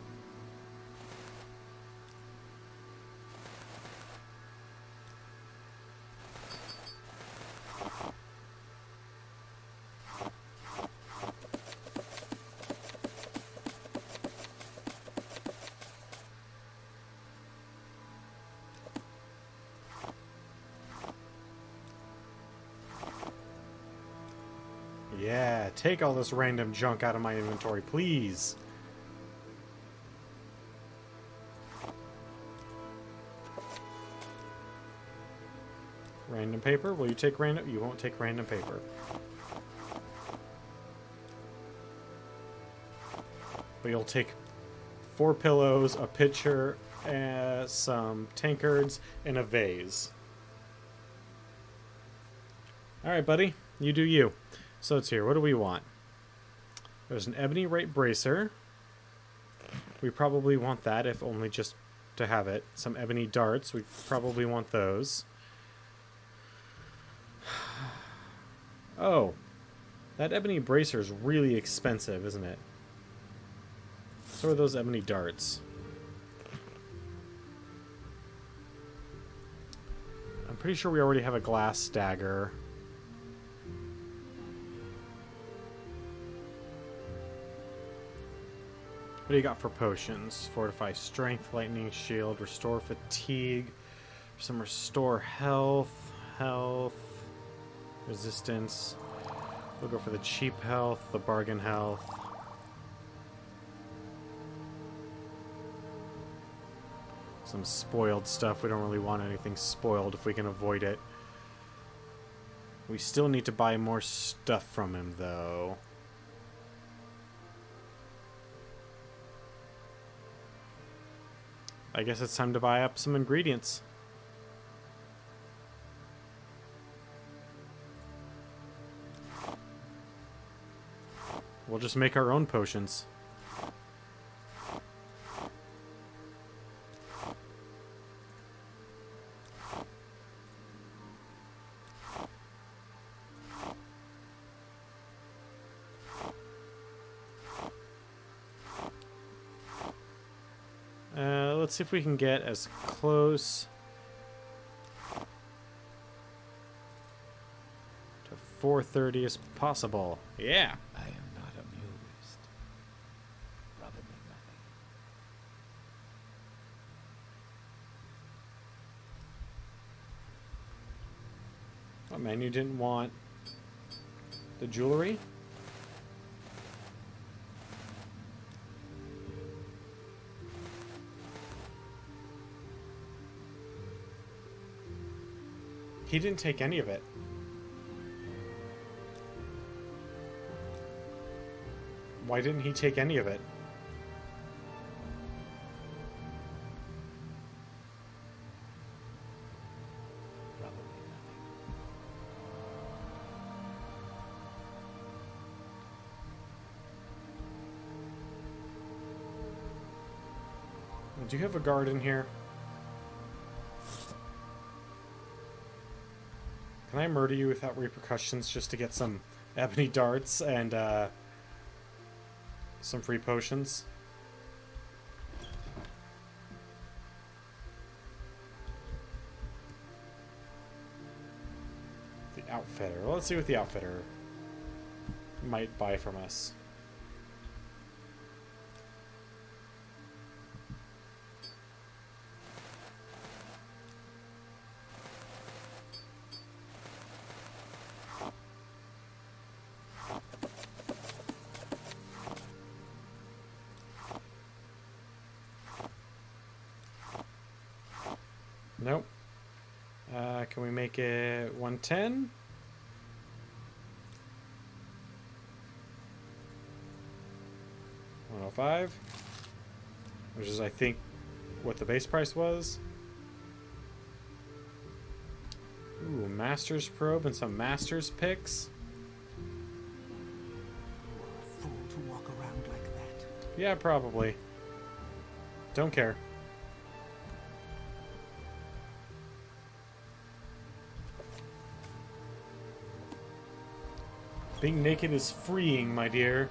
Yeah, take all this random junk out of my inventory, please. Random paper? Will you take random? You won't take random paper. But you'll take 4 pillows, a pitcher, some tankards, and a vase. Alright, buddy. You do you. So it's here. What do we want? There's an ebony right bracer. We probably want that, if only just to have it. Some ebony darts. We probably want those. Oh. That ebony bracer is really expensive, isn't it? So are those ebony darts. I'm pretty sure we already have a glass dagger. What do you got for potions? Fortify strength, lightning shield, restore fatigue, some restore health, resistance. We'll go for the cheap health, the bargain health. Some spoiled stuff. We don't really want anything spoiled if we can avoid it. We still need to buy more stuff from him, though. I guess it's time to buy up some ingredients. We'll just make our own potions. Let's see if we can get as close to 4:30 as possible. Yeah. I am not amused. Probably nothing. Oh man, you didn't want the jewelry? He didn't take any of it. Why didn't he take any of it? Do you have a guard in here? Can I murder you without repercussions just to get some ebony darts and some free potions? The outfitter. Well, let's see what the outfitter might buy from us. Nope. Can we make it 110? $105, which is, I think, what the base price was. Ooh, Master's Probe and some Master's Picks. You're a fool to walk around like that. Yeah, probably. Don't care. Being naked is freeing, my dear.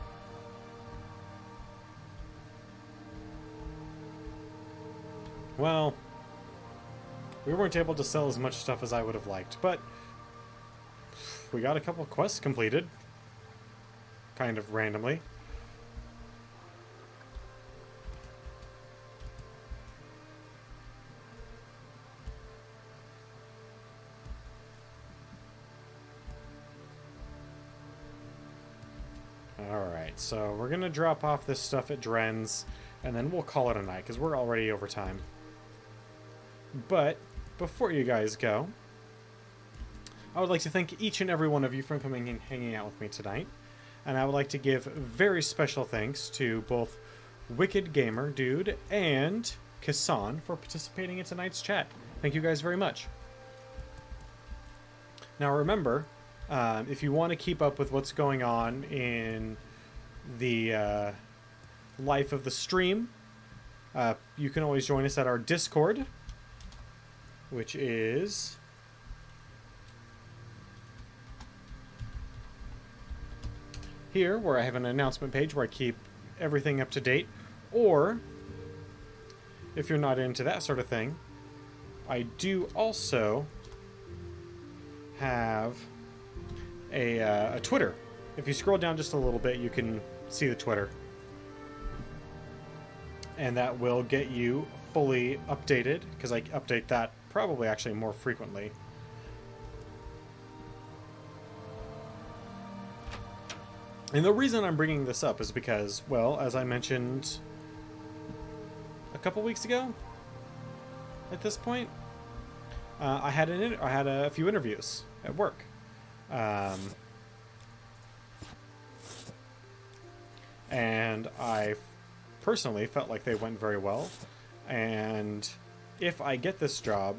Well, we weren't able to sell as much stuff as I would have liked, but we got a couple of quests completed. Kind of randomly. Alright, so we're going to drop off this stuff at Dren's, and then we'll call it a night, because we're already over time. But, before you guys go, I would like to thank each and every one of you for coming and hanging out with me tonight. And I would like to give very special thanks to both Wicked Gamer Dude and Kassan for participating in tonight's chat. Thank you guys very much. Now remember, if you want to keep up with what's going on in the life of the stream, you can always join us at our Discord, which is here, where I have an announcement page where I keep everything up to date. Or, if you're not into that sort of thing, I do also have a Twitter. If you scroll down just a little bit, you can see the Twitter. And that will get you fully updated, because I update that probably actually more frequently. And the reason I'm bringing this up is because, well, as I mentioned a couple weeks ago, at this point, I had a few interviews at work. And I personally felt like they went very well. And if I get this job,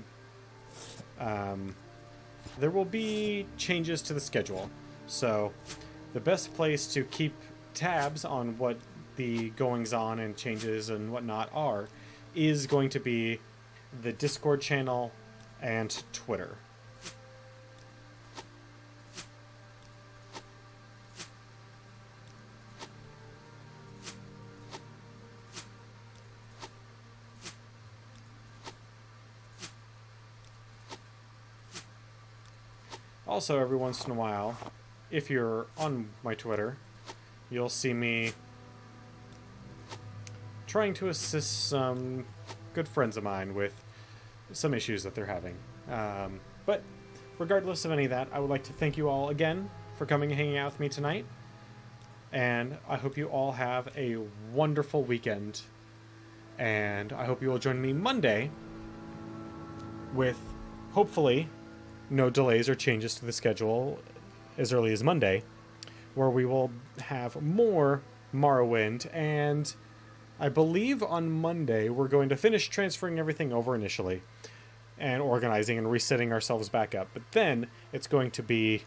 there will be changes to the schedule. So the best place to keep tabs on what the goings-on and changes and whatnot are is going to be the Discord channel and Twitter. Also, every once in a while, if you're on my Twitter, you'll see me trying to assist some good friends of mine with some issues that they're having. But regardless of any of that, I would like to thank you all again for coming and hanging out with me tonight. And I hope you all have a wonderful weekend. And I hope you will join me Monday with, hopefully, no delays or changes to the schedule as early as Monday, where we will have more Morrowind, and I believe on Monday we're going to finish transferring everything over initially and organizing and resetting ourselves back up. But then it's going to be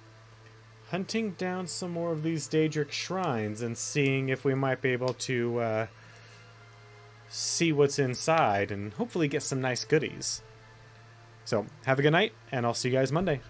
hunting down some more of these Daedric shrines and seeing if we might be able to see what's inside and hopefully get some nice goodies. So have a good night, and I'll see you guys Monday.